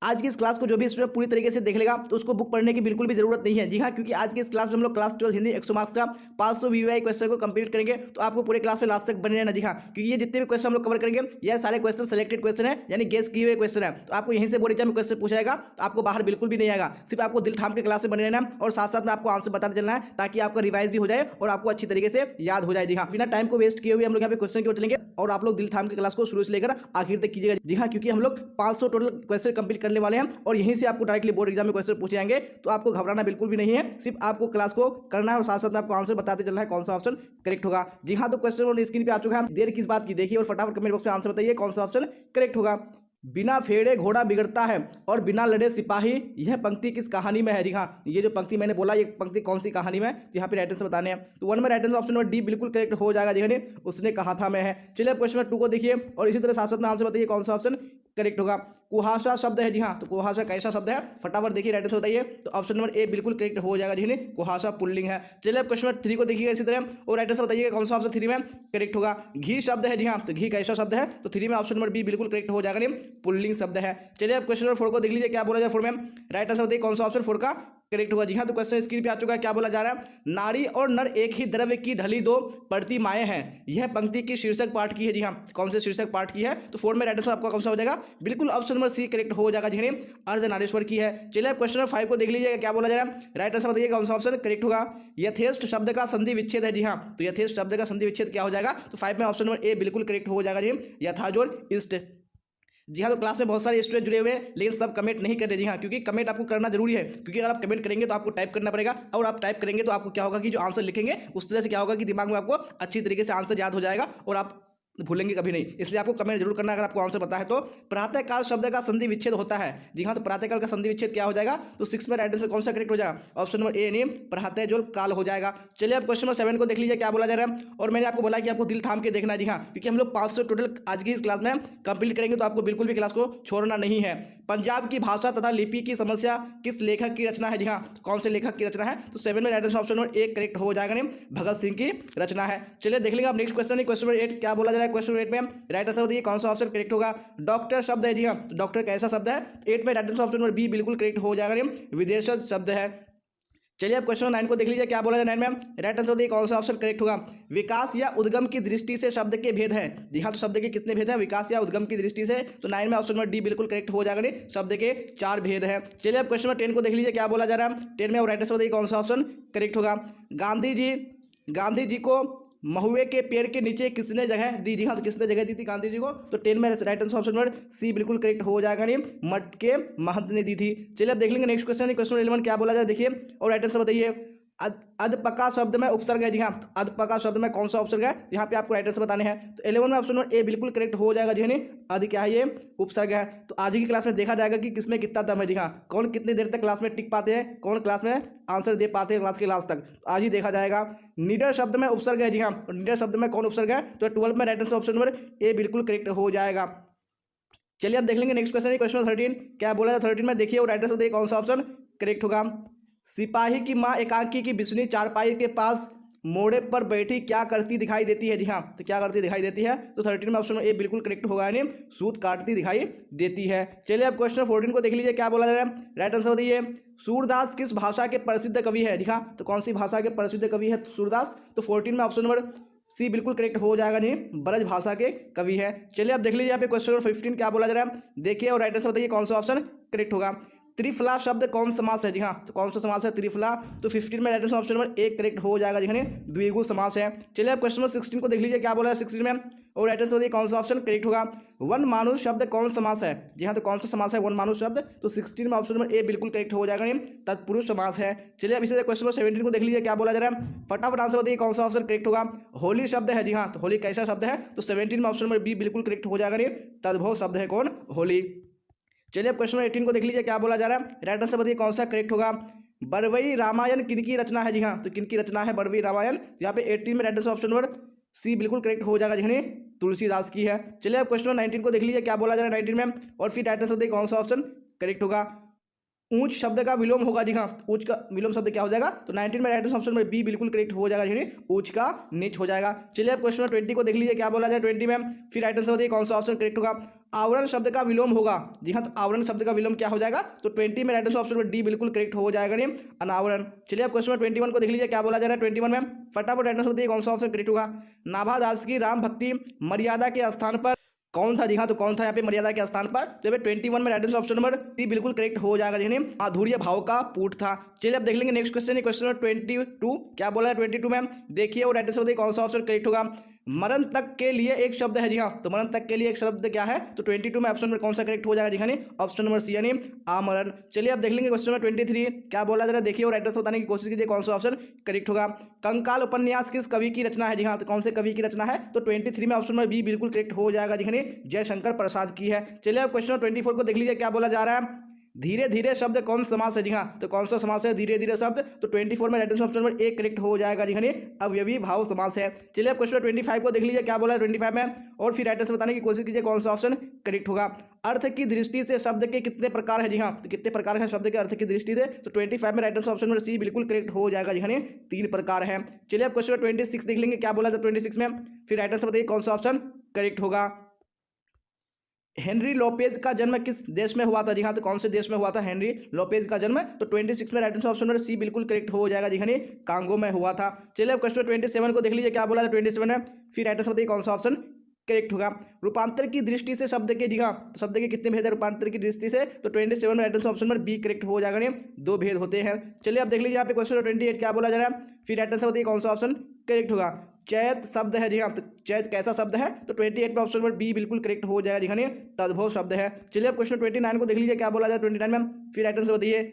आज की इस क्लास को जो भी स्टूडेंट पूरी तरीके से देख लेगा तो उसको बुक पढ़ने की बिल्कुल भी जरूरत नहीं है। जी हाँ, क्योंकि आज की इस क्लास में हम लोग क्लास 12 हिंदी 100 मार्क्स का 500 वीवीआई क्वेश्चन को कंप्लीट करेंगे। तो आपको पूरे क्लास में लास्ट तक बने रहना। जी हाँ, क्योंकि ये जितने भी क्वेश्चन हम लोग कवर करेंगे ये सारे क्वेश्चन सिलेक्टेड क्वेश्चन है, यानी गेस किए हुए क्वेश्चन है। तो आपको यहीं से बोर्ड एग्जाम में क्वेश्चन पूछाएगा तो आपको बाहर बिल्कुल भी नहीं आएगा। सिर्फ आपको दिल थाम के क्लास में बने रहना है और साथ साथ में आपको आंसर बताते चलना है, ताकि आपका रिवाइज भी हो जाए और आपको अच्छी तरीके से याद हो जाए। जी हाँ, बिना टाइम को वेस्ट किए हुए हम लोग यहाँ पे क्वेश्चन की ओर चलेंगे और आप लोग दिल थाम के क्लास को शुरू से लेकर आखिर तक कीजिएगा। जी हाँ, क्योंकि हम लोग 500 टोटल क्वेश्चन कंप्लीट करने वाले हैं और यहीं से आपको डायरेक्टली बोर्ड एग्जाम में क्वेश्चन पूछे जाएंगे। तो आपको घबराना बिल्कुल भी नहीं है, सिर्फ आपको क्लास को करना है और साथ साथ में आपको आंसर बताते चलना है कौन सा ऑप्शन करेक्ट होगा। जी हाँ, तो क्वेश्चन स्क्रीन पे आ चुका है, देर किस बात की देखिए और फटाफट कमेंट बॉक्स में आंसर बताइए कौन सा ऑप्शन करेक्ट होगा। बिना फेरे घोड़ा बिगड़ता है और बिना लड़े सिपाही, यह पंक्ति किस कहानी में है। जी हाँ, ये जो पंक्ति मैंने बोला ये पंक्ति कौन सी कहानी में है, तो यहाँ पे राइट आंसर बताने हैं। तो वन में right answer option number D बिल्कुल करेक्ट हो जाएगा। जी हाँ, उसने कहा था मैं है। चलिए अब क्वेश्चन नंबर 2 को देखिए और इसी तरह साथ साथ में आंसर बताइए कौन सा ऑप्शन करेक्ट होगा। कुहासा शब्द है। जी हाँ, तो कुहासा कैसा शब्द है, फटाफट देखिए राइट आंसर बताइए। तो ऑप्शन नंबर ए बिल्कुल करेक्ट हो जाएगा। जी हाँ, कुहासा पुल्लिंग है। चलिए अब क्वेश्चन नंबर 3 को देखिए इसी तरह और राइट आंसर बताइए कौन सा ऑप्शन 3 में करेक्ट होगा। घी शब्द है। जी हाँ, तो घी कैसा शब्द है, तो 3 में ऑप्शन नंबर बी बिल्कुल करेक्ट हो जाएगा, पुल्लिंग शब्द है। चलिए अब क्वेश्चन नंबर 4 को देख लीजिए क्या बोला जाए 4 में राइट आंसर बताइए कौन सा ऑप्शन 4 का करेक्ट होगा। जी हाँ, तो क्वेश्चन स्क्रीन पे आ चुका है, क्या बोला जा रहा है, नारी और नर एक ही द्रव्य की ढली दो प्रतिमाएं हैं, यह पंक्ति की शीर्षक पाठ की है। जी हाँ, कौन से शीर्षक पाठ की है, तो 4 में राइट आंसर आपका कौन सा हो जाएगा, बिल्कुल ऑप्शन नंबर सी करेक्ट हो जाएगा। जी अर्धनारीश्वर की है। चलिए अब क्वेश्चन नंबर 5 को देख लीजिएगा क्या बोला जा रहा है, राइट आंसर बताइए कौन सा ऑप्शन करेक्ट होगा। यथेष्ट शब्द का संधि विच्छेद है। जी हाँ, तो यथेष्ट शब्द का संधि विच्छेद क्या हो जाएगा, तो 5 में ऑप्शन नंबर ए बिल्कुल करेक्ट हो जाएगा। जी यथाजोड़ इष्ट। जी हाँ, तो क्लास में बहुत सारे स्टूडेंट जुड़े हुए हैं लेकिन सब कमेंट नहीं कर रहे। जी हाँ, क्योंकि कमेंट आपको करना जरूरी है, क्योंकि अगर आप कमेंट करेंगे तो आपको टाइप करना पड़ेगा और आप टाइप करेंगे तो आपको क्या होगा कि जो आंसर लिखेंगे उस तरह से क्या होगा कि दिमाग में आपको अच्छी तरीके से आंसर याद हो जाएगा और आप भूलेंगे कभी नहीं। इसलिए आपको कमेंट जरूर करना है अगर आपको आंसर पता है तो। प्रातःकाल शब्द का संधि विच्छेद होता है। जी हाँ, तो प्रातःकाल का संधि विच्छेद क्या हो जाएगा, तो 6 में राइट आंसर कौन सा करेक्ट हो जाएगा, ऑप्शन नंबर ए नहीं प्रातः जो काल हो जाएगा। चलिए अब क्वेश्चन नंबर 7 को देख लीजिए क्या बोला जा रहा है और मैंने आपको बोला कि आपको दिल थाम के देखना है। जी हाँ, क्योंकि हम लोग 500 टोटल आज की इस क्लास में कंप्लीट करेंगे तो आपको बिल्कुल भी क्लास को छोड़ना नहीं है। पंजाब की भाषा तथा लिपि की समस्या किस लेखक की रचना है। जी हाँ, कौन से लेखक की रचना है, तो 7 में right answer option number A correct हो जाएगा, नहीं भगत सिंह की रचना है। चलिए देख लेंगे अब नेक्स्ट क्वेश्चन क्वेश्चन नंबर 8 क्या बोला जा रहा है। क्वेश्चन नंबर 8 में राइट आंसर बताइए कौन सा ऑप्शन करेक्ट होगा। डॉक्टर शब्द है। जी हाँ, डॉक्टर कैसा शब्द है, 8 में right answer option number B बिल्कुल करेक्ट हो जाएगा, विदेशज शब्द है। चलिए अब क्वेश्चन 9 को देख लीजिए क्या बोला जाए 9 में राइट आंसर बताइए कौन सा ऑप्शन करेक्ट होगा। विकास या उद्गम की दृष्टि से शब्द के भेद हैं। जी हाँ, तो शब्द के कितने भेद हैं, विकास या उद्गम की दृष्टि से, तो 9 में ऑप्शन नंबर डी बिल्कुल करेक्ट हो जाएगा, नहीं शब्द के 4 भेद हैं। चलिए अब क्वेश्चन नंबर 10 को देख लीजिए क्या बोला जा रहा है 10 में राइट आंसर बताइए कौन सा ऑप्शन करेक्ट होगा। गांधी जी को महुए के पेड़ के नीचे किसने जगह दी। जी हाँ, तो किसने जगह दी थी गांधी जी को, तो 10 में right answer option number C बिल्कुल करेक्ट हो जाएगा, नहीं मठ के महंत ने दी थी। चलिए अब देख लेंगे नेक्स्ट क्वेश्चन क्वेश्चन 11 क्या बोला जाए देखिए और राइट आंसर बताइए। अधपका शब्द में उपसर्ग है। जी हाँ, अधपका शब्द में कौन सा उपसर्ग है, यहाँ पे आपको राइट आंसर बताने हैं। तो 11 में ऑप्शन नंबर ए बिल्कुल करेक्ट हो जाएगा। जी हाँ, अध क्या है, ये उपसर्ग है। तो आज की क्लास में देखा जाएगा कि किसमें कितना दम है। जी हाँ, कौन कितनी देर तक क्लास में टिक पाते हैं, कौन क्लास में आंसर दे पाते हैं क्लास के लास्ट तक, तो आज ही देखा जाएगा। निडर शब्द में उपसर्ग है। जी हाँ, तो निडर शब्द में कौन उपसर्ग है, तो 12 में right answer option number A बिल्कुल करेक्ट हो जाएगा। चलिए अब देख लेंगे नेक्स्ट क्वेश्चन क्वेश्चन 13 क्या बोला था 13 में देखिए और राइट आंसर देखिए कौन सा ऑप्शन करेक्ट होगा। सिपाही की माँ एकांकी की बिस्नी चारपाई के पास मोड़े पर बैठी क्या करती दिखाई देती है। जी हाँ, तो क्या करती दिखाई देती है, तो 13 में ऑप्शन ए बिल्कुल करेक्ट होगा, यानी सूत काटती दिखाई देती है। चलिए अब क्वेश्चन 14 को देख लीजिए क्या बोला जा रहा है, राइट आंसर बताइए। सूरदास किस भाषा के प्रसिद्ध कवि है। जी हाँ, तो कौन सी भाषा के प्रसिद्ध कवि है सूरदास, तो 14 में ऑप्शन नंबर सी बिल्कुल करेक्ट हो जाएगा, नहीं ब्रज भाषा के कवि है। चलिए अब देख लीजिए यहाँ पे क्वेश्चन नंबर 15 क्या बोला जा रहा है देखिए और राइट आंसर बताइए कौन सा ऑप्शन करेक्ट होगा। त्रिफला शब्द कौन समास है। जी हाँ, तो कौन सा समास है त्रिफला, तो 15 में right answer option number A correct हो जाएगा, जी द्विगु समास है। चलिए अब क्वेश्चन नंबर 16 को देख लीजिए क्या बोला है 16 में और राइट आंसर बताइए कौन सा ऑप्शन करेक्ट होगा। वन मानुष शब्द कौन समास है। जी हाँ, तो कौन सा समास है वन मानुष शब्द, तो 16 में ऑप्शन नंबर ए बिल्कुल करेक्ट हो जाएगा, नहीं तत्पुरुष समास है। चलिए अब इसे क्वेश्चन नंबर 17 को देख लीजिए क्या बोला जा रहा है, फटाफट आंसर बताइए कौन सा ऑप्शन करेक्ट होगा। होली शब्द है। जी हाँ, तो होली कैसा शब्द है, तो 17 में ऑप्शन नंबर बी बिल्कुल करेक्ट हो जाएगा, नहीं तद्भव शब्द है कौन, होली। चलिए अब क्वेश्चन नंबर 18 को देख लीजिए क्या बोला जा रहा है, राइट आंसर बताइए कौन सा करेक्ट होगा। बरवई रामायण किनकी रचना है। जी हाँ, तो किनकी रचना है बरवई रामायण, यहाँ पे 18 में right answer option number C बिल्कुल करेक्ट हो जाएगा, जी तुलसीदास की है। चलिए अब क्वेश्चन नंबर 19 को देख लीजिए क्या बोला जा रहा है 19 में और फिर राइट आंसर बताइए कौन सा ऑप्शन करेक्ट होगा। ऊंच शब्द का विलोम होगा जी हाँ, ऊंच का विलोम शब्द क्या हो जाएगा, तो 19 में right answer option number B बिल्कुल करेक्ट हो जाएगा, यानी ऊंच का नीच हो जाएगा। चलिए अब क्वेश्चन नंबर 20 को देख लीजिए क्या बोला जाए 20 में, फिर राइट आंसर बताइए कौन सा ऑप्शन करेक्ट होगा। आवरण शब्द का विलोम होगा जी हाँ, तो आवरण शब्द का विलोम क्या हो जाएगा, तो 20 में right answer option number D बिल्कुल करेक्ट हो जाएगा नहीं, अनावरण। चलिए अब क्वेश्चन नंबर 21 को देख लीजिए क्या बोला जा रहा है 21 में, फटाफट राइट आंसर बताइए कौन सा ऑप्शन करेक्ट होगा। नाभा दास की राम भक्ति मर्यादा के स्थान पर कौन था जी हाँ, तो कौन था यहाँ पे मर्यादा के स्थान पर, तो यहाँ पे 21 में right answer option number C बिल्कुल करेक्ट हो जाएगा, यानी माधुर्य भाव का पूट था। चलिए अब देख लेंगे नेक्स्ट क्वेश्चन, क्वेश्चन नंबर 22 क्या बोला है 22 में, देखिए और राइट आंसर बताइए कौन सा ऑप्शन करेक्ट होगा। मरण तक के लिए एक शब्द है जी हाँ, तो मरण तक के लिए एक शब्द क्या है, तो 22 में ऑप्शन नंबर कौन सा करेक्ट हो जाएगा जी हाँ, ऑप्शन नंबर सी यानी आमरण। चलिए अब देख लेंगे क्वेश्चन नंबर 23 क्या बोला जरा देखिए और राइट आंसर बताने की कोशिश कीजिए कौन सा ऑप्शन करेक्ट होगा। कंकाल उपन्यास किस कवि की रचना है जी हाँ, तो कौन से कवि की रचना है, तो 23 में ऑप्शन नंबर बी बिल्कुल करेक्ट हो जाएगा जी हाँ, जयशंकर प्रसाद की है। चलिए अब क्वेश्चन नंबर 24 को देख लीजिए क्या बोला जा रहा है, धीरे धीरे शब्द कौन समास है जी हाँ, तो कौन सा समास है धीरे धीरे शब्द, तो 24 में right answer option number A correct हो जाएगा जी हाँ, अवयवी भाव समास है। चलिए अब क्वेश्चन 25 को देख लीजिए क्या बोला है 25 में, और फिर राइट आंसर बताने की कोशिश कीजिए कौन सा ऑप्शन करेक्ट होगा। अर्थ की दृष्टि से शब्द के कितने प्रकार है जी हाँ, तो कितने प्रकार है शब्द के अर्थ की दृष्टि से, तो 25 में right answer option number C बिल्कुल करेक्ट हो जाएगा जी हाँ, 3 प्रकार है। चलिए अब क्वेश्चन 26 देख लेंगे क्या बोला था 26 में, फिर राइट आंसर बताइए कौन सा ऑप्शन करेक्ट होगा। हेनरी लोपेज का जन्म किस देश में हुआ था जी हाँ, तो कौन से देश में हुआ था हेनरी लोपेज का जन्म, तो 26 में right answer option number C बिल्कुल करेक्ट हो जाएगा जी हाँ, कांगो में हुआ था। चलिए अब क्वेश्चन 27 को देख लीजिए क्या बोला था 27 में, फिर राइट आंसर बताइए कौन सा ऑप्शन करेक्ट होगा। रूपांतर की दृष्टि से शब्द के जी हाँ, तो शब्द के कितने भेद है रूपांतर की दृष्टि से, तो 27 में right answer option number B correct हो जाएगा, नहीं 2 भेद होते हैं। चलिए अब देख लीजिए यहाँ पे क्वेश्चन 28 क्या बोला जा रहा है, फिर राइट आंसर बताइए कौन सा ऑप्शन करेक्ट होगा। चैत शब्द है जी हाँ, तो चैत कैसा शब्द है, तो 28 में ऑप्शन नंबर बी बिल्कुल करेक्ट हो जाएगा जी हाँ, तद्भव शब्द है। चलिए अब क्वेश्चन 29 को देख लीजिए क्या बोला जाए 29 में, फिर राइट आंसर बताइए।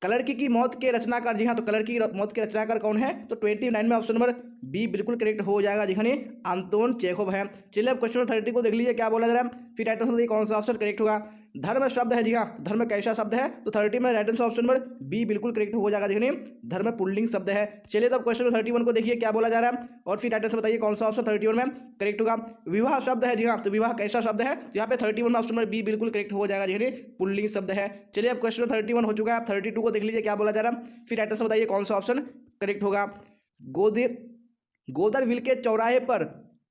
कलरकी की मौत के रचनाकार जी हाँ, तो कलरकी की मौत के रचनाकार कौन है, तो 29 में ऑप्शन नंबर बी बिल्कुल करेक्ट हो जाएगा जी हाँ, अंतोन चेखोव है। चलिए अब क्वेश्चन 30 को देख लीजिए क्या बोला जा रहा है, फिर राइट आंसर बताइए कौन सा ऑप्शन करेक्ट होगा। धर्म शब्द है जी हाँ, धर्म कैसा शब्द है, तो 30 में right answer option number B बिल्कुल करेक्ट हो जाएगा जी हाँ, धर्म पुल्लिंग शब्द है। चलिए तो अब क्वेश्चन 31 को देखिए क्या बोला जा रहा है, और फिर राइट आंसर बताइए कौन सा ऑप्शन 31 में करेक्ट होगा। विवाह शब्द है जी हाँ, तो विवाह कैसा शब्द है, तो यहाँ पे 31 में ऑप्शन नंबर बी बिल्कुल करेक्ट हो जाएगा जी हाँ, पुल्लिंग शब्द है। चलिए अब क्वेश्चन 31 हो चुका है, 32 को देख लीजिए क्या बोला जा रहा है, फिर राइट आंसर बताइए कौन सा ऑप्शन करेक्ट होगा। गोदरविल के चौराहे पर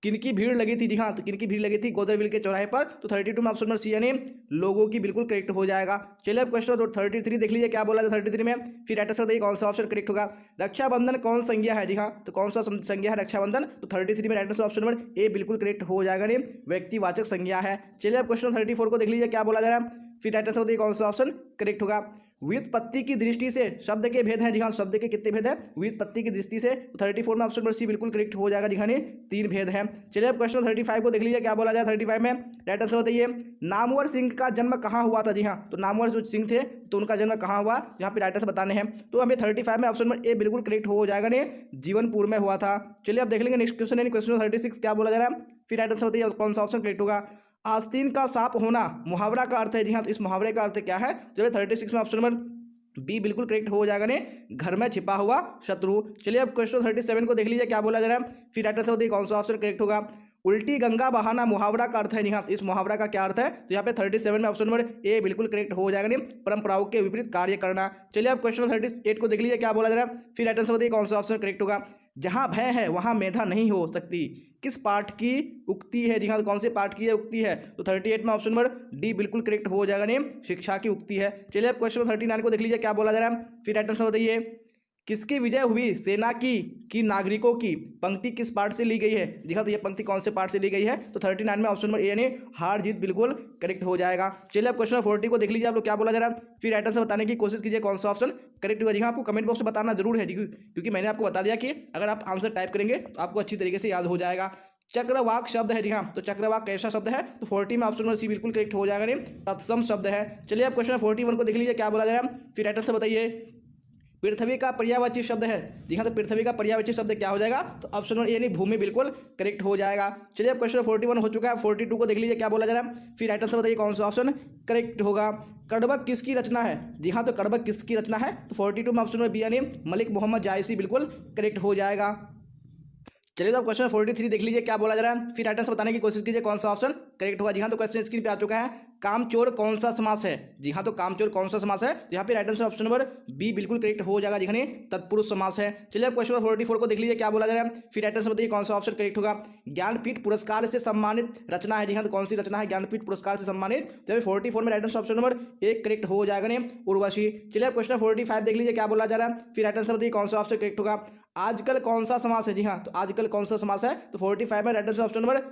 किनकी भीड़ लगी थी जी हाँ, तो किनकी भीड़ लगी थी गोदरविल के चौराहे पर, तो 32 में ऑप्शन नंबर सी यानी लोगों की बिल्कुल करेक्ट हो जाएगा। चलिए अब क्वेश्चन 33 देख लीजिए क्या बोला था 33 में, फिर राइट आंसर बताइए कौन सा ऑप्शन करेक्ट होगा। रक्षाबंधन कौन संज्ञा है जी हाँ, तो कौन सा संज्ञा है रक्षाबंधन, तो 33 में right answer option number A बिल्कुल करेक्ट हो जाएगा, नहीं व्यक्तिवाचक संज्ञा है। चलिए अब क्वेश्चन 34 को देख लीजिए क्या बोला जा रहा है, फिर राइट आंसर बताइए कौन सा ऑप्शन करेक्ट होगा। व्युत्पत्ति की दृष्टि से शब्द के भेद हैं जी हाँ, शब्द के कितने भेद हैं व्युत्पत्ति की दृष्टि से, तो 34 में ऑप्शन नंबर सी बिल्कुल करेक्ट हो जाएगा जी हाँ, 3 भेद हैं। चलिए अब क्वेश्चन 35 को देख लीजिए क्या बोला जाए 35 में, राइट आंसर बताइए। नामवर सिंह का जन्म कहाँ हुआ था जी हाँ, तो नामवर जो सिंह थे तो उनका जन्म कहाँ हुआ, यहाँ पे राइट आंसर बताने हैं, तो हमें 35 में ऑप्शन नंबर ए बिल्कुल करेक्ट हो जाएगा, नहीं जीवनपुर में हुआ था। चलिए अब देख लेंगे नेक्स्ट क्वेश्चन यानी क्वेश्चन 36 क्या बोला जा रहा है, फिर राइट आंसर बताइए कौन सा ऑप्शन करेक्ट होगा। आस्तीन का सांप होना मुहावरा का अर्थ है जी हाँ, तो इस मुहावरे का अर्थ क्या है, जो 36 में ऑप्शन नंबर बी बिल्कुल करेक्ट हो जाएगा, ने घर में छिपा हुआ शत्रु। चलिए अब क्वेश्चन 37 को देख लीजिए क्या बोला जा रहा है, फिर राइट आंसर बताइए कौन सा ऑप्शन करेक्ट होगा। उल्टी गंगा बहाना मुहावरा का अर्थ है जी हाँ, इस मुहावरा का क्या अर्थ है, तो यहाँ पे 37 में ऑप्शन नंबर ए बिल्कुल करेक्ट हो जाएगा, नहीं परंपराओं के विपरीत कार्य करना। चलिए अब क्वेश्चन 38 को देख लीजिए क्या बोला जा रहा है, फिर राइट आंसर बताइए कौन सा ऑप्शन करेक्ट होगा। जहाँ भय है वहाँ मेधा नहीं हो सकती, किस पाठ की उक्ति है जी हाँ, तो कौन से पाठ की उक्ति है, तो 38 में ऑप्शन नंबर डी बिल्कुल करेक्ट हो जाएगा, नहीं शिक्षा की उक्ति है। चलिए अब क्वेश्चन 39 को देख लीजिए क्या बोला जा रहा है, फिर राइट आंसर बताइए। किसकी विजय हुई सेना की नागरिकों की पंक्ति किस पार्ट से ली गई है जी हाँ, तो ये पंक्ति कौन से पार्ट से ली गई है, तो 39 में ऑप्शन नंबर ए यानी हार जीत बिल्कुल करेक्ट हो जाएगा। चलिए अब क्वेश्चन 40 को देख लीजिए आप लोग क्या बोला जा रहा है, फिर राइट आंसर बताने की कोशिश कीजिए कौन सा ऑप्शन करेक्ट होगा जी हाँ, आपको कमेंट बॉक्स में बताना जरूर है क्योंकि मैंने आपको बता दिया कि अगर आप आंसर टाइप करेंगे तो आपको अच्छी तरीके से याद हो जाएगा। चक्रवाक शब्द है जी हाँ, तो चक्रवाक कैसा शब्द है, तो 40 में ऑप्शन नंबर सी बिल्कुल करेक्ट हो जाएगा, नहीं तत्सम शब्द है। चलिए अब क्वेश्चन 41 को देख लीजिए क्या बोला जा रहा है, फिर राइट आंसर बताइए। पृथ्वी का पर्यायवाची शब्द है जी हाँ, तो पृथ्वी का पर्यायवाची शब्द क्या हो जाएगा, तो ऑप्शन नंबर यानी भूमि बिल्कुल करेक्ट हो जाएगा। चलिए अब क्वेश्चन 41 हो चुका है, 42 को देख लीजिए क्या बोला जा रहा है, फिर राइट आंसर बताइए कौन सा ऑप्शन करेक्ट होगा। कड़बक किसकी रचना है जी हाँ, तो कड़बक किसकी रचना है, तो 42 में ऑप्शन नंबर बी यानी मलिक मोहम्मद जायसी बिल्कुल करेक्ट हो जाएगा। चलिए तो क्वेश्चन 43 देख लीजिए क्या बोला जा रहा है, फिर राइट आंसर बताने की कोशिश कीजिए कौन सा ऑप्शन करेक्ट होगा जी हाँ, तो क्वेश्चन स्क्रीन पे आ चुका है, कामचोर कौन सा समास है? जी हाँ, तो कामचोर कौन सा समास है? तो यहाँ पे right answer option number B बिल्कुल करेक्ट हो जाएगा। जी हाँ, तत्पुरुष समास है। चलिए अब क्वेश्चन नंबर 44 को देख लीजिए क्या बोला जा रहा है, फिर राइट आंसर बताइए कौन सा ऑप्शन करेक्ट होगा। ज्ञानपीठ पुरस्कार से सम्मानित रचना है। जी हाँ, तो कौन सी रचना है ज्ञानपीठ पुरस्कार से सम्मानित? तो 44 में राइट आंसर ऑप्शन नंबर एक करेक्ट हो जाएगा ने उर्वशी। चलिए अब क्वेश्चन 45 देख लीजिए क्या बोला जा रहा है, फिर राइट आंसर बताइए कौन सा ऑप्शन करेक्ट होगा। आजकल कौन सा समास है? जी हाँ, तो आजकल कौन सा समास है? तो 45 में right answer option number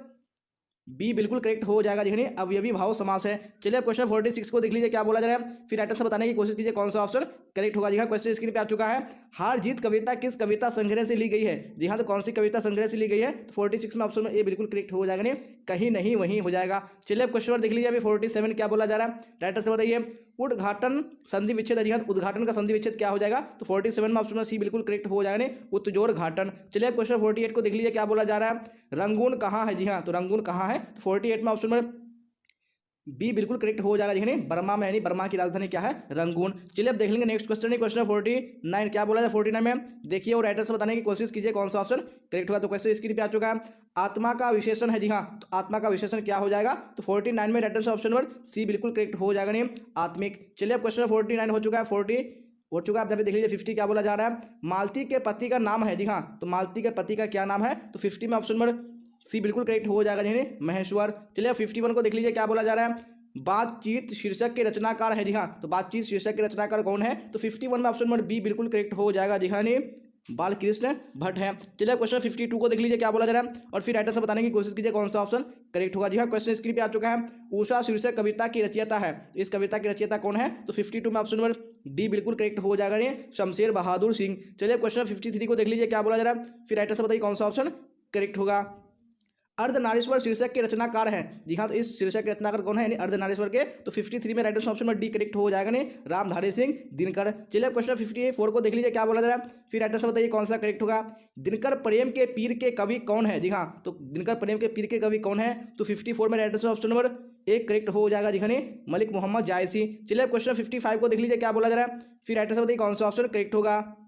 B बिल्कुल करेक्ट हो जाएगा। जी अवयवी भाव समास है। चलिए अब क्वेश्चन 46 को देख लीजिए क्या बोला जा रहा है, फिर राइट आंसर बताने की कोशिश कीजिए कौन सा ऑप्शन करेक्ट होगा। जी हाँ, क्वेश्चन स्क्रीन पे आ चुका है। हार जीत कविता किस कविता संग्रह से ली गई है? जी हाँ, तो कौन सी कविता संग्रह से ली गई है? तो 46 में ऑप्शन में ए बिल्कुल करेक्ट हो जाएगा, नहीं कहीं नहीं वहीं हो जाएगा। चलिए अब क्वेश्चन देख लीजिए अभी 47 क्या बोला जा रहा है, राइट आंसर बताइए। उद्घाटन संधि विच्छेद। जी हाँ, उद्घाटन का संधि विच्छेद क्या हो जाएगा? तो 47 में ऑप्शन में सी बिल्कुल करेक्ट हो जाएगा, नहीं उत्जोर घाटन। चलिए अब क्वेश्चन 48 को देख लीजिए क्या बोला जा रहा है, रंगून कहाँ है? जी हाँ, तो रंगून कहाँ है? तो 48 में ऑप्शन में बी बिल्कुल करेक्ट हो जाएगा। यानी बर्मा में, यानी बर्मा की राजधानी क्या है? रंगून। चलिए अब देख लेंगे नेक्स्ट क्वेश्चन है, क्वेश्चन 49 क्या बोला है 49 में देखिए और राइटर से बताने की कोशिश कीजिए कौन सा ऑप्शन करेक्ट होगा। तो क्वेश्चन स्क्रीन पे आ चुका है। आत्मा का विशेषण है। जी हाँ, तो आत्मा का विशेषण क्या हो जाएगा? तो 49 में राइटर से ऑप्शन नंबर सी बिल्कुल करेक्ट हो जाएगा, नहीं आत्मिक। चलिए अब क्वेश्चन 49 हो चुका है, 40 हो चुका है। आप देख लीजिए 50 क्या बोला जा रहा है, मालती के पति का नाम है। जी हाँ, तो मालती के पति का क्या नाम है? तो 50 में ऑप्शन नंबर सी बिल्कुल करेक्ट हो जाएगा, यानी महेश्वर। चलिए 51 को देख लीजिए क्या बोला जा रहा है, बातचीत शीर्षक के रचनाकार है। जी हाँ, तो बातचीत शीर्षक के रचनाकार कौन है? तो 51 में ऑप्शन नंबर बी बिल्कुल करेक्ट हो जाएगा। जी हाँ, नहीं बालकृष्ण भट्ट है। चलिए क्वेश्चन 52 को देख लीजिए क्या बोला जा रहा है और फिर राइटर से बताने की कोशिश कीजिए कौन सा ऑप्शन करेक्ट होगा। जी हाँ, क्वेश्चन स्क्रीन पे आ चुका है। उषा शीर्षक कविता की रचयिता है। इस कविता की रचयिता कौन है? तो 52 में ऑप्शन नंबर डी बिल्कुल करेक्ट हो जाएगा, नहीं शमशेर बहादुर सिंह। चलिए क्वेश्चन 53 को देख लीजिए क्या बोला जा रहा है, फिर राइटर से बताइए कौन सा ऑप्शन करेक्ट होगा। अर्धनारीश्वर शीर्षक के रचनाकार हैं। जी हाँ, तो इस शीर्षक के रचनाकार कौन है? यानी अर्धनारीश्वर के। तो 53 में राइट आंसर ऑप्शन में डी करेक्ट हो जाएगा, नहीं रामधारी सिंह दिनकर। चलिए क्वेश्चन 54 को देख लीजिए क्या बोला जा रहा है, फिर राइट आंसर बताइए कौन सा करेक्ट होगा। दिनकर प्रेम के पीर के कवि कौन है? जी हाँ, तो दिनकर प्रेम के पीर के कवि कौन है? तो 54 में राइट आंसर ऑप्शन नंबर एक करेक्ट हो जाएगा। जी हाँ, मलिक मोहम्मद जायसी। चलिए क्वेश्चन 55 को देख लीजिए क्या बोला जा रहा है, फिर राइट आंसर बताइए कौन सा ऑप्शन करेक्ट होगा।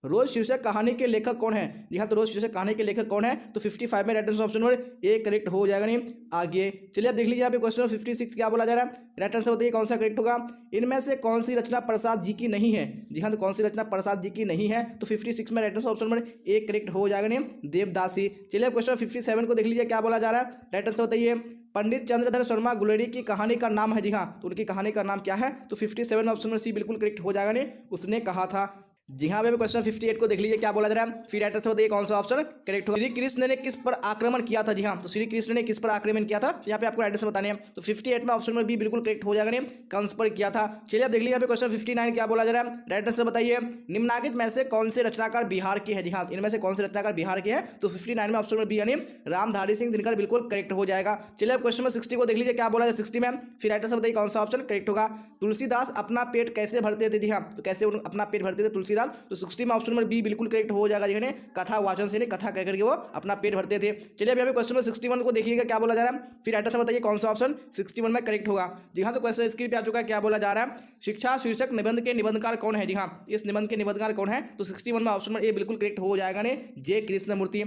रोज शीर्षक कहानी के लेखक कौन है? जी हाँ, तो रोज शीर्षक कहानी के लेखक कौन है? तो 55 में right answer option number A correct हो जाएगा, नहीं आगे। चलिए आप देख लीजिए यहाँ पे क्वेश्चन 56 क्या बोला जा रहा है, राइट आंसर बताइए कौन सा करेक्ट होगा। इनमें से कौन सी रचना प्रसाद जी की नहीं है? जी हाँ, तो कौन सी रचना प्रसाद जी की नहीं है? तो 56 में right answer option number A correct हो जाएगा, नहीं देवदासी। चलिए क्वेश्चन 57 को देख लीजिए क्या बोला जा रहा है, राइट आंसर बताइए। पंडित चंद्रधर शर्मा गुलेरी की कहानी का नाम है। जी हाँ, तो उनकी कहानी का नाम क्या है? तो 57 में ऑप्शन नंबर सी बिल्कुल करेक्ट हो जाएगा, नहीं उसने कहा था। जी हाँ, भाई क्वेश्चन 58 को देख लीजिए क्या बोला जा रहा है, फिर राइट आंसर बताइए कौन सा ऑप्शन करेक्ट होगा। श्री कृष्ण ने किस पर आक्रमण किया था? जी हाँ, तो श्री कृष्ण ने किस पर आक्रमण किया था? यहाँ पे आपको राइट आंसर बताने हैं। तो 58 में ऑप्शन में बी बिल्कुल करेक्ट हो जाएगा, नहीं कंस पर किया था। चलिए आप देख लीजिए यहाँ पे क्वेश्चन 59 क्या बोला जा रहा है, राइट आंसर बताइए। निम्नांकित में से कौन से रचनाकार बिहार के हैं? जी हाँ, इनमें से कौन से रचनाकार बिहार के हैं? तो 59 में ऑप्शन में बी यानी रामधारी सिंह दिनकर बिल्कुल करेक्ट हो जाएगा। चलिए अब क्वेश्चन 60 को देख लीजिए क्या बोला जाए 60 में, फिर राइट आंसर बताइए कौन सा ऑप्शन करेक्ट होगा। तुलसीदास अपना पेट कैसे भरते थे? जी हाँ, तो कैसे अपना पेट भरते थे तुलसीदास? तो 60 में ऑप्शन नंबर बी बिल्कुल करेक्ट हो जाएगा। जी हाँ, कथा वाचन से कथा कह करके वो अपना पेट भरते थे। चलिए अब यहाँ पे क्वेश्चन नंबर 61 को देखिएगा क्या बोला जा रहा है, फिर राइट आंसर बताइए कौन सा ऑप्शन 61 में करेक्ट होगा। जी हाँ, तो क्वेश्चन स्क्रीन पे आ चुका है क्या बोला जा रहा है, शिक्षा शीर्षक निबंध के निबंधकार कौन है? जी हाँ, इस निबंध के निबंधकार कौन है? तो 61 में ऑप्शन में ए बिल्कुल करेक्ट हो जाएगा, ने जे कृष्णमूर्ति।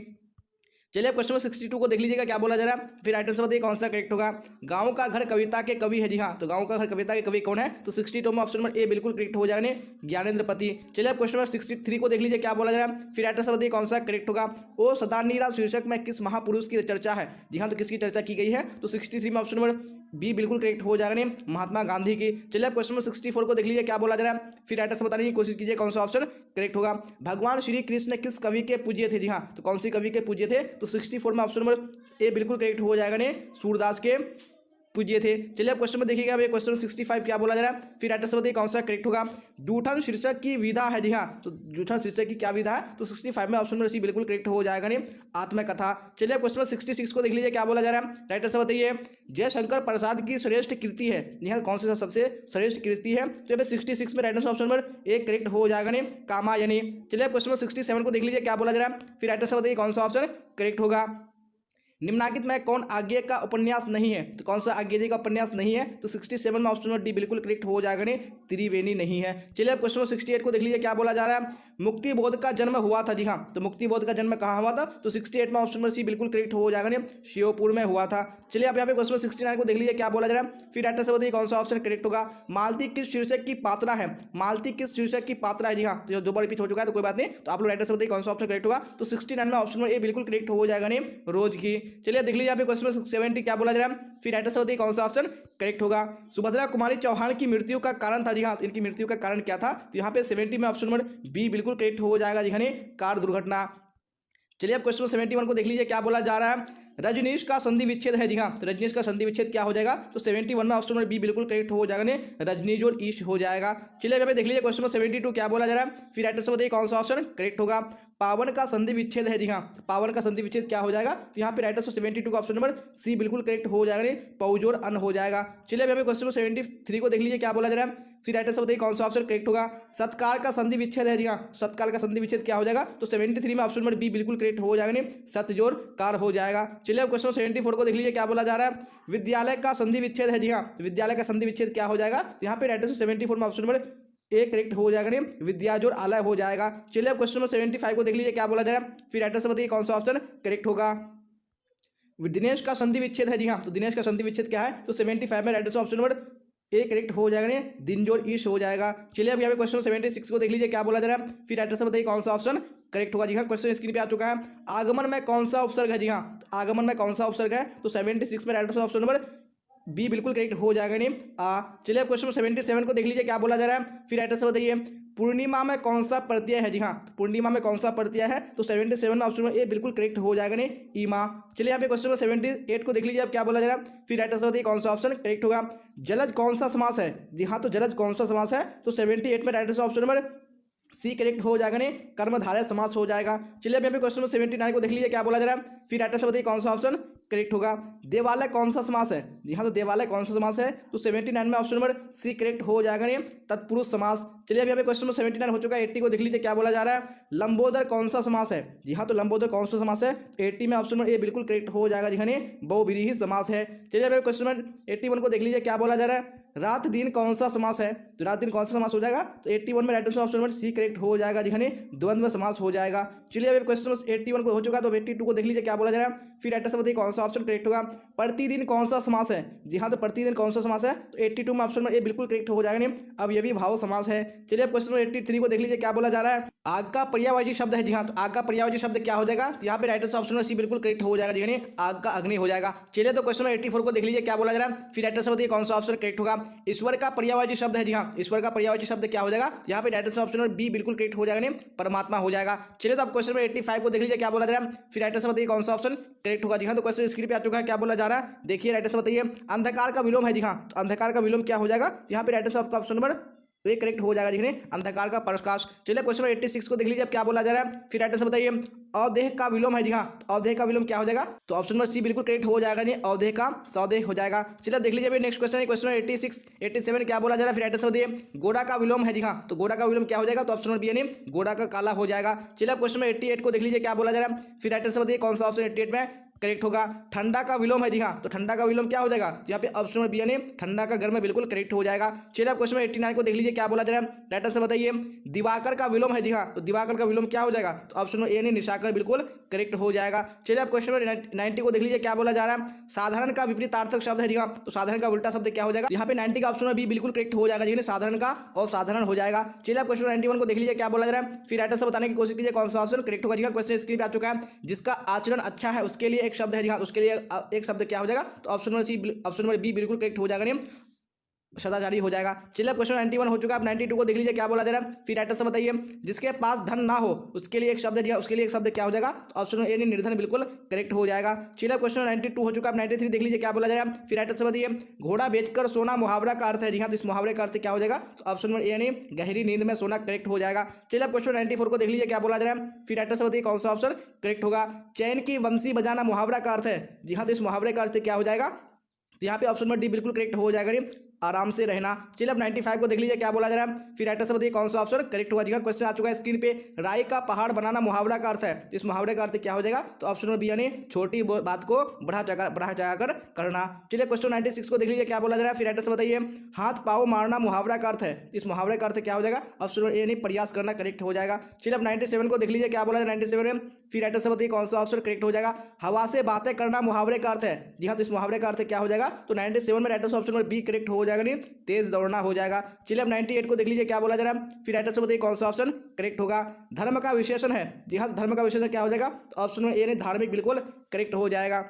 चलिए क्वेश्चन नंबर 62 को देख लीजिएगा क्या बोला जा रहा है, फिर राइट आंसर बताइए कौन सा करेक्ट होगा। गांव का घर कविता के कवि है। जी हाँ, तो गांव का घर कविता के कवि कौन है? तो 62 में ऑप्शन नंबर ए बिल्कुल करेक्ट हो जाएगा, ज्ञानेंद्र पति। चलिए अब क्वेश्चन नंबर 63 को देख लीजिए क्या बोला जा रहा है, फिर राइट आंसर बताइए कौन सा करेक्ट होगा। ओ सदानीरा शीर्षक में किस महापुरुष की चर्चा है? जी हाँ, तो किसकी चर्चा की गई है? तो 63 में ऑप्शन नंबर बी बिल्कुल करेक्ट हो जाएगा, महात्मा गांधी की। चलिए अब क्वेश्चन नंबर 64 को देख लीजिए क्या बोला जा रहा है, फिर राइट आंसर बताने की कोशिश कीजिए कौन सा ऑप्शन करेक्ट होगा। भगवान श्री कृष्ण किस कवि के पूज्य थे? जी हाँ, तो कौन सी कवि के पूज्य थे? तो 64 में ऑप्शन नंबर ए बिल्कुल करेक्ट हो जाएगा, ने सूरदास के पूज्य थे। चलिए अब क्वेश्चन में देखिएगा क्वेश्चन 65 क्या बोला जा रहा है, फिर राइट आंसर बताइए कौन सा करेक्ट होगा। जूठन शीर्षक की विधा है। जी हाँ, तो जूठन शीर्षक की क्या विधा है? तो 65 में ऑप्शन में सी बिल्कुल करेक्ट हो जाएगा, नहीं आत्मकथा। चलिए क्वेश्चन 66 को देख लीजिए क्या बोला जा रहा है, राइट आंसर बताइए। जयशंकर प्रसाद की श्रेष्ठ कृति है। जी हाँ, कौन सी सबसे श्रेष्ठ कृति है? तो यहाँ पे 66 में राइट आंसर ऑप्शन नंबर एक करेक्ट हो जाएगा, नहीं कामायनी। चलिए क्वेश्चन 67 को देख लीजिए क्या बोला जा रहा है, फिर राइट आंसर बताइए कौन सा ऑप्शन करेक्ट होगा। निम्नलिखित में कौन आज्ञे का उपन्यास नहीं है? तो कौन सा आज्ञे जी का उपन्यास नहीं है? तो 67 में ऑप्शन नंबर डी बिल्कुल करेक्ट हो जाएगा नहीं, त्रिवेणी नहीं है। चलिए अब क्वेश्चन नंबर 68 को देख लीजिए क्या बोला जा रहा है। मुक्ति बोध का जन्म हुआ था, जी हाँ, तो मुक्ति बोध का जन्म कहाँ हुआ था? तो 68 में ऑप्शन नंबर सी बिल्कुल करेक्ट हो जाएगा नहीं, श्योपुर में हुआ था। चलिए अब यहाँ पे क्वेश्चन नंबर 69 को देख लीजिए क्या बोला जा रहा है। फिर राइटर से बताइए कौन सा ऑप्शन करेक्ट होगा। मालती किस शीर्षक की पात्रा है? मालती किस शीर्षक की पात्रा है? जी हाँ, तो दो बार रिपीट हो चुका है तो कोई बात नहीं, तो आप लोग राइटर से बताइए कौन सा ऑप्शन करेक्ट होगा। तो 69 में ऑप्शन नंबर ए बिल्कुल करेक्ट हो जाएगा नहीं, रोज की। चलिए देख लीजिए यहाँ पे क्वेश्चन नंबर 70 क्या बोला जा रहा है। फिर राइटर से बताइए कौन सा ऑप्शन करेक्ट होगा। सुभद्रा कुमारी चौहान की मृत्यु का कारण था, जी हाँ, तो इनकी मृत्यु का कारण क्या था? तो यहाँ पे 70 में ऑप्शन नंबर बी बिल्कुल करेक्ट हो जाएगा, जी हाँ, कार दुर्घटना। चलिए अब क्वेश्चन 71 को देख लीजिए क्या बोला जा रहा है। रजनीश का संधि विच्छेद है, जी हाँ, तो रजनीश का संधि विच्छेद क्या हो जाएगा? तो 71 में ऑप्शन नंबर बी बिल्कुल करेक्ट हो जाएगा ने, रजनीश और ईश हो जाएगा। चलिए अब देख लीजिए क्वेश्चन नंबर 72 क्या बोला जा रहा है। फिर राइटर से बताइए कौन सा ऑप्शन करेक्ट होगा। पावन का संधि विच्छेद है, जी हाँ, पावन का संधि विच्छेद क्या हो जाएगा? तो यहाँ पे राइटर से 72 का ऑप्शन नंबर सी बिल्कुल करेक्ट हो जाएगा ने, पौजोर अन हो जाएगा। चलिए अब क्वेश्चन नंबर 73 को देख लीजिए क्या बोला जा रहा है। फिर राइटर से बताइए कौन सा ऑप्शन करेक्ट होगा। सत्काल का संधि विच्छेद है, जी हाँ, सत्काल का संधि विच्छेद क्या हो जाएगा? तो 73 में ऑप्शन नंबर बी बिल्कुल करेक्ट हो जाएगा ने, सतजोर कार हो जाएगा। चलिए अब क्वेश्चन 74 को देख लीजिए क्या बोला जा रहा है। विद्यालय का संधि विच्छेद है, जी हाँ, विद्यालय का संधि विच्छेद क्या हो जाएगा? तो यहाँ पे राइटर से 74 में ऑप्शन नंबर ए करेक्ट हो जाएगा ने, विद्याजोर आलय हो जाएगा। चलिए अब क्वेश्चन नंबर 75 को देख लीजिए क्या बोला जा रहा है। फिर राइटर से बताइए कौन सा ऑप्शन करेक्ट होगा। दिनेश का संधि विच्छेद है, जी हाँ, तो दिनेश का संधि विच्छेद क्या है? तो 75 में राइटर से ऑप्शन नंबर ए करेक्ट हो जाएगा ने, दिनजोर ईश हो जाएगा। चलिए अब यहाँ पे क्वेश्चन 76 को देख लीजिए क्या बोला जा रहा है। फिर राइटर से बताइए कौन सा ऑप्शन करेक्ट होगा। जी हाँ, क्वेश्चन स्क्रीन पे आ चुका है। आगमन में कौन सा उपसर्ग है? जी हाँ, आगमन में कौन सा उपसर्ग है? तो 76 में राइटर से ऑप्शन नंबर बी बिल्कुल करेक्ट हो जाएगा नहीं, चलिए अब क्वेश्चन 77 को देख लीजिए क्या बोला जा रहा है। फिर राइटर से बताइए पूर्णिमा में कौन सा प्रत्यय है? जी हाँ, पूर्णिमा में कौन सा प्रत्यय है? तो 77 में ऑप्शन में ए बिल्कुल करेक्ट हो जाएगा नहीं, ईमा। चलिए यहाँ पे क्वेश्चन नंबर 78 को देख लीजिए अब क्या बोला जा रहा है। फिर राइटर से बताइए कौन सा ऑप्शन करेक्ट होगा। जलज कौन सा समास है? जी हाँ, तो जलज कौन सा समास है? तो 78 में राइटर से ऑप्शन नंबर सी करेक्ट हो जाएगा नहीं, कर्मधारय समास हो जाएगा। चलिए अब यहाँ पे क्वेश्चन नंबर 79 को देख लीजिए क्या बोला जा रहा है। फिर राइटर से बताइए कौन सा ऑप्शन करेक्ट होगा। देवालय कौन सा समास है? जी हाँ, तो देवालय कौन सा समास है? तो 79 में ऑप्शन नंबर सी करेक्ट हो जाएगा नहीं, तत्पुरुष समास। चलिए अब यहाँ पे क्वेश्चन नंबर 79 हो चुका है। 80 को देख लीजिए क्या बोला जा रहा है। लंबोदर कौन सा समास है? जी हाँ, तो लंबोदर कौन सा समास है? 80 में ऑप्शन नंबर ए बिल्कुल करेक्ट हो जाएगा, जी हाँ, बहुव्रीहि समास है। चलिए अब क्वेश्चन नंबर 81 को देख लीजिए क्या बोला जा रहा है। रात दिन कौन सा समास है? तो रात दिन कौन सा समास हो जाएगा? तो 81 में right answer option number C correct हो जाएगा, जी हाँ, द्वंद्व समास हो जाएगा। चलिए अब क्वेश्चन नंबर 81 को हो चुका है, तो 82 को देख लीजिए क्या बोला जा रहा है। फिर राइटर से बताइए कौन सा ऑप्शन करेक्ट होगा। प्रतिदिन कौन सा समास है? जी हाँ, तो प्रतिदिन कौन सा समास है? तो 82 में ऑप्शन नंबर ए बिल्कुल करेक्ट हो जाएगा नहीं, अब ये भी भाव समास है। चलिए अब क्वेश्चन नंबर 83 को देख लीजिए क्या बोला जा रहा है। आग का पर्यायवाची शब्द है, जी हाँ, तो आग का पर्यायवाची शब्द क्या हो जाएगा? तो यहाँ पे राइटर ऑप्शन नंबर सी बिल्कुल करेक्ट हो जाएगा, जी हाँ, आग का अग्नि हो जाएगा। चलिए तो क्वेश्चन नंबर 84 को देख लीजिए क्या बोला जा रहा है। फिर राइटर से बताइए कौन सा ऑप्शन करेक्ट होगा। ईश्वर का पर्यायवाची शब्द है, जी हाँ, ईश्वर का पर्यायवाची शब्द क्या हो जाएगा? यहाँ पे राइटर ऑप्शन नंबर बी बिल्कुल करेक्ट हो जाएगा नहीं, परमात्मा हो जाएगा। चलिए तो अब क्वेश्चन नंबर 85 को देख लीजिए क्या बोला जा रहा है। फिर राइटर से बताइए कौन सा ऑप्शन करेक्ट होगा। जी हाँ, तो क्वेश्चन स्क्रीन पे आ चुका है, क्या बोला जा रहा है देखिए राइटर से बताइए। अंधकार का विलोम है, जी हाँ, तो अंधकार का विलोम क्या हो जाएगा? यहाँ पे राइटर ऑप्शन नंबर ये करेक्ट हो जाएगा, जी, अंधकार का प्रकाश। चलिए क्वेश्चन नंबर 86 को देख लीजिए अब क्या बोला जा रहा है। फिर राइटर से बताइए अवदेह का विलोम है, जी हाँ, अवदेह का विलोम क्या हो जाएगा? तो ऑप्शन नंबर सी बिल्कुल करेक्ट हो जाएगा, नहीं अवदेह का सौदेह हो जाएगा। चलिए देख लीजिए नेक्स्ट क्वेश्चन है क्वेश्चन 86 87 क्या बोला जा रहा है। फिर राइटर से बताइए गोरा का विलोम है, जी हाँ, तो गोरा का विलोम क्या हो जाएगा? तो ऑप्शन नंबर बी यानी गोरा का काला हो जाएगा। चलिए क्वेश्चन नंबर 88 को देख लीजिए क्या बोला जा रहा है। फिर राइटर से बताइए कौन सा ऑप्शन 88 में करेक्ट होगा। ठंडा का विलोम है, जी हाँ, तो ठंडा का विलोम क्या हो जाएगा? तो यहाँ पे ऑप्शन नंबर बी यानी ठंडा का गर्म बिल्कुल करेक्ट हो जाएगा। चलिए अब क्वेश्चन नंबर 89 को देख लीजिए क्या बोला जा रहा है। राइटर से बताइए दिवाकर का विलोम है, जी हाँ, तो दिवाकर का विलोम क्या हो जाएगा? तो ऑप्शन नंबर ए यानी निशाकर बिल्कुल करेक्ट हो जाएगा। चलिए अब क्वेश्चन नंबर 90 को देख लीजिए क्या बोला जा रहा है। साधारण का विपरीतार्थक शब्द है, जी हाँ, तो साधारण का उल्टा शब्द क्या हो जाएगा? यहाँ पे 90 का ऑप्शन नंबर बी बिल्कुल करेक्ट हो जाएगा, जी, साधारण का और साधारण हो जाएगा। चलिए अब क्वेश्चन 91 को देख लीजिए क्या बोला जा रहा है। फिर राइटर से बताने की कोशिश कीजिए कौन सा ऑप्शन करेक्ट होगा। जी, क्वेश्चन स्क्रीन पे आ चुका है। जिसका आचरण अच्छा है उसके लिए एक शब्द है, जी हाँ, उसके लिए एक शब्द क्या हो जाएगा? तो option number C option number B बिल्कुल करेक्ट हो जाएगा, नहीं सदाचारी हो जाएगा। चलिए क्वेश्चन 91 हो चुका है। अब 92 को देख लीजिए क्या बोला जा रहा है। फिर राइटर से बताइए जिसके पास धन ना हो उसके लिए एक शब्द दिया, उसके लिए एक शब्द क्या हो जाएगा? तो ऑप्शन ए निर्धन बिल्कुल करेक्ट हो जाएगा। चलिए क्वेश्चन 92 हो चुका है। 93 देख लीजिए क्या बोला जा रहा है। फिर राइटर से बताइए घोड़ा बेचकर सोना मुहावरा का अर्थ है, जी हाँ, तो इस मुहावरे का अर्थ क्या हो जाएगा? तो ऑप्शन नंबर ए यानी गहरी नींद में सोना करेक्ट हो जाएगा। चलिए क्वेश्चन 94 को देख लीजिए क्या बोला जा रहा है। फिर राइटर से बताइए कौन सा ऑप्शन करेक्ट होगा। चैन की बंसी बजाना मुहावरा का अर्थ है, जी हाँ, तो इस मुहावरे का अर्थ क्या हो जाएगा? तो यहाँ पे ऑप्शन नंबर डी बिल्कुल करेक्ट हो जाएगा, नहीं आराम से रहना। चलिए अब 95 को देख लीजिए क्या बोला जा रहा है। फिर राइटर से बताइए कौन सा ऑप्शन करेक्ट होगा। जी हाँ, क्वेश्चन आ चुका है स्क्रीन पे। राय का पहाड़ बनाना मुहावरा का अर्थ है, तो इस मुहावरे का अर्थ क्या हो जाएगा, तो ऑप्शन नंबर बी यानी छोटी बात को बढ़ा चढ़ाकर करना। चलिए क्वेश्चन 96 को देख लीजिए क्या बोला जा रहा है। फिर राइटर से बताइए हाथ पाँव मारना मुहावरा का अर्थ है, इस मुहावरे का अर्थ क्या हो जाएगा, ऑप्शन नंबर ए यानी प्रयास करना करेक्ट हो जाएगा। चलिए अब 97 को देख लीजिए क्या बोला जाए 97 में। फिर राइटर से बताइए कौन सा ऑप्शन करेक्ट हो जाएगा। हवा से बातें करना मुहावरे का अर्थ है। जी हाँ, तो इस मुहावरे का अर्थ क्या हो जाएगा, तो 97 में राइटर से ऑप्शन नंबर बी करेक्ट हो जाएगा, नहीं तेज दौड़ना हो जाएगा। चलिए अब 98 को देख लीजिए क्या बोला जा रहा है। फिर राइटर से बताइए कौन सा ऑप्शन करेक्ट होगा। धर्म का विशेषण है। जी हाँ, धर्म का विशेषण क्या हो जाएगा, तो ऑप्शन नंबर ए ने धार्मिक बिल्कुल करेक्ट हो जाएगा।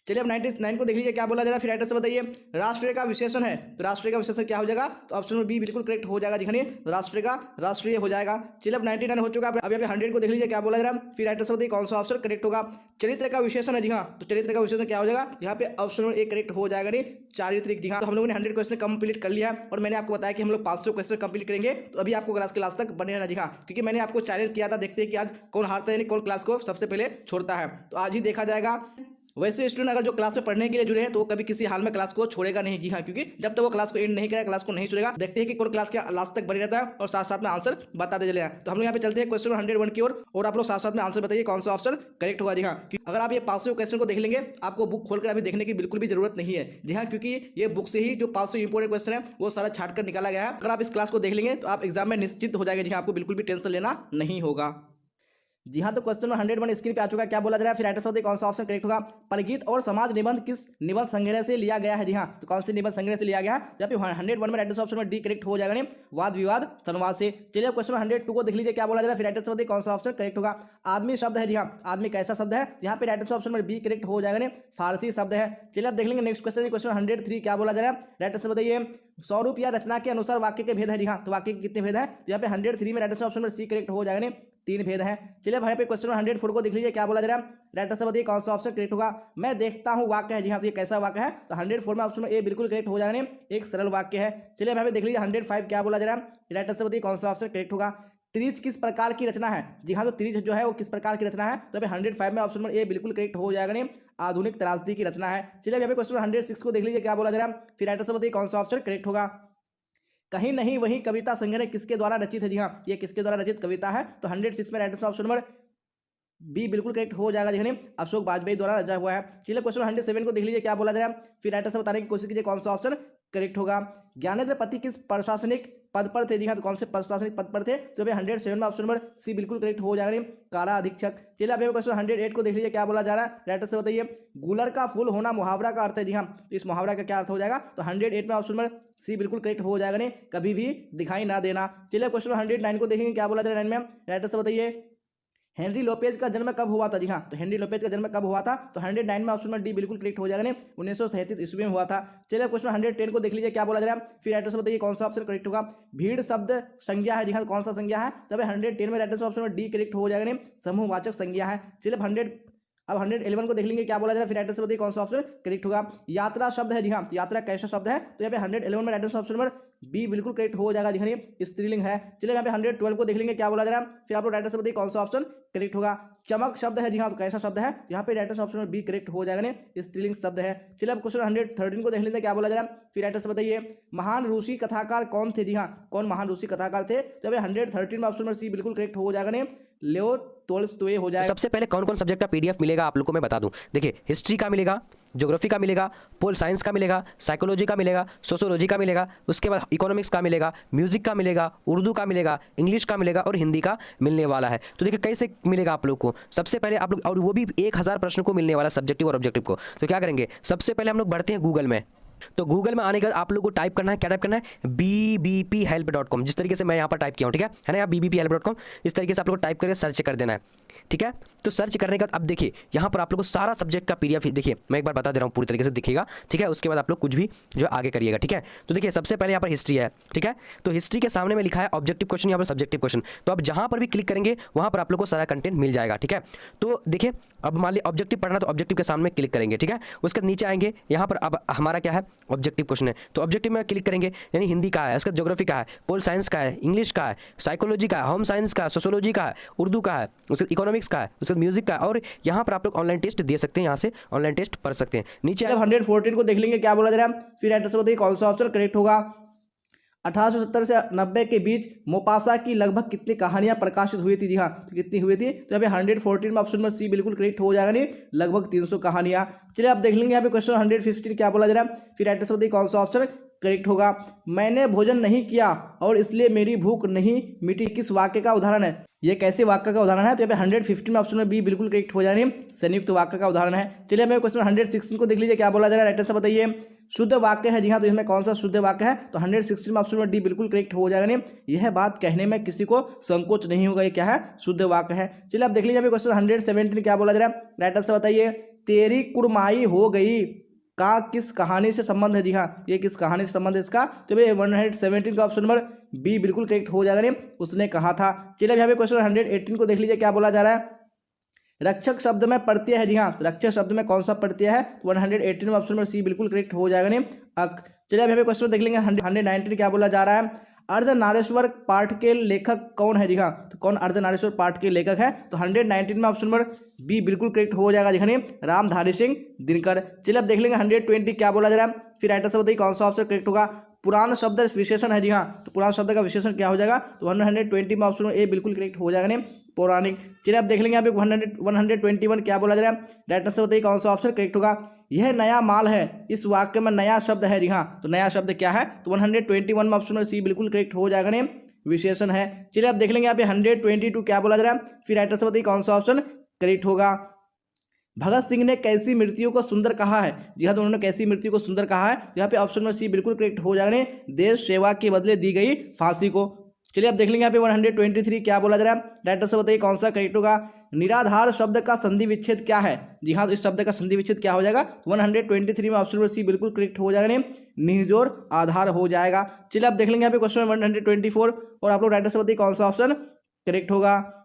चलिए अब 99 को देख लीजिए क्या बोला जा रहा है। फिर राइटर से बताइए राष्ट्रीय का विशेषण है, तो राष्ट्रीय का विशेषण क्या हो जाएगा, तो ऑप्शन नंबर बी बिल्कुल करेक्ट हो जाएगा। जी राष्ट्रीय का राष्ट्रीय हो जाएगा। चलिए अब 99 हो चुका है। अब यहाँ पे 100 को देख लीजिए क्या बोला जा रहा है। फिर राइटर से बताइए कौन सा ऑप्शन करेक्ट होगा। चरित्र का विशेषण है। जी हाँ, तो चरित्र का विशेषण क्या हो जाएगा, यहाँ पे ऑप्शन नंबर ए करेक्ट हो जाएगा, नहीं चारित्रिक। जी हाँ, तो हम लोगों ने 100 क्वेश्चन कंप्लीट कर लिया और मैंने आपको बताया कि हम लोग 500 क्वेश्चन कंप्लीट करेंगे, तो अभी आपको क्लास के लास्ट तक बने रहना। जी हाँ, क्योंकि मैंने आपको चैलेंज किया था, देखते हैं कि आज कौन हारता है, यानी कौन क्लास को सबसे पहले छोड़ता है, तो आज ही देखा जाएगा। वैसे स्टूडेंट अगर जो क्लास में पढ़ने के लिए जुड़े हैं तो वो कभी किसी हाल में क्लास को छोड़ेगा नहीं। जी हाँ, क्योंकि जब तक वो क्लास को एंड नहीं करेगा, क्लास को नहीं छोड़ेगा। देखते हैं कि कौन क्लास के लास्ट तक बने रहता है और साथ साथ में आंसर बताते चले हैं। तो हम लोग यहाँ पे चलते हैं क्वेश्चन 101 की ओर, और आप लोग साथ साथ में आंसर बताइए कौन सा ऑप्शन करेक्ट होगा। जी हाँ, अगर आप ये 500 क्वेश्चन को देख लेंगे, आपको बुक खोलकर अभी देखने की बिल्कुल भी जरूरत नहीं है। जी हाँ, क्योंकि ये बुक से ही जो 500 इंपोर्टेंट क्वेश्चन है वो सारा छाट कर निकाला गया है। अगर आप इस क्लास को देख लेंगे तो आप एग्जाम में निश्चित हो जाएंगे। जी हाँ, आपको बिल्कुल भी टेंशन लेना नहीं होगा। जी हाँ, तो क्वेश्चन नंबर 101 स्क्रीन पे आ चुका है। क्या बोला जा रहा है। फिर राइटर से कौन सा ऑप्शन करेक्ट होगा। परिगीत और समाज निबंध किस निबंध संग्रह से लिया गया है। जी हाँ, तो कौन से निबंध संग्रह से लिया गया है, जब 101 में राइटर ऑप्शन में डी करेक्ट हो जाएगा, नहीं वाद विवाद संवाद से। चलिए क्वेश्चन 102 को देख लीजिए क्या बोला जा रहा है। फिर राइटर से कौन सा ऑप्शन करेक्ट होगा। आदमी शब्द है। जी हाँ, आदमी कैसा शब्द है, यहाँ पे राइटर ऑप्शन में बी करेक्ट हो जाएगा, नहीं फारसी शब्द है। चलिए आप देख लेंगे नेक्स्ट क्वेश्चन, क्वेश्चन 103 क्या बोला जा रहा है। राइटर से बताइए स्वरूप या रचना के अनुसार वाक्य के भेद है। जी हाँ, तो वाक्य के कितने भेद है, तो यहाँ पे 103 में राइटर ऑप्शन में सी करेक्ट हो जाएगा, नहीं 3 भेद है। चलिए भाई पे क्वेश्चन 104 को देख लीजिए क्या बोला जा रहा है। राइटर से बताइए कौन सा ऑप्शन करेक्ट होगा। मैं देखता हूँ वाक्य है। जी हाँ, तो ये कैसा वाक्य है, तो 104 में ऑप्शन में ए बिल्कुल करेक्ट हो जाएगा, नहीं एक सरल वाक्य है। चलिए भाई देख लीजिए 105 क्या बोला जा रहा है। राइटर से बताइए कौन सा ऑप्शन करेक्ट होगा। त्रिज किस प्रकार की रचना है। जी हाँ, तो त्रिज जो है वो किस प्रकार की रचना है, तो अभी 105 में ऑप्शन नंबर ए बिल्कुल करेक्ट हो जाएगा, नहीं आधुनिक त्रासदी की रचना है। चलिए यहाँ पे क्वेश्चन 106 को देख लीजिए क्या बोला जा रहा है। फिर राइटर से बताइए कौन सा ऑप्शन करेक्ट होगा। कहीं नहीं वही कविता संग्रह किसके द्वारा रचित है। जी हाँ, ये किसके द्वारा रचित कविता है, तो 106 में राइटर ऑप्शन नंबर बी बिल्कुल करेक्ट हो जाएगा, जिन्हें अशोक वाजपेयी द्वारा रचा हुआ है। चलिए क्वेश्चन 107 को देख लीजिए क्या बोला जा रहा है। फिर राइटर से बताने की कोशिश कीजिए कौन सा ऑप्शन करेक्ट होगा। ज्ञानेंद्र पति किस प्रशासनिक पद पर थे। जी हाँ, तो कौन से प्रशासनिक पद पर थे, तो अभी 107 में ऑप्शन नंबर सी बिल्कुल करेक्ट हो जाएगा, कारा अधीक्षक। चलिए अभी क्वेश्चन 108 को देख लीजिए क्या बोला जा रहा है। राइटर से बताइए गुलर का फूल होना मुहावरा का अर्थ है। जी हाँ, तो इस मुहावरा का क्या अर्थ हो जाएगा, तो 108 में ऑप्शन नंबर सी बिल्कुल करेक्ट हो जाएगा, नहीं कभी भी दिखाई ना देना। चलिए क्वेश्चन 109 को देखेंगे क्या बोला जा रहा है। 9 में राइटर से बताइए हेनरी लोपेज का जन्म कब हुआ था। जी हाँ, तो हेनरी लोपेज का जन्म कब हुआ था, तो 109 में ऑप्शन में डी बिल्कुल करेक्ट हो जाएगा, नहीं 1937 ईस्वी में हुआ था। चलिए क्वेश्चन 110 को देख लीजिए क्या बोला जा रहा है। फिर राइटर से बताइए कौन सा ऑप्शन करेक्ट होगा। भीड़ शब्द संज्ञा है। जी हाँ, कौन सा संज्ञा है, तो 110 में राइटर से ऑप्शन में डी करेक्ट हो जाएगा, नहीं समूहवाचक संज्ञा है। चलिए अब 111 को देख लेंगे क्या बोला जा रहा है। फिर राइटर से बताइए कौन सा ऑप्शन करेक्ट होगा। यात्रा शब्द है। जी हाँ, यात्रा कैसा शब्द है, तो यहाँ पे 111 में राइटर ऑप्शन नंबर बी बिल्कुल करेक्ट हो जाएगा, जी स्त्रीलिंग है। चलिए यहाँ पे 112 को देख लेंगे क्या बोला जा रहा है। फिर आप लोग राइटर से बताइए कौन सा ऑप्शन करेक्ट होगा। चमक शब्द है। जी हाँ, तो कैसा शब्द है, यहाँ पे राइटर ऑप्शन में बी करेक्ट हो जाएगा, नहीं स्त्रीलिंग शब्द है। चलिए अब क्वेश्चन 113 को देख लेते हैं क्या बोला जा रहा है। फिर राइटर से बताइए महान रूसी कथाकार कौन थे। जी हाँ, कौन महान रूसी कथाकार थे, तो अभी 113 में ऑप्शन नंबर सी बिल्कुल करेक्ट हो जाएगा, नहीं लियो टोल्स्टॉय हो जाएगा। सबसे पहले कौन कौन सब्जेक्ट का पीडीएफ मिलेगा आप लोग को मैं बता दूं। देखिए हिस्ट्री का मिलेगा, ज्योग्राफी का मिलेगा, पोल साइंस का मिलेगा, साइकोलॉजी का मिलेगा, सोशियोलॉजी का मिलेगा, उसके बाद इकोनॉमिक्स का मिलेगा, म्यूजिक का मिलेगा, उर्दू का मिलेगा, इंग्लिश का मिलेगा और हिंदी का मिलने वाला है। तो देखिए कैसे मिलेगा आप लोग को। सबसे पहले आप लोग, और वो भी 1000 प्रश्न को मिलने वाला सब्जेक्टिव और ऑब्जेक्टिव को। तो क्या करेंगे, सबसे पहले हम लोग बढ़ते हैं गूगल में। तो गूगल में आने के बाद आप लोग को टाइप करना है, क्या टाइप करना है, bbphelp.com, जिस तरीके से मैं यहाँ पर टाइप किया हूँ, ठीक है ना, यहाँ bbphelp.com इस तरीके से आप लोग को टाइप करके सर्च कर देना है, ठीक है। तो सर्च करने के बाद अब देखिए यहाँ पर आप लोग को सारा सब्जेक्ट का पीडीएफ देखिए मैं एक बार बता दे रहा हूँ पूरी तरीके से दिखेगा, ठीक है। उसके बाद आप लोग कुछ भी जो आगे करिएगा, ठीक है। तो देखिए सबसे पहले यहाँ पर हिस्ट्री है, ठीक है। तो हिस्ट्री के सामने में लिखा है ऑब्जेक्टिव क्वेश्चन, यहाँ पर सब्जेक्टिव क्वेश्चन। तो आप जहाँ पर भी क्लिक करेंगे वहाँ पर आप लोग को सारा कंटेंट मिल जाएगा, ठीक है। तो देखिए अब मान लीजिए ऑब्जेक्टिव पढ़ना, तो ऑब्जेक्टिव के सामने क्लिक करेंगे, ठीक है। उसके नीचे आएंगे, यहाँ पर अब हमारा क्या है, ऑब्जेक्टिव क्वेश्चन है। तो ऑब्जेक्टिव में क्लिक करेंगे, यानी हिंदी का है, उसका ज्योग्राफी का है, पोल साइंस का है, इंग्लिश का है, साइकोलॉजी का है, होम साइंस का है, सोशियोलॉजी का है, उर्दू का है, उसका इकोनॉमिक्स इकोनॉमिक्स का है, उसके बाद म्यूजिक का है, और यहाँ पर आप लोग ऑनलाइन टेस्ट दे सकते हैं, यहाँ से ऑनलाइन टेस्ट पढ़ सकते हैं। नीचे 114 को देख लेंगे क्या बोला जा रहा है, फिर राइट आंसर बताइए कौन सा ऑप्शन करेक्ट होगा। 1870 से 90 के बीच मोपासा की लगभग कितनी कहानियां प्रकाशित हुई थी? जी हाँ, तो कितनी हुई थी? तो यहाँ पे 114 में ऑप्शन नंबर सी बिल्कुल करेक्ट हो जाएगा, नहीं लगभग 300 कहानियां। चलिए आप देख लेंगे यहाँ पे क्वेश्चन 115 क्या बोला जा रहा है, फिर राइट आंसर बताइए कौन सा ऑप्शन करेक्ट होगा। मैंने भोजन नहीं किया और इसलिए मेरी भूख नहीं मिटी, किस वाक्य का उदाहरण है? ये कैसे वाक्य का उदाहरण है? तो यहाँ पे 115 में ऑप्शन में बी बिल्कुल करेक्ट हो जानी, संयुक्त वाक्य का उदाहरण है। चलिए हमें क्वेश्चन 116 को देख लीजिए क्या बोला जा रहा है, राइट आंसर बताइए। शुद्ध वाक्य है, जी हाँ, तो इसमें कौन सा शुद्ध वाक्य है? तो 116 में ऑप्शन में डी बिल्कुल करेक्ट हो जाएगा। नहीं यह बात कहने में किसी को संकोच नहीं होगा, ये क्या है? शुद्ध वाक्य है। चलिए आप देख लीजिए क्वेश्चन 117 क्या बोला जा रहा है, राइट आंसर बताइए। तेरी कुड़माई हो गई का किस कहानी से संबंध है? जी हाँ, ये किस कहानी से संबंध है इसका? तो भाई 117 का ऑप्शन नंबर बी बिल्कुल करेक्ट हो जाएगा, नहीं उसने कहा था। चलिए यहाँ पे क्वेश्चन 118 को देख लीजिए क्या बोला जा रहा है। रक्षक शब्द में प्रत्यय है, जी हाँ, तो रक्षक शब्द में कौन सा प्रत्यय है? 118 में ऑप्शन नंबर सी बिल्कुल करेक्ट हो जाएगा, नहीं अक। चलिए अब यहाँ पे क्वेश्चन देख लेंगे 119 क्या बोला जा रहा है। अर्धनारीश्वर पाठ के लेखक कौन है? जी हाँ, तो कौन अर्धनारीश्वर पाठ के लेखक है? तो 119 में ऑप्शन नंबर बी बिल्कुल करेक्ट हो जाएगा, जी रामधारी सिंह दिनकर। चलिए अब देख लेंगे 120 क्या बोला जा रहा है, फिर राइट आंसर बताइए कौन सा ऑप्शन करेक्ट होगा। पुराण शब्द विशेषण है, जी हाँ, तो पुराण शब्द का विशेषण क्या हो जाएगा? तो 120 में ऑप्शन ए बिल्कुल करेक्ट हो जाएगा, नहीं पौराणिक। चलिए आप देख लेंगे यहाँ पे 121 क्या बोला जा रहा है, राइट आंसर बताइए कौन सा ऑप्शन करेक्ट होगा। यह नया माल है, इस वाक्य में नया शब्द है, जी हाँ, तो नया शब्द क्या है? तो 121 में ऑप्शन सी बिल्कुल करेक्ट हो जाएगा, नहीं विशेषण है। चलिए आप देख लेंगे यहाँ पे 122 क्या बोला जा रहा है, फिर राइट आंसर बताइए कौन सा ऑप्शन करेक्ट होगा। भगत सिंह ने कैसी मृत्यु को सुंदर कहा है? जी हाँ, तो उन्होंने कैसी मृत्यु को सुंदर कहा है? यहाँ पे ऑप्शन में सी बिल्कुल करेक्ट हो जाएगा, नहीं देश सेवा के बदले दी गई फांसी को। चलिए आप देख लेंगे यहाँ पे 123 क्या बोला जा रहा है, राइट आंसर बताइए कौन सा करेक्ट होगा। निराधार शब्द का संधि विच्छेद क्या है? जी हाँ, तो इस शब्द का संधि विच्छेद क्या हो जाएगा? 123 में ऑप्शन नंबर सी बिल्कुल करेक्ट हो जाएगा, नहीं निजोर आधार हो जाएगा। चलिए आप देख लेंगे यहाँ पे क्वेश्चन 124 और आप लोग राइट आंसर बताइए कौन सा ऑप्शन करेक्ट होगा।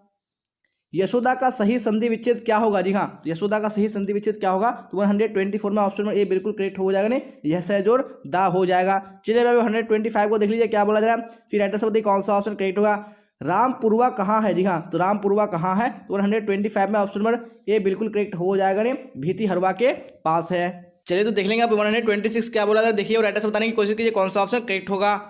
यशोदा का सही संधि विच्छेद क्या होगा? जी हाँ, तो यशोदा का सही संधि विच्छेद क्या होगा? तो 124 में ऑप्शन में ए बिल्कुल करेक्ट हो जाएगा, नहीं यह से जोड़ दा हो जाएगा। चलिए अब 125 को देख लीजिए क्या बोला जा रहा है, फिर राइट आंसर बताइए कौन सा ऑप्शन करेक्ट होगा। रामपुरवा कहाँ है? जी हाँ, तो रामपुरवा कहाँ है? तो 125 में ऑप्शन नंबर ए बिल्कुल करेक्ट हो जाएगा, नहीं भीति हरवा के पास है। चलिए तो देख लेंगे आप 126 क्या बोला जा रहा है, देखिए और राइट आंसर बताने की कोशिश कीजिए कौन सा ऑप्शन करेक्ट होगा।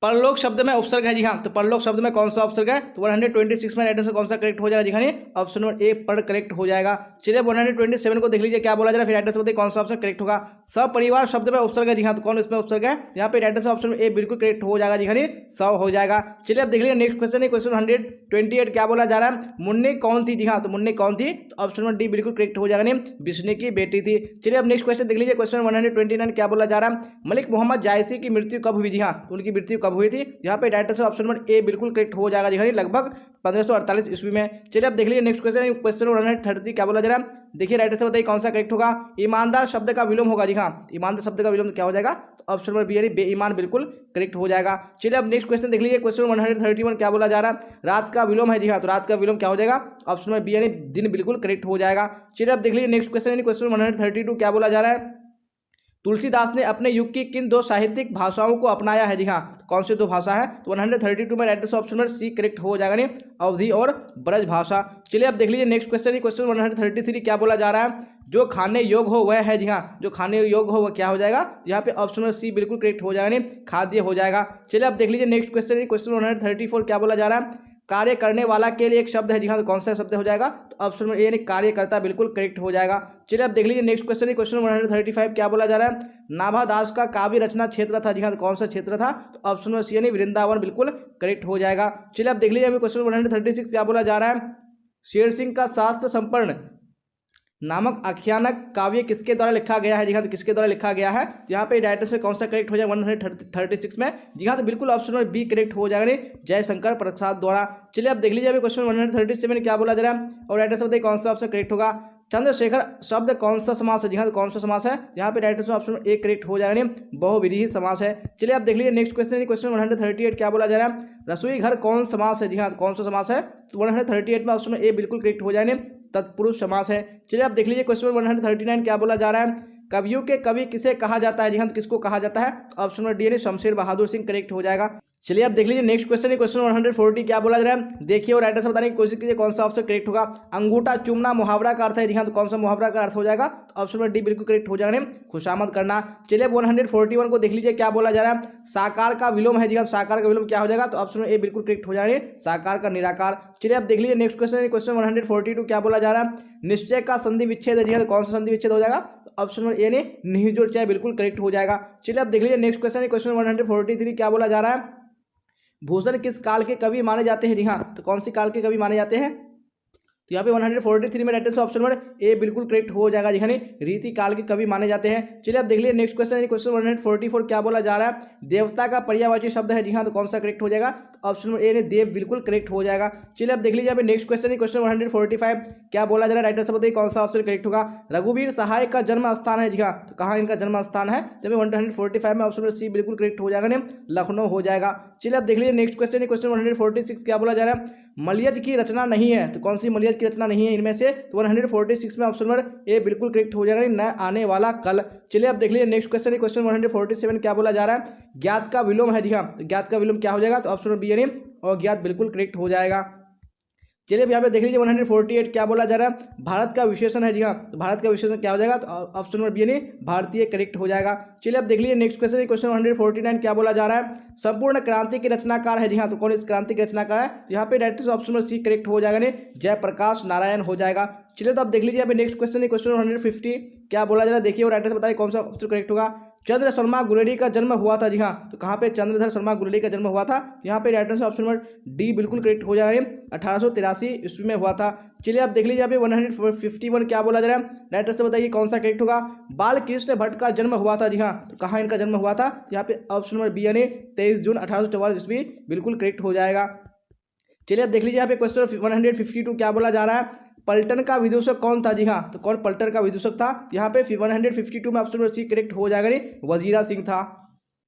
परलोक शब्द में उपसर्ग है, जी हाँ, तो परलोक शब्द में कौन सा उपसर्ग है? तो 126 में राइट आंसर कौन सा करेक्ट हो जाएगा? जी हाँ, ऑप्शन नंबर ए पर करेक्ट हो जाएगा। चलिए 127 को देख लीजिए क्या बोला जा रहा है, फिर राइट आंसर बताइए कौन सा ऑप्शन करेक्ट होगा। सपरिवार शब्द में उपसर्ग है, जी हाँ, तो कौन इसमें उपसर्ग है? यहाँ पे राइट आंसर ऑप्शन ए बिल्कुल करेक्ट हो जाएगा, जी हाँ, सब हो जाएगा। चलिए अब देख लीजिए नेक्स्ट क्वेश्चन है, क्वेश्चन 128 क्या बोला जा रहा है। मुन्नी कौन थी? जी हाँ, तो मुन्नी कौन थी? तो ऑप्शन नंबर डी बिल्कुल करेक्ट हो जाएगा, नहीं विष्णु की बेटी थी। चलिए अब नेक्स्ट क्वेश्चन देख लीजिए, क्वेश्चन 129 क्या बोला जा रहा है। मलिक मोहम्मद जायसी की मृत्यु कब हुई? जी हाँ, उनकी मृत्यु कब हुई थी? यहाँ पे right answer option number A बिल्कुल करेक्ट हो जाएगा, जी हाँ, लगभग 1548 ईस्वी में। चलिए अब देख लीजिए नेक्स्ट क्वेश्चन, क्वेश्चन 130 क्या बोला जा रहा है, देखिए राइट आंसर बताइए कौन सा करेक्ट होगा। ईमानदार शब्द का विलोम होगा, जी हाँ, ईमानदार शब्द का विलोम क्या हो जाएगा? तो ऑप्शन नंबर बी यानी बेईमान बिल्कुल करेक्ट हो जाएगा। चलिए अब नेक्स्ट क्वेश्चन देख लीजिए, क्वेश्चन 131 क्या बोला जा रहा है। रात का विलोम है, जी हाँ, तो रात का विलोम क्या हो जाएगा? ऑप्शन नंबर बी यानी दिन बिल्कुल करेक्ट हो जाएगा। चलिए अब देख लीजिए नेक्स्ट क्वेश्चन, क्वेश्चन 132 क्या बोला जा रहा है। तुलसीदास ने अपने युग की किन दो साहित्यिक भाषाओं को अपनाया है? जी हाँ, कौन सी दो भाषा है? तो 132 में right answer option number C correct हो जाएगा, नहीं अवधी और ब्रज भाषा। चलिए अब देख लीजिए नेक्स्ट क्वेश्चन, क्वेश्चन 133 क्या बोला जा रहा है। जो खाने योग्य हो वह है, जी हाँ, जो खाने योग्य हो वह क्या हो जाएगा? यहाँ पे ऑप्शन नंबर सी बिल्कुल करेक्ट हो जाएगा, नहीं खाद्य हो जाएगा। चलिए अब देख लीजिए नेक्स्ट क्वेश्चन, क्वेश्चन 134 क्या बोला जा रहा है। कार्य करने वाला के लिए एक शब्द है, जी हाँ, तो कौन सा शब्द हो जाएगा? तो ऑप्शन नंबर ए यानी कार्यकर्ता बिल्कुल करेक्ट हो जाएगा। चलिए अब देख लीजिए नेक्स्ट क्वेश्चन, क्वेश्चन 135 क्या बोला जा रहा है। नाभादास का काव्य रचना क्षेत्र था, जी हाँ, तो कौन सा क्षेत्र था? तो ऑप्शन नंबर सी यानी वृंदावन बिल्कुल करेक्ट हो जाएगा। चलिए अब देख लीजिए क्वेश्चन 136 क्या बोला जा रहा है। शेर सिंह का शास्त्र संपन्न नामक आख्यानक काव्य किसके द्वारा लिखा गया है? जी हाँ, तो किसके द्वारा लिखा गया है? तो यहाँ पे राइट आंसर कौन सा करेक्ट हो जाएगा 136 में? जी हाँ, तो बिल्कुल ऑप्शन नंबर बी करेक्ट हो जाएगा, जयशंकर प्रसाद द्वारा। चलिए अब देख लीजिए अभी क्वेश्चन 137 क्या बोला जा रहा है और राइट आंसर बताइए कौन सा ऑप्शन करेक्ट होगा। चंद्रशेखर शब्द कौन सा समास है? जी हाँ, तो कौन सा समास है? यहाँ पे right answer option A correct हो जाएगा, बहुविधि समास है। चलिए आप देख लीजिए नेक्स्ट क्वेश्चन, क्वेश्चन 138 क्या बोला जा रहा है। रसोई घर कौन समास है? जी हाँ, कौन सा समास है? तो 138 में ऑप्शन ए बिल्कुल करेक्ट हो जाएंगे, तत्पुरुष समास है। चलिए आप देख लीजिए क्वेश्चन 139 क्या बोला जा रहा है। कवियों के कवि किसे कहा जाता है? जी हाँ, तो किसको कहा जाता है? तो ऑप्शन नंबर डी यानी शमशेर बहादुर सिंह करेक्ट हो जाएगा। चलिए आप देख लीजिए नेक्स्ट क्वेश्चन है, क्वेश्चन 140 क्या बोला जा रहा है, देखिए और राइटर से बताने की कोशिश कीजिए कौन सा ऑप्शन करेक्ट होगा। अंगूठा चूमना मुहावरा का अर्थ है जी हाँ, तो कौन सा मुहावरा का अर्थ हो जाएगा, तो ऑप्शन नंबर डी बिल्कुल करेक्ट हो जाएगा, खुशामद करना। चलिए अब 141 को देख लीजिए क्या बोला जा रहा है, साकार का विलोम है जी हाँ, साकार का विलोम क्या हो जाएगा, तो ऑप्शन ए बिल्कुल करेक्ट हो जाएगा, साकार का निराकार। चलिए आप देख लीजिए नेक्स्ट क्वेश्चन है, क्वेश्चन 142 क्या बोला जा रहा है, निश्चय का संधि विच्छेद है जी हाँ, तो कौन सा संधि विच्छेद हो जाएगा, ऑप्शन नंबर ए ने निहिजोड़ चाहे बिल्कुल करेक्ट हो जाएगा। चलिए आप देख लीजिए नेक्स्ट क्वेश्चन है, क्वेश्चन 143 क्या बोला जा रहा है, भूषण किस काल के कवि माने जाते हैं जी हाँ, तो कौन सी काल के कवि माने जाते हैं, तो यहाँ पे 143 में right answer option number A बिल्कुल करेक्ट हो जाएगा जी हाँ, रीति काल के कवि माने जाते हैं। चलिए आप देख लीजिए नेक्स्ट क्वेश्चन है, क्वेश्चन 144 क्या बोला जा रहा है, देवता का पर्यायवाची शब्द है जी हाँ, तो कौन सा करेक्ट हो जाएगा, तो ऑप्शन नंबर ए ने देव बिल्कुल करेक्ट हो जाएगा। चलिए आप देख लीजिए यहाँ पे नेक्स्ट क्वेश्चन है, क्वेश्चन 145 क्या बोला जा रहा है, राइट आंसर बताइए कौन सा ऑप्शन करेक्ट होगा। रघुवीर सहाय का जन्म स्थान है जी हाँ, तो कहाँ इनका जन्म स्थान है, तो 145 में ऑप्शन नंबर सी बिल्कुल करेक्ट हो जाएगा, लखनऊ हो जाएगा। चलिए आप देख लीजिए नेक्स्ट क्वेश्चन है, क्वेश्चन 146 क्या बोला जा रहा है, मलयज की रचना नहीं है, तो कौन सी मलयज की रचना नहीं है इनमें से, तो 146 में ऑप्शन नंबर ए बिल्कुल करेक्ट हो जाएगा, न आने वाला कल। चलिए आप देख लीजिए नेक्स्ट क्वेश्चन है, क्वेश्चन 147 क्या बोला जा रहा है, ज्ञात का विलोम है जी हाँ, तो ज्ञात का विलोम क्या हो जाएगा, तो ऑप्शन नंबर बी यानी और ज्ञात बिल्कुल करेक्ट हो जाएगा। चलिए अब यहाँ पे देख लीजिए 148 क्या बोला जा रहा है, भारत का विशेषण है जी हाँ, तो भारत का विशेषण क्या हो जाएगा, तो ऑप्शन नंबर बी यानी भारतीय करेक्ट हो जाएगा। चलिए अब देख लीजिए नेक्स्ट क्वेश्चन, क्वेश्चन 149 क्या बोला जा रहा है, संपूर्ण क्रांति के रचनाकार है जी हाँ, तो कौन इस क्रांति के रचनाकार है, तो यहाँ पे direct option number C correct हो जाएगा, जयप्रकाश नारायण हो जाएगा। चलिए तो आप देख लीजिए यहाँ पे नेक्स्ट क्वेश्चन है, क्वेश्चन 150 क्या बोला जा रहा है, देखिए और राइटर से बताइए कौन सा ऑप्शन करेक्ट होगा। चंद्र शर्मा गुलेरी का जन्म हुआ था जी हाँ, तो कहाँ पे चंद्रधर शर्मा गुलेरी का जन्म हुआ था, यहाँ पे राइटर से ऑप्शन नंबर डी बिल्कुल करेक्ट हो जाएगा, 1883 ईस्वी में हुआ था। चलिए आप देख लीजिए यहाँ पे 151 क्या बोला जा रहा है, राइटर से बताइए कौन सा करेक्ट होगा। बाल कृष्ण भट्ट का जन्म हुआ था जी हाँ, तो कहाँ इनका जन्म हुआ था, यहाँ पे ऑप्शन नंबर बी यानी 23 जून 1844 ईस्वी बिल्कुल करेक्ट हो जाएगा। चलिए आप देख लीजिए यहाँ पे क्वेश्चन 152 क्या बोला जा रहा है, पलटन का विदूषक कौन था जी हाँ, तो कौन पलटन का विदूषक था, यहाँ पे 152 में ऑप्शन नंबर सी करेक्ट हो जाएगा, वजीरा सिंह था।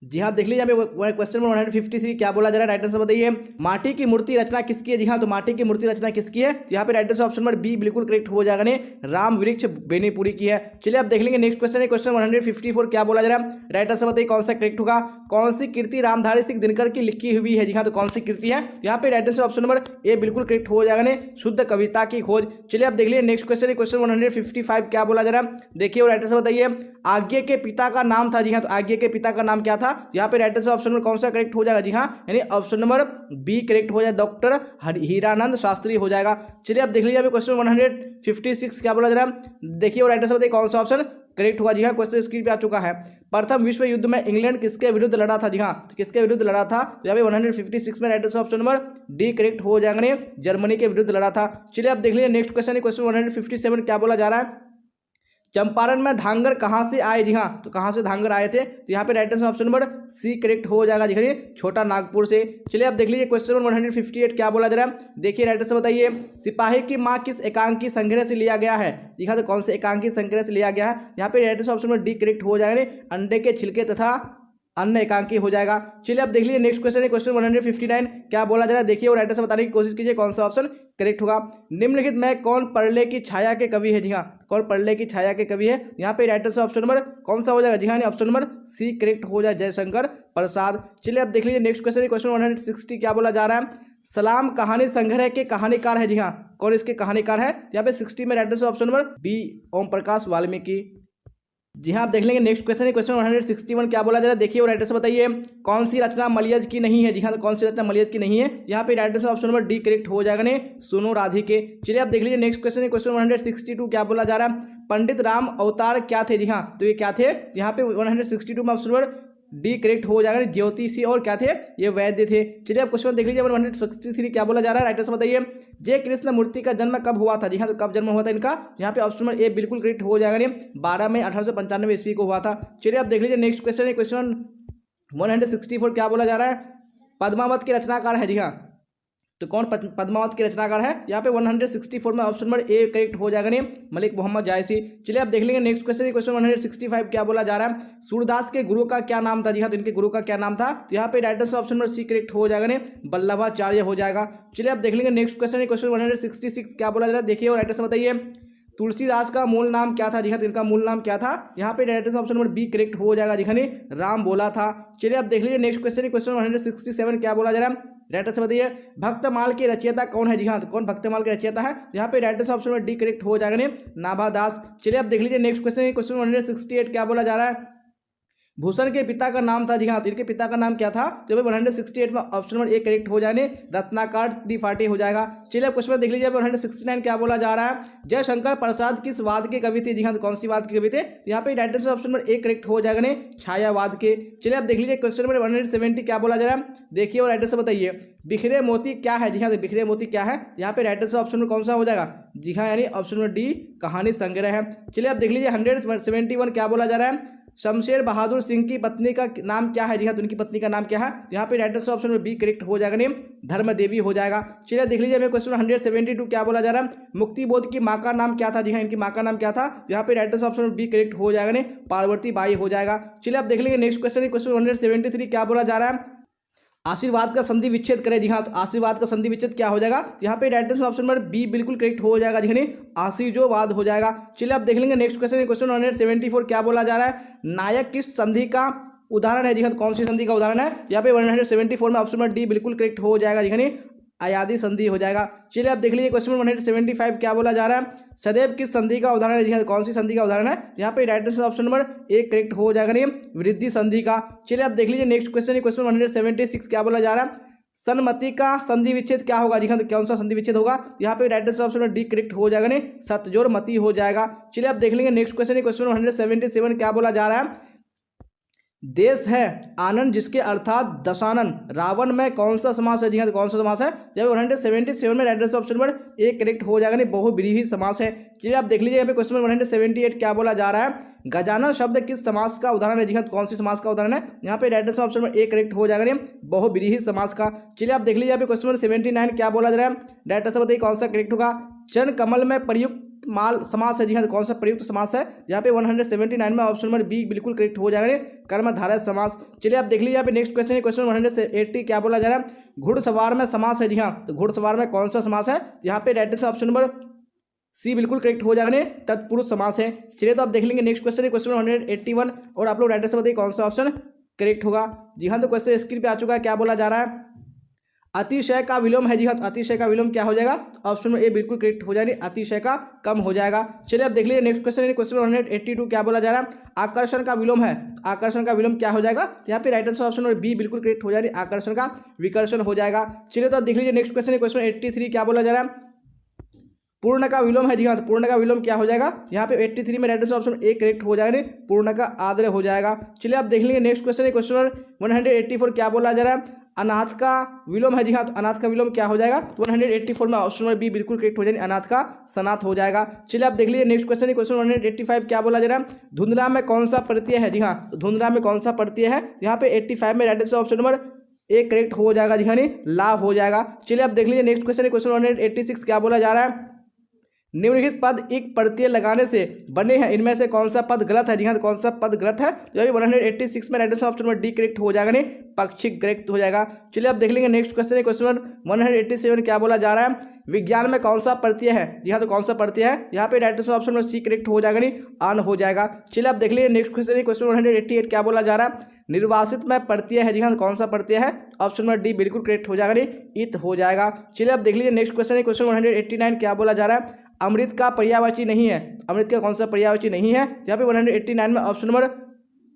जी हाँ देख लीजिए यहाँ पे क्वेश्चन नंबर 153 क्या बोला जा रहा है, राइटर से बताइए माटी की मूर्ति रचना किसकी है जी हाँ, तो माटी की मूर्ति रचना किसकी है, तो यहाँ पे राइटर से ऑप्शन नंबर बी बिल्कुल करेक्ट हो जाएगा, राम वृक्ष बेनीपुरी की है। चलिए आप देख लेंगे नेक्स्ट क्वेश्चन है, क्वेश्चन 154 क्या बोला जा रहा है, राइटर से बताइए कौन सा करेक्ट होगा। कौन सी कृति रामधारी सिंह दिनकर की लिखी हुई है जी हाँ, तो कौन सी कृति है, यहाँ पे राइटर से ऑप्शन नंबर ए बिल्कुल करेक्ट हो जाएगा, शुद्ध कविता की खोज। चलिए आप देख लीजिए नेक्स्ट क्वेश्चन है, क्वेश्चन 155 क्या बोला जा रहा है, देखिए और राइटर से बताइए आज्ञे के पिता का नाम था जी हाँ, तो आज्ञे के पिता का नाम क्या था, यहाँ पे राइटर ऑप्शन नंबर कौन सा करेक्ट हो जाएगा जी हाँ, यानी ऑप्शन नंबर बी करेक्ट हो जाएगा, डॉक्टर हीरानंद शास्त्री हो जाएगा। चलिए आप देख लीजिए क्वेश्चन 156 क्या बोला जा रहा है, देखिए और राइटर से बताइए कौन सा ऑप्शन करेक्ट हुआ जी हाँ, क्वेश्चन स्क्रीन पे आ चुका है। प्रथम विश्व युद्ध में इंग्लैंड किसके विरुद्ध लड़ा था जी हाँ, तो किसके विरुद्ध लड़ा था, तो यहाँ पे 156 में राइटर से ऑप्शन नंबर डी करेक्ट हो जाएगा, जर्मनी के विरुद्ध लड़ा था। चलिए आप देख लीजिए नेक्स्ट क्वेश्चन है, क्वेश्चन 157 क्या बोला जा रहा है, चंपारण में धांगर कहाँ से आए जी हाँ, तो कहाँ से धांगर आए थे, तो यहाँ पे right answer option number C correct हो जाएगा जी, छोटा नागपुर से। चलिए आप देख लीजिए क्वेश्चन नंबर 158 क्या बोला जा रहा है, देखिए राइटर से बताइए सिपाही की माँ किस एकांकी संग्रह से लिया गया है, दिखा तो कौन से एकांकी संग्रह से लिया गया है, यहाँ पे राइटर से ऑप्शन नंबर डी करेक्ट हो जाएगा, अंडे के छिलके तथा अन्य एकांकी हो जाएगा। चलिए आप देख लीजिए नेक्स्ट क्वेश्चन है, क्वेश्चन 159 क्या बोला जा रहा है, देखिए और राइटर से बताने की कोशिश कीजिए कौन सा ऑप्शन करेक्ट होगा। निम्नलिखित में कौन परले की छाया के कवि है जी हाँ, कौन परले की छाया के कवि है, यहाँ पे राइटर से ऑप्शन नंबर कौन सा हो जाएगा जी हाँ, ऑप्शन नंबर सी करेक्ट हो जाए, जयशंकर प्रसाद। चलिए आप देख लीजिए नेक्स्ट क्वेश्चन है, क्वेश्चन 160 क्या बोला जा रहा है, सलाम कहानी संग्रह के कहानीकार है जी हाँ, कौन इसके कहानीकार है, यहाँ पे 60 में राइटर से option number B Om Prakash Valmiki. जी हाँ आप देख लेंगे नेक्स्ट क्वेश्चन है, क्वेश्चन 161 क्या बोला जा रहा है, देखिए और राइटर से बताइए कौन सी रचना मलयज की नहीं है जी हाँ, तो कौन सी रचना मलयज की नहीं है, यहाँ पे राइटर से ऑप्शन नंबर डी करेक्ट हो जाएगा, सुनो राधिके। चलिए आप देख लीजिए नेक्स्ट क्वेश्चन है, क्वेश्चन 162 क्या बोला जा रहा है, पंडित राम अवतार क्या थे जी हाँ, तो ये क्या थे, यहाँ पे 162 में ऑप्शन नंबर डी करेक्ट हो जाएगा, ज्योतिषी और क्या थे, ये वैद्य थे। चलिए आप क्वेश्चन देख लीजिए 163 क्या बोला जा रहा है, राइटर से बताइए जय कृष्ण मूर्ति का जन्म कब हुआ था जी हाँ, तो कब जन्म हुआ था इनका, यहाँ पे ऑप्शन नंबर ए बिल्कुल करेक्ट हो जाएगा, 12 मई 1895 ईस्वी को हुआ था। चलिए आप देख लीजिए नेक्स्ट क्वेश्चन है, क्वेश्चन 164 क्या बोला जा रहा है, पद्मावत के रचनाकार है जी हाँ, तो कौन पद्मावत के रचनाकार है, यहाँ पे 164 में ऑप्शन नंबर ए करेक्ट हो जाएगा, मलिक मोहम्मद जायसी। चलिए आप देख लेंगे नेक्स्ट क्वेश्चन, क्वेश्चन 165 क्या बोला जा रहा है, सूरदास के गुरु का क्या नाम था जी हाँ, तो इनके गुरु का क्या नाम था, तो यहाँ पे राइटर से ऑप्शन नंबर सी करेक्ट हो जाएगा, वल्लभाचार्य हो जाएगा। चलिए आप देख लेंगे नेक्स्ट क्वेश्चन, क्वेश्चन 166 क्या बोला जा रहा है, देखिए और राइटर से बताइए तुलसीदास का मूल नाम क्या था जी हाँ, तो इनका मूल नाम क्या था, यहाँ पे right answer option number B correct हो जाएगा जी हाँ, राम बोला था। चलिए आप देख लीजिए नेक्स्ट क्वेश्चन, क्वेश्चन 167 क्या बोला जा रहा है, राइट आंसर बताइए। भक्तमाल के रचयिता कौन है जी हाँ, तो कौन भक्तमाल के रचयिता है, यहाँ पे right answer option number D correct हो जाएगा नाभादास। चलिए आप देख लीजिए नेक्स्ट क्वेश्चन, क्वेश्चन 168 क्या बोला जा रहा है, भूषण के पिता का नाम था जी हाँ, तो इनके पिता का नाम क्या था, तो 168 में ऑप्शन नंबर ए करेक्ट हो जाने रत्नाकर त्रिपाठी हो जाएगा। चलिए अब क्वेश्चन देख लीजिए 169 क्या बोला जा रहा है, जयशंकर प्रसाद किस वाद के कवि थे जी हाँ, तो कौन सी वाद के कवि थे, तो यहाँ पे right answer option number A correct हो जाएगा ने छायावाद के। चलिए अब देख लीजिए क्वेश्चन नंबर 170 क्या बोला जा रहा है, देखिए और राइट आंसर बताइए, बिखरे मोती क्या है जी हाँ, तो बिखरे मोती क्या है, यहाँ पे राइट आंसर ऑप्शन नंबर कौन सा हो जाएगा जी हाँ, यानी ऑप्शन नंबर डी कहानी संग्रह है। चलिए अब देख लीजिए 171 क्या बोला जा रहा है, शमशेर बहादुर सिंह की पत्नी का नाम क्या है जी हाँ, तो उनकी पत्नी का नाम क्या है, तो यहाँ पे right answer option number B correct हो जाएगा नेम धर्म देवी हो जाएगा। चलिए देख लीजिए क्वेश्चन 172 क्या बोला जा रहा है, मुक्ति बोध की माँ का नाम क्या था जी हाँ, इनकी माँ का नाम क्या था, तो यहाँ पे right answer option number B correct हो जाएगा ने पार्वती बाई हो जाएगा। चलिए आप देख लीजिए नेक्स्ट क्वेश्चन, क्वेश्चन 173 क्या बोला जा रहा है, आशीर्वाद का संधि विच्छेद करें जी हाँ, तो आशीर्वाद का संधि विच्छेद क्या हो जाएगा, तो यहाँ पे right answer option number B बिल्कुल करेक्ट हो जाएगा जी, आशीर्वाद हो जाएगा। चलिए आप देख लेंगे नेक्स्ट क्वेश्चन, क्वेश्चन 174 क्या बोला जा रहा है, नायक किस संधि का उदाहरण है जी हाँ, तो कौन सी संधि का उदाहरण है, यहाँ पे 174 में ऑप्शन नंबर डी बिल्कुल करेक्ट हो जाएगा जी, अयादी संधि हो जाएगा। चलिए आप देख लीजिए क्वेश्चन 175 क्या बोला जा रहा है, सदैव किस संधि का उदाहरण है जी हाँ, कौन सी संधि का उदाहरण है, यहाँ पे right answer option number A correct हो जाएगा नहीं वृद्धि संधि का। चलिए आप देख लीजिए नेक्स्ट क्वेश्चन, क्वेश्चन 176 क्या बोला जा रहा है, सन्मति का संधि विच्छेद क्या होगा जी हाँ, तो कौन सा संधि विच्छेद होगा, यहाँ पे right answer option number D correct हो जाएगा नहीं सतजोड़ मति हो जाएगा। चलिए आप देख लेंगे नेक्स्ट क्वेश्चन, क्वेश्चन 177 क्या बोला जा रहा है, देश है आनंद जिसके अर्थात दशानन रावण में कौन सा समास है जी हाँ, तो कौन सा समास है, जब 177 में right answer option number A correct हो जाएगा नहीं बहुव्रीहि समास है। चलिए आप देख लीजिए यहाँ पे क्वेश्चन नंबर 178 क्या बोला जा रहा है, गजानन शब्द किस समास का उदाहरण है जी हाँ, तो कौन सी समास का उदाहरण है, यहाँ पे right answer option number A correct हो जाएगा नहीं बहुव्रीहि समास का। चलिए आप देख लीजिए यहाँ पे क्वेश्चन नंबर 79 क्या बोला जा रहा है, राइट आंसर बताइए कौन सा करेक्ट होगा, चरण कमल में प्रयुक्त माल समास है जी हाँ, तो कौन सा प्रयुक्त समास है, यहाँ पे 179 में ऑप्शन नंबर बी बिल्कुल करेक्ट हो जाएगा कर्मधारय समास। चलिए आप देख लीजिए यहाँ पे नेक्स्ट क्वेश्चन है, क्वेश्चन 180 क्या बोला जा रहा है, घुड़सवार में समास है जी हाँ, तो घुड़सवार में कौन सा समास है, यहाँ पे right answer option number C बिल्कुल करेक्ट हो जाएगा तत्पुरुष समास है। चलिए तो आप देख लेंगे नेक्स्ट क्वेश्चन है, क्वेश्चन 181 और आप लोग राइट आंसर बताइए कौन सा ऑप्शन करेक्ट होगा जी हाँ, तो क्वेश्चन स्क्रीन पे आ चुका है, क्या बोला जा रहा है, अतिशय का विलोम है जी हाँ, तो अतिशय का विलोम क्या हो जाएगा, ऑप्शन में ए बिल्कुल करेक्ट हो जाएगा, अतिशय का कम हो जाएगा। चलिए अब देख लीजिए नेक्स्ट क्वेश्चन है, क्वेश्चन 182 क्या बोला जा रहा है, आकर्षण का विलोम है, आकर्षण का विलोम क्या हो जाएगा, यहाँ पे राइट आंसर ऑप्शन में बी बिल्कुल करेक्ट हो जाएगा, आकर्षण का विकर्षण हो जाएगा। चलिए तो अब देख लीजिए नेक्स्ट क्वेश्चन है, क्वेश्चन 83 क्या बोला जा रहा है, पूर्ण का विलोम है जी हाँ, तो पूर्ण का विलोम क्या हो जाएगा, यहाँ पे 83 में right answer option A correct हो जाएगा, पूर्ण का आद्र हो जाएगा। चलिए आप देख लेंगे नेक्स्ट क्वेश्चन है, क्वेश्चन 184 क्या बोला जा रहा है, अनाथ का विलोम है जी हाँ, तो अनाथ का विलोम क्या हो जाएगा, तो 184 में ऑप्शन नंबर बी बिल्कुल करेक्ट हो जाएगा, अनाथ का सनाथ हो जाएगा। चलिए आप देख लीजिए नेक्स्ट क्वेश्चन है, क्वेश्चन 185 क्या बोला जा रहा है, धुंधला में कौन सा प्रत्यय है जी हाँ, तो धुंधला में कौन सा प्रत्यय है, यहाँ पे 85 में right answer option number A correct हो जाएगा जी हाँ, लाभ हो जाएगा। चलिए आप देख लीजिए नेक्स्ट क्वेश्चन है, क्वेश्चन 186 क्या बोला जा रहा है, निम्नलिखित पद एक प्रत्यय लगाने से बने हैं, इनमें से कौन सा पद गलत है जी हाँ, तो कौन सा पद गलत है, जो अभी 186 में right answer option number D correct हो जाएगा पक्षिक करेक्ट हो जाएगा। चलिए आप देख लेंगे नेक्स्ट क्वेश्चन है, क्वेश्चन 187 क्या बोला जा रहा है, विज्ञान में कौन सा प्रत्यय है जी हाँ, तो कौन सा प्रत्यय है, यहाँ पे right answer option number C correct हो जाएगा आन हो जाएगा। चलिए आप देख लीजिए नेक्स्ट क्वेश्चन है, क्वेश्चन 188 क्या बोला जा रहा है, निर्वासित में प्रत्यय है जी हाँ, तो कौन सा प्रत्यय है, ऑप्शन नंबर डी बिल्कुल करेक्ट हो जाएगा इत हो जाएगा। चलिए आप देख लीजिए नेक्स्ट क्वेश्चन है, क्वेश्चन 189 क्या बोला जा रहा है, अमृत का पर्यायवाची नहीं है, अमृत का कौन सा पर्यायवाची नहीं है, यहाँ पे 189 में ऑप्शन नंबर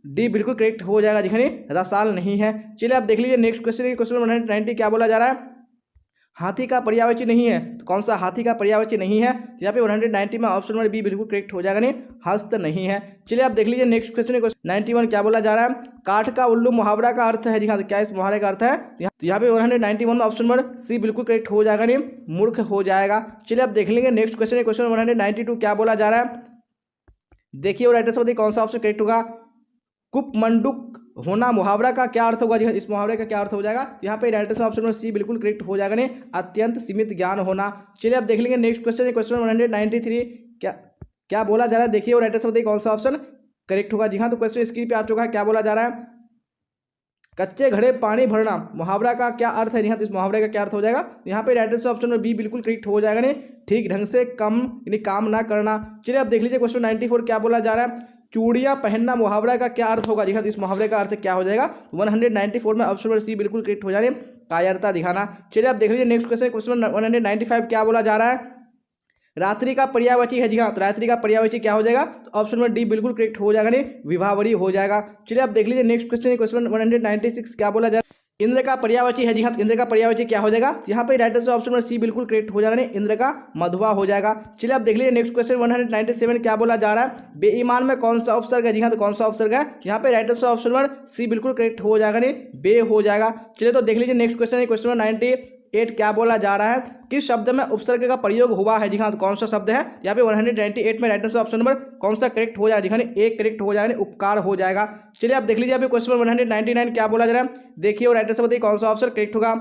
डी बिल्कुल करेक्ट हो जाएगा जी, रसाल नहीं है। चलिए आप देख लीजिए नेक्स्ट क्वेश्चन है, क्वेश्चन 190 क्या बोला जा रहा है, हाथी का पर्यायवाची नहीं है, तो कौन सा हाथी का पर्यायवाची नहीं है, यहाँ पे 190 में ऑप्शन नंबर बी बिल्कुल करेक्ट हो जाएगा हस्त नहीं है। चलिए आप देख लीजिए नेक्स्ट क्वेश्चन 91 क्या बोला जा रहा है, काठ का उल्लू मुहावरा का अर्थ है जी हाँ, तो क्या इस मुहावरे का अर्थ है, तो यहाँ पे 191 में ऑप्शन नंबर सी बिल्कुल करेक्ट हो जाएगा मूर्ख हो जाएगा। चलिए आप देख लेंगे नेक्स्ट क्वेश्चन 192 क्या बोला जा रहा है, देखिए और राइट आंसर बताइए कौन सा ऑप्शन करेक्ट होगा, कुपमंडुक होना मुहावरा का क्या अर्थ होगा जी, इस मुहावरे का क्या अर्थ हो जाएगा, यहाँ पे right answer option number C बिल्कुल करेक्ट हो जाएगा अत्यंत सीमित ज्ञान होना। चलिए आप देख लेंगे नेक्स्ट क्वेश्चन 193 क्या बोला जा रहा है, देखिए और राइट आंसर बताइए कौन सा ऑप्शन करेक्ट होगा जी हाँ, तो क्वेश्चन स्क्रीन पे आ चुका है, क्या बोला जा रहा है, कच्चे घड़े पानी भरना मुहावरा का क्या अर्थ है? यहाँ तो इस मुहावरे का क्या अर्थ हो जाएगा? यहाँ पे right answer option number B बिल्कुल करेक्ट हो जाएगा। नहीं, ठीक ढंग से कम यानी काम ना करना। चलिए अब देख लीजिए क्वेश्चन 94 क्या बोला जा रहा है? चूड़ियां पहनना मुहावरा का क्या अर्थ होगा? जी हाँ, तो इस मुहावरे का अर्थ क्या हो जाएगा? 194 में ऑप्शन नंबर सी बिल्कुल करेक्ट हो जाए, कायरता दिखाना। चलिए आप देख लीजिए नेक्स्ट क्वेश्चन, क्वेश्चन 195 क्या बोला जा रहा है? रात्रि का पर्यायवाची है। जी हाँ, तो रात्रि का पर्यायवाची क्या हो जाएगा? तो ऑप्शन नंबर डी बिल्कुल करेक्ट हो जाएगा, नहीं विवाहवरी हो जाएगा। चलिए आप देख लीजिए नेक्स्ट क्वेश्चन, क्वेश्चन 196 क्या बोला जाए? इंद्र का पर्यायवाची है। जी हाँ, तो इंद्र का पर्यायवाची क्या हो जाएगा? यहाँ पे right answer option number C बिल्कुल करेक्ट हो जाएगा, नहीं इंद्र का मधुआ हो जाएगा। चलिए आप देख लीजिए नेक्स्ट क्वेश्चन 197 क्या बोला जा रहा है? बेईमान में कौन सा उपसर्ग है? जी हाँ, तो कौन सा उपसर्ग है? यहाँ पे right answer option number C बिल्कुल करेक्ट हो जाएगा, नहीं बे हो जाएगा। चलिए तो देख लीजिए नेक्स्ट क्वेश्चन, क्वेश्चन 98 क्या बोला जा रहा है? किस शब्द में उपसर्ग का प्रयोग हुआ है? जी हाँ, तो कौन सा शब्द है? यहाँ पे 198 में राइट आंसर ऑप्शन नंबर कौन सा करेक्ट हो जाएगा? एक करेक्ट हो जाएगा, उपकार हो जाएगा। चलिए आप देख लीजिए अभी क्वेश्चन 199 क्या बोला जा रहा है? देखिए और राइट आंसर बताइए कौन सा ऑप्शन करेक्ट होगा?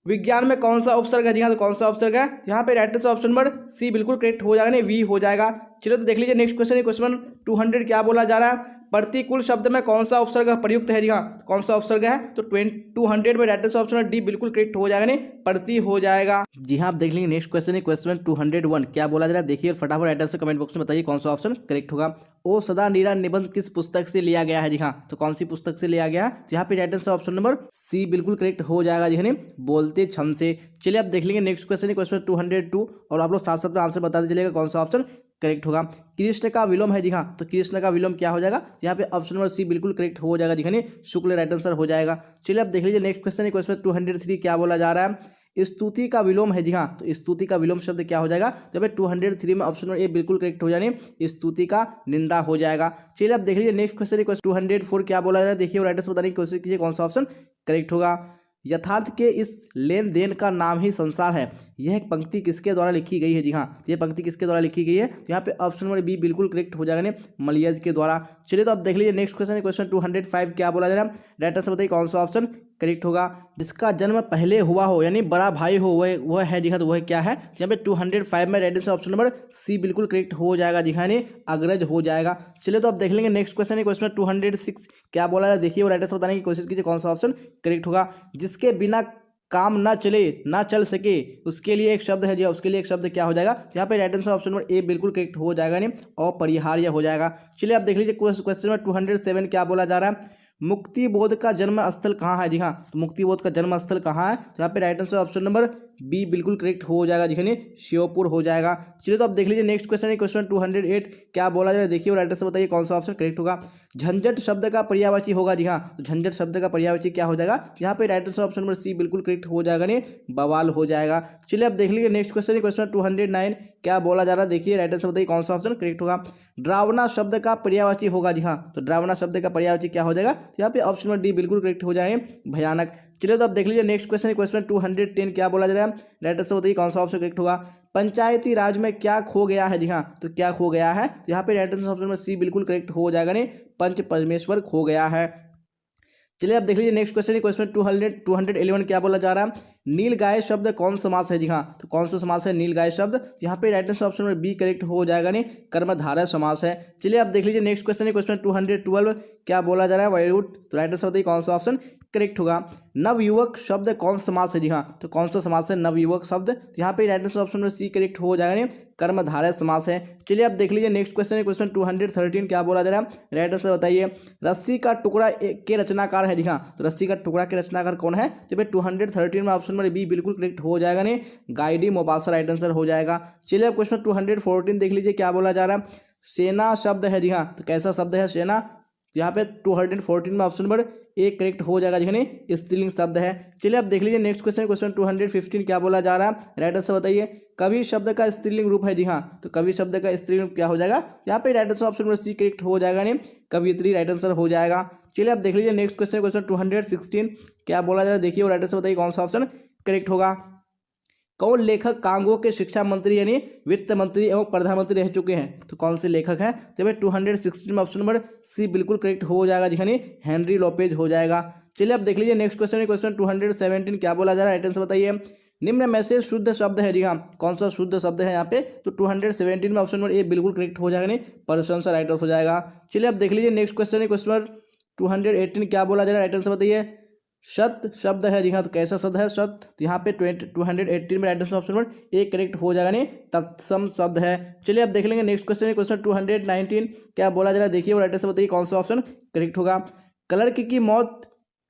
विज्ञान में कौन सा उपसर्ग है? जी हाँ, तो कौन सा उपसर्ग है? यहाँ पे right answer option number C बिल्कुल करेक्ट हो जाएगा, नहीं वी हो जाएगा। चलिए तो देख लीजिए नेक्स्ट क्वेश्चन, क्वेश्चन 200 क्या बोला जा रहा है? प्रतिकूल शब्द में कौन सा उपसर्ग प्रयुक्त है? जी हाँ, कौन सा उपसर्ग है? तो 200 में राइट आंसर ऑप्शन डी बिल्कुल करेक्ट हो जाएगा, नहीं प्रति हो जाएगा। जी हाँ, आप देख लेंगे नेक्स्ट क्वेश्चन है क्वेश्चन 201 क्या बोला जा रहा है? देखिए और फटाफट राइट आंसर कमेंट बॉक्स में बताइए कौन सा ऑप्शन करेक्ट होगा। ओ सदा नीरा निबंध किस पुस्तक से लिया गया है? जी हाँ, तो कौन सी पुस्तक से लिया गया है? यहाँ पे right answer option number C बिल्कुल करेक्ट हो जाएगा, जी हाँ बोलते छंद से। चलिए आप देख लेंगे नेक्स्ट क्वेश्चन है क्वेश्चन 202 और आप लोग साथ साथ में आंसर बताते चलेगा कौन सा ऑप्शन करेक्ट होगा। कृष्ण का विलोम है। जी हाँ, तो कृष्ण का विलोम क्या हो जाएगा? यहाँ पे ऑप्शन नंबर सी बिल्कुल करेक्ट हो जाएगा, जी हाँ शुक्ल राइट आंसर हो जाएगा। चलिए आप देख लीजिए नेक्स्ट क्वेश्चन है क्वेश्चन 203 क्या बोला जा रहा है? स्तुति का विलोम है। जी हाँ, तो स्तुति का विलोम शब्द क्या हो जाएगा? तो भाई 203 में ऑप्शन नंबर ए बिल्कुल करेक्ट हो जाने स्तुति का निंदा हो जाएगा। चलिए आप देख लीजिए नेक्स्ट क्वेश्चन 204 क्या बोला जा रहा है? देखिए राइट आंसर बताने की कोशिश कीजिए कौन सा ऑप्शन करेक्ट होगा। यथार्थ के इस लेन देन का नाम ही संसार है, यह पंक्ति किसके द्वारा लिखी गई है? जी हाँ, यह पंक्ति किसके द्वारा लिखी गई है? तो यहाँ पे ऑप्शन नंबर बी बिल्कुल करेक्ट हो जाएगा, मलियज के द्वारा। चलिए तो आप देख लीजिए नेक्स्ट क्वेश्चन, क्वेश्चन 205 क्या बोला जा रहा है? राइट आंसर बताइए कौन सा ऑप्शन करेक्ट होगा। जिसका जन्म पहले हुआ हो यानी बड़ा भाई हो वह है। जी हाँ, तो वह क्या है? यहाँ पे 205 में right answer option number C बिल्कुल करेक्ट हो जाएगा, जी हाँ अग्रज हो जाएगा। चलिए तो आप देख लेंगे नेक्स्ट क्वेश्चन है क्वेश्चन 206 क्या बोला है? देखिए वो राइट आंसर बताने की कोशिश कीजिए कौन सा ऑप्शन करेक्ट होगा। जिसके बिना काम ना चले ना चल सके उसके लिए एक शब्द है। जी उसके लिए एक शब्द क्या हो जाएगा? यहाँ पे right answer option number A बिल्कुल करेक्ट हो जाएगा, नहीं अपरिहार्य हो जाएगा। चलिए आप देख लीजिए क्वेश्चन नंबर 207 क्या बोला जा रहा है? मुक्ति बोध का जन्म स्थल कहाँ है? जी हाँ, तो मुक्ति बोध का जन्म स्थल कहाँ है? तो यहाँ पे right answer option number B बिल्कुल करेक्ट हो जाएगा, जी श्योपुर हो जाएगा। चलिए तो आप देख लीजिए नेक्स्ट क्वेश्चन है क्वेश्चन 208 क्या बोला जा रहा है? देखिए राइट आंसर बताइए कौन सा ऑप्शन करेक्ट होगा। झंझट शब्द का पर्यायवाची होगा। जी हाँ, तो झंझट शब्द का पर्यायवाची क्या हो जाएगा? यहाँ पे right answer option number C बिल्कुल करेक्ट हो जाएगा, नहीं बवाल हो जाएगा। चलिए आप देख लीजिए नेक्स्ट क्वेश्चन है क्वेश्चन 209 क्या बोला जा रहा है? देखिए राइट आंसर बताइए कौन सा ऑप्शन करेक्ट होगा। ड्रावना शब्द का पर्यायवाची होगा। जी हाँ, तो ड्रावना शब्द का पर्यायवाची क्या हो जाएगा? यहाँ पे ऑप्शन नंबर डी बिल्कुल करेक्ट हो जाएंगे भयानक। चलिए तो आप देख लीजिए नेक्स्ट क्वेश्चन क्वेश्चन 210 क्या बोला जा रहा है? राइट आंसर बताइए कौन सा ऑप्शन करेक्ट होगा। पंचायती राज में क्या खो गया है? जी हाँ, तो क्या खो गया है? तो यहाँ पे right answer option number C बिल्कुल करेक्ट हो जाएगा, नहीं पंच परमेश्वर खो गया है। चलिए आप देख लीजिए नेक्स्ट क्वेश्चन क्वेश्चन 211 क्या बोला जा रहा है? नीलगाय शब्द कौन समास है? जी हाँ, तो कौन सा समास है नीलगाय शब्द? यहाँ पे right answer option number B correct हो जाएगा, नहीं कर्मधारय समास है। चलिए आप देख लीजिए नेक्स्ट क्वेश्चन क्वेश्चन 212 क्या बोला जा रहा है? वैरूट, तो राइट आंसर बताइए कौन सा ऑप्शन करेक्ट होगा। नवयुवक शब्द कौन समास है? जी हाँ, तो कौन सा समास है नवयुवक शब्द? तो यहाँ पे right answer option number C correct हो जाएगा, नहीं कर्मधारय समास है। चलिए आप देख लीजिए नेक्स्ट क्वेश्चन क्वेश्चन 213 क्या बोला जा रहा है? राइट आंसर बताइए। रस्सी का टुकड़ा के रचनाकार है। जी हाँ, तो रस्सी का टुकड़ा के रचनाकार कौन है? तो भाई 213 में ऑप्शन नंबर बी बिल्कुल करेक्ट हो जाएगा, नहीं गाइडी मोबासा राइट आंसर हो जाएगा। चलिए अब क्वेश्चन 214 देख लीजिए क्या बोला जा रहा है? सेना शब्द है। जी हाँ, तो कैसा शब्द है सेना? यहाँ पे 214 में ऑप्शन नंबर ए करेक्ट हो जाएगा, जी स्त्रीलिंग शब्द है। चलिए अब देख लीजिए नेक्स्ट क्वेश्चन क्वेश्चन 215 क्या बोला जा रहा है? राइट आंसर बताइए। कवि शब्द का स्त्रीलिंग रूप है। जी हाँ, तो कवि शब्द का स्त्रीलिंग रूप क्या हो जाएगा? यहाँ पे right answer option number C correct हो जाएगा, नहीं कवियत्री राइट आंसर हो जाएगा। चलिए अब देख लीजिए नेक्स्ट क्वेश्चन क्वेश्चन 216 क्या बोला जा रहा है? देखिए और राइट आंसर बताइए कौन सा ऑप्शन करेक्ट होगा। कौन लेखक कांगो के शिक्षा मंत्री यानी वित्त मंत्री एवं प्रधानमंत्री रह चुके हैं? तो कौन से लेखक हैं? तो भाई 216 में ऑप्शन नंबर सी बिल्कुल करेक्ट हो जाएगा, जी हेनरी लोपेज हो जाएगा। चलिए अब देख लीजिए नेक्स्ट क्वेश्चन क्वेश्चन 217 क्या बोला जा रहा है? राइट आंसर बताइए। निम्न में से शुद्ध शब्द है। जी हाँ, कौन सा शुद्ध शब्द है यहाँ पे? तो 217 में ऑप्शन नंबर ए बिल्कुल करेक्ट हो जाएगा, नहीं प्रशंसा राइट ऑफ हो जाएगा। चलिए अब देख लीजिए नेक्स्ट क्वेश्चन क्वेश्चन 218 क्या बोला जा रहा है, राइट आंसर बताइए। शत शब्द है, जी हाँ, तो कैसा शब्द है, शत। तो यहाँ पे 218 में right answer option number A correct हो जाएगा, नहीं तत्सम शब्द है। चलिए अब देख लेंगे नेक्स्ट क्वेश्चन है, क्वेश्चन 219 क्या बोला जा रहा है, देखिए और राइट आंसर बताइए कौन सा ऑप्शन करेक्ट होगा। क्लर्क की मौत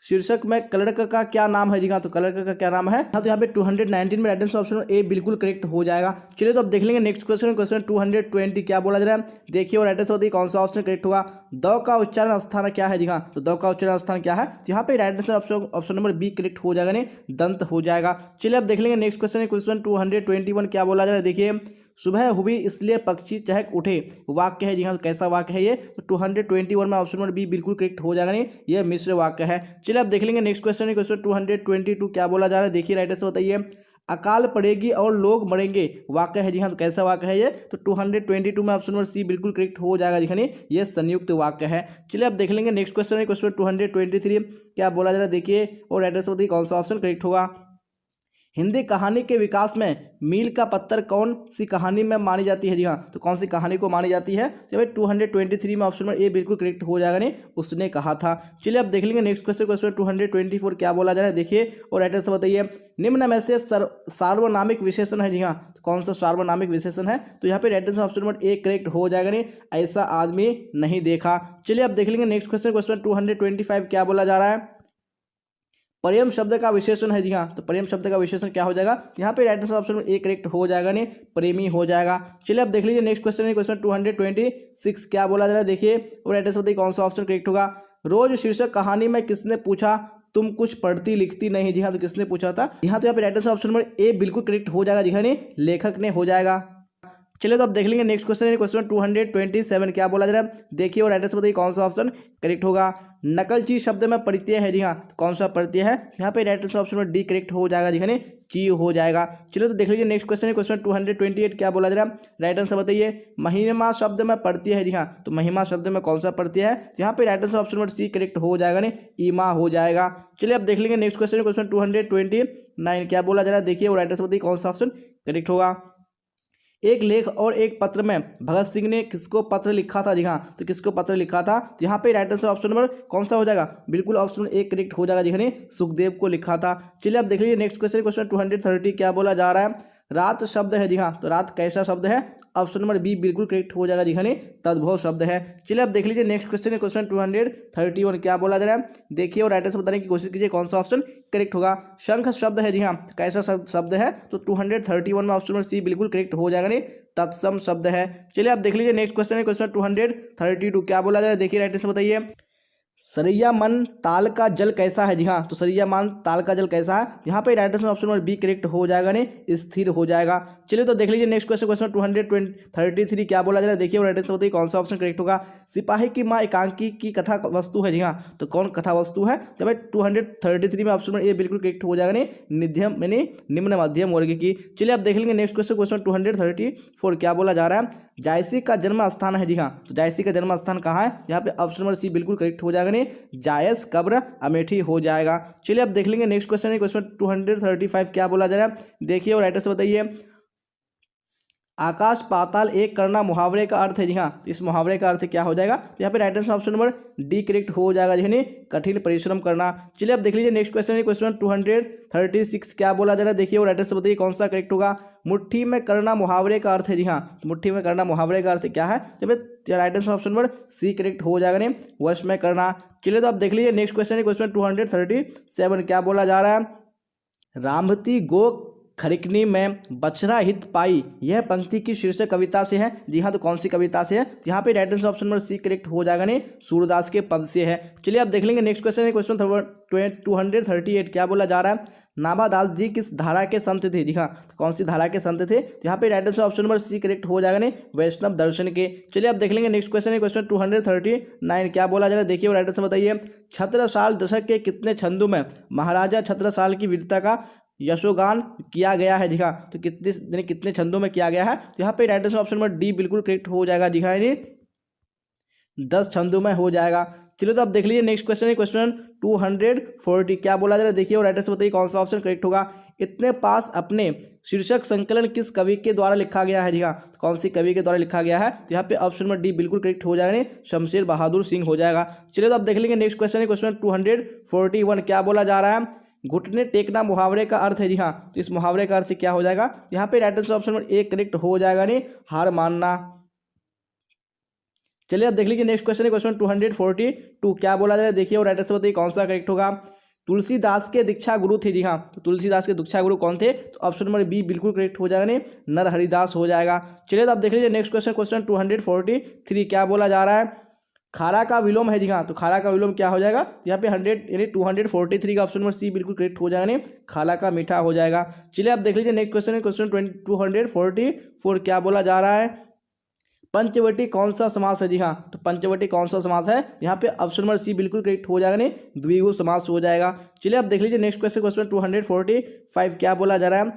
शीर्षक में क्लर्क का क्या नाम है, जी हाँ, तो क्लर्क का क्या नाम है। हाँ, तो यहाँ पे 219 में राइट आंसर ऑप्शन ए बिल्कुल करेक्ट हो जाएगा। चलिए तो अब देख लेंगे नेक्स्ट क्वेश्चन, क्वेश्चन 220 क्या बोला जा रहा है, देखिए और राइट आंसर बताइए कौन सा ऑप्शन करेक्ट होगा। द का उच्चारण स्थान क्या है, जी हाँ, तो द का उच्चारण स्थान क्या है, तो यहाँ पे right answer option number B correct हो जाएगा, नहीं दंत हो जाएगा। चलिए अब देख लेंगे नेक्स्ट क्वेश्चन है, क्वेश्चन 221 क्या बोला जा रहा है, देखिए सुबह हुई इसलिए पक्षी चहक उठे, वाक्य है, जी हाँ, तो कैसा वाक्य है ये, तो 221 में ऑप्शन नंबर बी बिल्कुल करेक्ट हो जाएगा, नहीं ये मिश्र वाक्य है। चलिए अब देख लेंगे नेक्स्ट क्वेश्चन है, क्वेश्चन 222 क्या बोला जा रहा है, देखिए राइट आंसर बताइए। अकाल पड़ेगी और लोग मरेंगे, वाक्य है, जी हाँ, तो कैसा वाक्य है ये, तो 222 में ऑप्शन नंबर सी बिल्कुल करेक्ट हो जाएगा, जी हाँ, नहीं ये संयुक्त वाक्य है। चलिए अब देख लेंगे नेक्स्ट क्वेश्चन है, क्वेश्चन 223 क्या बोला जा रहा है, देखिए और राइट आंसर बताइए कौन सा ऑप्शन करेक्ट होगा। हिंदी कहानी के विकास में मील का पत्थर कौन सी कहानी में मानी जाती है, जी हाँ, तो कौन सी कहानी को मानी जाती है, तो भाई 223 में ऑप्शन नंबर ए बिल्कुल करेक्ट हो जाएगा, नहीं उसने कहा था। चलिए अब देख लेंगे नेक्स्ट क्वेश्चन, क्वेश्चन 224 क्या बोला जा रहा है, देखिए और राइट आंसर बताइए। निम्न में से सार्वनामिक विशेषण है, जी हाँ, तो कौन सा सार्वनामिक विशेषण है, तो यहाँ पे right answer option number A correct हो जाएगा, नहीं ऐसा आदमी नहीं देखा। चलिए अब देख लेंगे नेक्स्ट क्वेश्चन, क्वेश्चन 225 क्या बोला जा रहा है। प्रेम शब्द का विशेषण है, जी हाँ, तो प्रेम शब्द का विशेषण क्या हो जाएगा, यहाँ पे राइट आंसर ऑप्शन में ए करेक्ट हो जाएगा, नहीं प्रेमी हो जाएगा। चलिए अब देख लीजिए नेक्स्ट क्वेश्चन है, क्वेश्चन 226 क्या बोला जा रहा है, देखिए और राइट आंसर बताइए कौन सा ऑप्शन करेक्ट होगा। रोज शीर्षक कहानी में किसने पूछा तुम कुछ पढ़ती लिखती नहीं, जी हाँ, तो किसने पूछा था, यहाँ तो यहाँ पे right answer option number A बिल्कुल करेक्ट हो जाएगा, जी हाँ, नहीं लेखक ने हो जाएगा। चलिए तो अब देख लेंगे नेक्स्ट क्वेश्चन है, क्वेश्चन 227 क्या बोला जा रहा है, देखिए और राइट आंसर बताइए कौन सा ऑप्शन करेक्ट होगा। नकलची शब्द में प्रत्यय है, जी हाँ, तो कौन सा प्रत्यय है, यहाँ पे राइट आंसर ऑप्शन में डी करेक्ट हो जाएगा, जी हाँ, ची हो जाएगा। चलिए तो देख लीजिए नेक्स्ट क्वेश्चन है, क्वेश्चन 228 क्या बोला जा रहा है, राइट आंसर बताइए। महिमा शब्द में प्रत्यय है, जी हाँ, तो महिमा शब्द में कौन सा प्रत्यय है, यहाँ पे right answer option number C correct हो जाएगा, नहीं ईमा हो जाएगा। चलिए अब देख लेंगे नेक्स्ट क्वेश्चन है, क्वेश्चन 229 क्या बोला जा रहा है, देखिए और राइट आंसर बताइए कौन सा ऑप्शन करेक्ट होगा। एक लेख और एक पत्र में भगत सिंह ने किसको पत्र लिखा था, जी हाँ, तो किसको पत्र लिखा था, तो यहाँ पे राइट आंसर ऑप्शन नंबर कौन सा हो जाएगा, बिल्कुल ऑप्शन नंबर एक करेक्ट हो जाएगा, जी हाँ, सुखदेव को लिखा था। चलिए अब देख लीजिए नेक्स्ट क्वेश्चन, क्वेश्चन 230 क्या बोला जा रहा है। रात शब्द है, जी हाँ, तो रात कैसा शब्द है, ऑप्शन नंबर बी बिल्कुल करेक्ट हो जाएगा, जी हाँ, तद्भव शब्द है। चलिए अब देख लीजिए नेक्स्ट क्वेश्चन है, क्वेश्चन 231 क्या बोला जा रहा है, देखिए और राइट आंसर बताने की कोशिश कीजिए कौन सा ऑप्शन करेक्ट होगा। शंख शब्द है, जी हाँ, कैसा शब्द है, तो 231 में ऑप्शन नंबर सी बिल्कुल करेक्ट हो जाएगा, नहीं तत्सम शब्द है। चलिए अब देख लीजिए नेक्स्ट क्वेश्चन है, क्वेश्चन 232 क्या बोला जा रहा है, देखिए राइट आंसर बताइए। सरिया मन ताल का जल कैसा है, जी हाँ, तो सरिया मन ताल का जल कैसा है, यहाँ पे right answer option number B correct हो जाएगा, नहीं स्थिर हो जाएगा। चलिए तो देख लीजिए नेक्स्ट क्वेश्चन, क्वेश्चन 233 क्या बोला जा रहा है, देखिए राइट आंसर बताइए कौन सा ऑप्शन करेक्ट होगा। सिपाही की माँ एकांकी की कथा वस्तु है, जी हाँ, तो कौन कथा वस्तु है, तो भाई 233 में ऑप्शन नंबर ए बिल्कुल करेक्ट हो जाएगा, नहीं निध्यम यानी निम्न मध्यम वर्ग की। चलिए अब देख लेंगे नेक्स्ट क्वेश्चन, क्वेश्चन 234 क्या बोला जा रहा है। जायसी का जन्म स्थान है, जी हाँ, तो जायसी का जन्म स्थान कहाँ है, यहाँ पे ऑप्शन नंबर सी बिल्कुल करेक्ट हो जाएगा, नहीं जायस कब्र अमेठी हो जाएगा। चलिए अब देख लेंगे नेक्स्ट क्वेश्चन है, क्वेश्चन 235 क्या बोला जा रहा है, देखिए और राइट आंसर बताइए। आकाश पाताल एक करना मुहावरे का अर्थ है, जी हाँ, तो इस मुहावरे का अर्थ क्या हो जाएगा, यहाँ पे right answer option number D correct हो जाएगा, जी कठिन परिश्रम करना। चलिए अब देख लीजिए नेक्स्ट क्वेश्चन है, क्वेश्चन 236 क्या बोला जा रहा है, देखिए और राइट आंसर बताइए कौन सा करेक्ट होगा। मुट्ठी में करना मुहावरे का अर्थ है, जी हाँ, तो मुट्ठी में करना मुहावरे का अर्थ क्या है, तो right answer option number C correct हो जाएगा, नहीं वश में करना। चलिए तो अब देख लीजिए नेक्स्ट क्वेश्चन है, क्वेश्चन 237 क्या बोला जा रहा है। रामवती गो खरिकनी में बछड़ा हित पाई, यह पंक्ति की शीर्षक कविता से है, जी हाँ, तो कौन सी कविता से है, यहाँ पे right answer option number C correct हो जाएगा, नहीं सूरदास के पद से है। चलिए अब देख लेंगे नेक्स्ट क्वेश्चन है, क्वेश्चन 238 क्या बोला जा रहा है। नाभादास जी किस धारा के संत थे, जी हाँ, तो कौन सी धारा के संत थे, तो यहाँ पे right answer option number C correct हो जाएगा, नहीं वैष्णव दर्शन के। चलिए अब देख लेंगे नेक्स्ट क्वेश्चन है, क्वेश्चन 239 क्या बोला जा रहा है, देखिए राइट आंसर बताइए। छत्रसाल दशक के कितने छंदों में महाराजा छत्रसाल की वीरता का यशोगान किया गया है, जी हाँ, तो कितने छंदों में किया गया है, तो यहाँ पे right answer option number D बिल्कुल करेक्ट हो जाएगा, जी हाँ, 10 छंदों में हो जाएगा। चलिए तो अब देख लीजिए नेक्स्ट क्वेश्चन है क्वेश्चन 240। क्या बोला जा रहा है देखिए और राइटर से बताइए कौन सा ऑप्शन करेक्ट होगा। इतने पास अपने शीर्षक संकलन किस कवि के द्वारा लिखा गया है। जी हाँ, तो कौन सी कवि के द्वारा लिखा गया है, तो यहाँ पे ऑप्शन नंबर डी बिल्कुल करेक्ट हो जाएगा, शमशेर बहादुर सिंह हो जाएगा। चलिए तो अब देख लेंगे नेक्स्ट क्वेश्चन है क्वेश्चन 241। क्या बोला जा रहा है, घुटने टेकना मुहावरे का अर्थ है। जी हाँ, तो इस मुहावरे का अर्थ क्या हो जाएगा, यहाँ पे right answer option number A correct हो जाएगा, हार मानना। चलिए अब देख लीजिए नेक्स्ट क्वेश्चन है क्वेश्चन 242। क्या बोला जा रहा है देखिए और राइटर से बताइए कौन सा करेक्ट होगा। तुलसीदास के दीक्षा गुरु थे। जी हाँ, तो तुलसीदास के दीक्षा गुरु कौन थे, तो ऑप्शन नंबर बी बिल्कुल करेक्ट हो जाएगा, नर हरिदास हो जाएगा। चलिए तो आप देख लीजिए नेक्स्ट क्वेश्चन क्वेश्चन 243। क्या बोला जा रहा है, खारा का विलोम है। जी हाँ, तो खारा का विलोम क्या हो जाएगा, यहाँ पे 100 यानी 243 का ऑप्शन नंबर सी बिल्कुल करेक्ट हो जाएगा, खाला का मीठा हो जाएगा। चलिए आप देख लीजिए नेक्स्ट क्वेश्चन है क्वेश्चन 244। क्या बोला जा रहा है, पंचवटी कौन सा समास है। जी हाँ, तो पंचवटी कौन सा समास है, यहाँ पे ऑप्शन नंबर सी बिल्कुल करेक्ट हो जाएगा, द्विगु समास हो जाएगा। चलिए आप देख लीजिए नेक्स्ट क्वेश्चन क्वेश्चन 245। क्या बोला जा रहा है,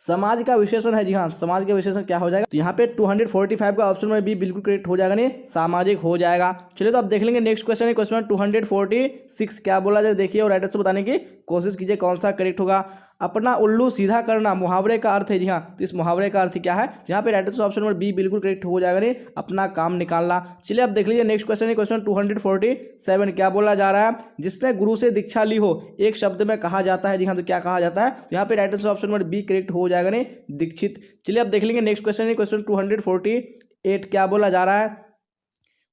समाज का विशेषण है। जी हाँ, समाज का विशेषण क्या हो जाएगा, तो यहाँ पे 245 का ऑप्शन नंबर बी बिल्कुल करेक्ट हो जाएगा, सामाजिक हो जाएगा। चलिए तो आप देख लेंगे नेक्स्ट क्वेश्चन है क्वेश्चन 246। क्या बोला जाए देखिए और राइटर से बताने की कोशिश कीजिए कौन सा करेक्ट होगा। अपना उल्लू सीधा करना मुहावरे का अर्थ है। जी हाँ, तो इस मुहावरे का अर्थ क्या है, यहाँ पे राइटर से ऑप्शन नंबर बी बिल्कुल करेक्ट हो जाएगा, अपना काम निकालना। चलिए आप देख लीजिए नेक्स्ट क्वेश्चन है क्वेश्चन 247। क्या बोला जा रहा है, जिसने गुरु से दीक्षा ली हो एक शब्द में कहा जाता है। जी हाँ, तो क्या कहा जाता है, तो यहाँ पे राइटर से ऑप्शन नंबर बी करेक्ट हो जाएगा, दीक्षित। चलिए आप देख लेंगे नेक्स्ट क्वेश्चन है क्वेश्चन 248। क्या बोला जा रहा है,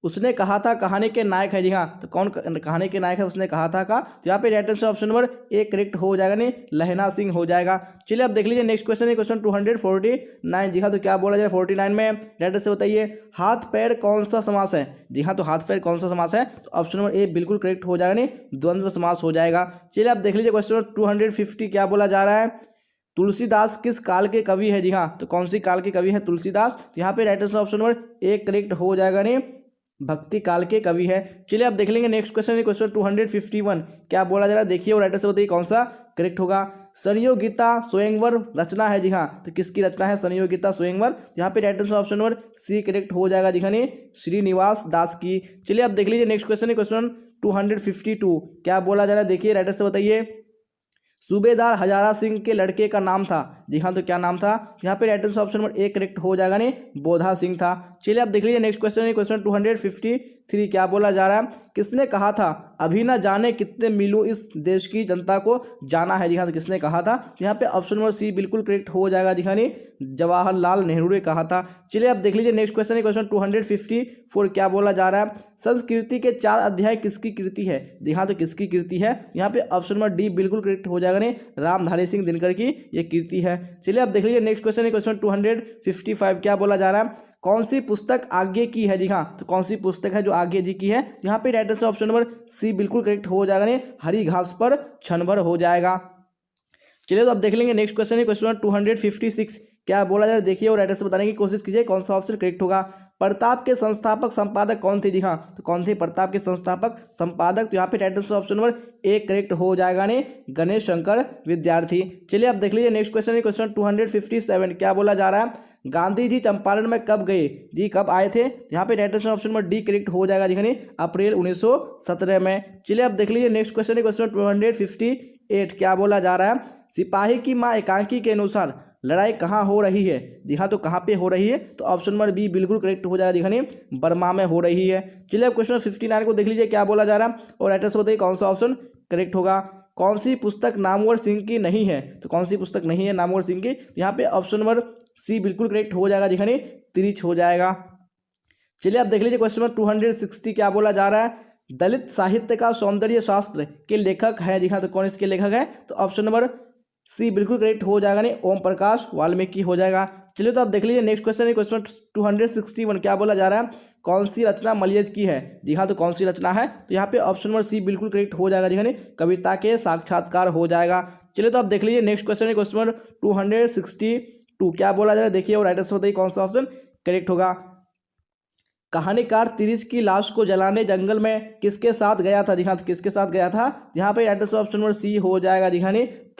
उसने कहा था कहानी के नायक है। जी हाँ, तो कौन कहानी के नायक है, उसने कहा था का, तो यहाँ पे right answer option number A correct हो जाएगा, लहना सिंह हो जाएगा। चलिए आप देख लीजिए नेक्स्ट क्वेश्चन है क्वेश्चन 249। जी हाँ, तो क्या बोला जाए 49 में राइटर से बताइए हाथ पैर कौन सा समास है। जी हाँ, तो हाथ पैर कौन सा समास है, तो ऑप्शन नंबर ए बिल्कुल करेक्ट हो जाएगा, द्वंद्व समास हो जाएगा। चलिए आप देख लीजिए क्वेश्चन नंबर 250। क्या बोला जा रहा है, तुलसीदास किस काल के कवि है। जी हाँ, तो कौन सी काल के कवि है तुलसीदास, तो यहाँ पे right answer option number A correct हो जाएगा, भक्ति काल के कवि है। चलिए आप देख लेंगे नेक्स्ट क्वेश्चन है क्वेश्चन 251। क्या बोला जा रहा है देखिए और राइटर से बताइए कौन सा करेक्ट होगा। संयोगिता स्वयंवर रचना है। जी हाँ, तो किसकी रचना है संयोगिता स्वयंवर, यहाँ पे राइटर से ऑप्शन नंबर सी करेक्ट हो जाएगा, जी श्रीनिवास दास की। चलिए आप देख लीजिए नेक्स्ट क्वेश्चन है क्वेश्चन 252। क्या बोला जा रहा है देखिए राइटर से बताइए सूबेदार हजारा सिंह के लड़के का नाम था। जी हाँ, तो क्या नाम था, यहाँ पे right answer option number A correct हो जाएगा, बोधा सिंह था। चलिए आप देख लीजिए नेक्स्ट क्वेश्चन है क्वेश्चन 253। क्या बोला जा रहा है, किसने कहा था अभी ना जाने कितने मीलों इस देश की जनता को जाना है। जी हाँ, तो किसने कहा था, यहाँ पे ऑप्शन नंबर सी बिल्कुल करेक्ट हो जाएगा, जी हाँ जवाहरलाल नेहरू ने कहा था। चलिए आप देख लीजिए नेक्स्ट क्वेश्चन है क्वेश्चन 254। क्या बोला जा रहा है, संस्कृति के 4 अध्याय किसकी कृति है। जी हाँ, तो किसकी कृति है, यहाँ पे ऑप्शन नंबर डी बिल्कुल करेक्ट हो जाएगा, रामधारी सिंह दिनकर की ये कृति है। चलिए आप देख लीजिए नेक्स्ट क्वेश्चन है क्वेश्चन 255। क्या बोला जा रहा है, कौन सी पुस्तक आगे की है। जी हाँ, तो कौन सी पुस्तक है जो आगे जी की है, यहाँ पे right answer option number C बिल्कुल करेक्ट हो जाएगा, हरी घास पर क्षण भर हो जाएगा। चलिए तो अब देख लेंगे नेक्स्ट क्वेश्चन है क्वेश्चन 256। क्या बोला जा रहा है देखिए और राइटर से बताने की कोशिश कीजिए कौन सा ऑप्शन करेक्ट होगा। प्रताप के संस्थापक संपादक कौन थे। जी हाँ, तो कौन थे प्रताप के संस्थापक संपादक, तो यहाँ पे right answer option number A correct हो जाएगा, गणेश शंकर विद्यार्थी। चलिए आप देख लीजिए नेक्स्ट क्वेश्चन है क्वेश्चन 257। क्या बोला जा रहा है, गांधी जी चंपारण में कब गए। जी कब आए थे, यहाँ पे right answer option number D correct हो जाएगा, जी अप्रैल 1917 में। चलिए आप देख लीजिए नेक्स्ट क्वेश्चन है क्वेश्चन 258। क्या बोला जा रहा है, सिपाही की माँ एकांकी के अनुसार लड़ाई कहाँ हो रही है। जी हाँ, तो कहाँ पे हो रही है, तो ऑप्शन नंबर बी बिल्कुल करेक्ट हो जाएगा, जी बर्मा में हो रही है। चलिए अब क्वेश्चन 59 को देख लीजिए क्या बोला जा रहा है और राइटर से बताइए कौन सा ऑप्शन करेक्ट होगा। कौन सी पुस्तक नामवर सिंह की नहीं है, तो कौन सी पुस्तक नहीं है नामवर सिंह की, यहाँ पे ऑप्शन नंबर सी बिल्कुल करेक्ट हो जाएगा, जी तिरिच हो जाएगा। चलिए आप देख लीजिए क्वेश्चन नंबर 260। क्या बोला जा रहा है, दलित साहित्य का सौंदर्य शास्त्र के लेखक है। जी हाँ, तो कौन इसके लेखक है, तो ऑप्शन नंबर सी बिल्कुल करेक्ट हो जाएगा, ओम प्रकाश वाल्मीकि हो जाएगा। चलिए तो आप देख लीजिए नेक्स्ट क्वेश्चन है क्वेश्चन 261। क्या बोला जा रहा है, कौन सी रचना मलियज की है। जी हाँ, तो कौन सी रचना है, तो यहाँ पे ऑप्शन नंबर सी बिल्कुल करेक्ट हो जाएगा, जी कविता के साक्षात्कार हो जाएगा। चलिए तो आप देख लीजिए नेक्स्ट क्वेश्चन है क्वेश्चन नंबर 262। क्या बोला जा रहा है देखिए और राइटर से बताइए कौन सा ऑप्शन करेक्ट होगा। कहानीकार तिरिस की लाश को जलाने जंगल में किसके साथ गया था? जी हाँ, तो किसके साथ गया था? यहाँ पे एड्रेस ऑप्शन नंबर सी हो जाएगा। जी हाँ,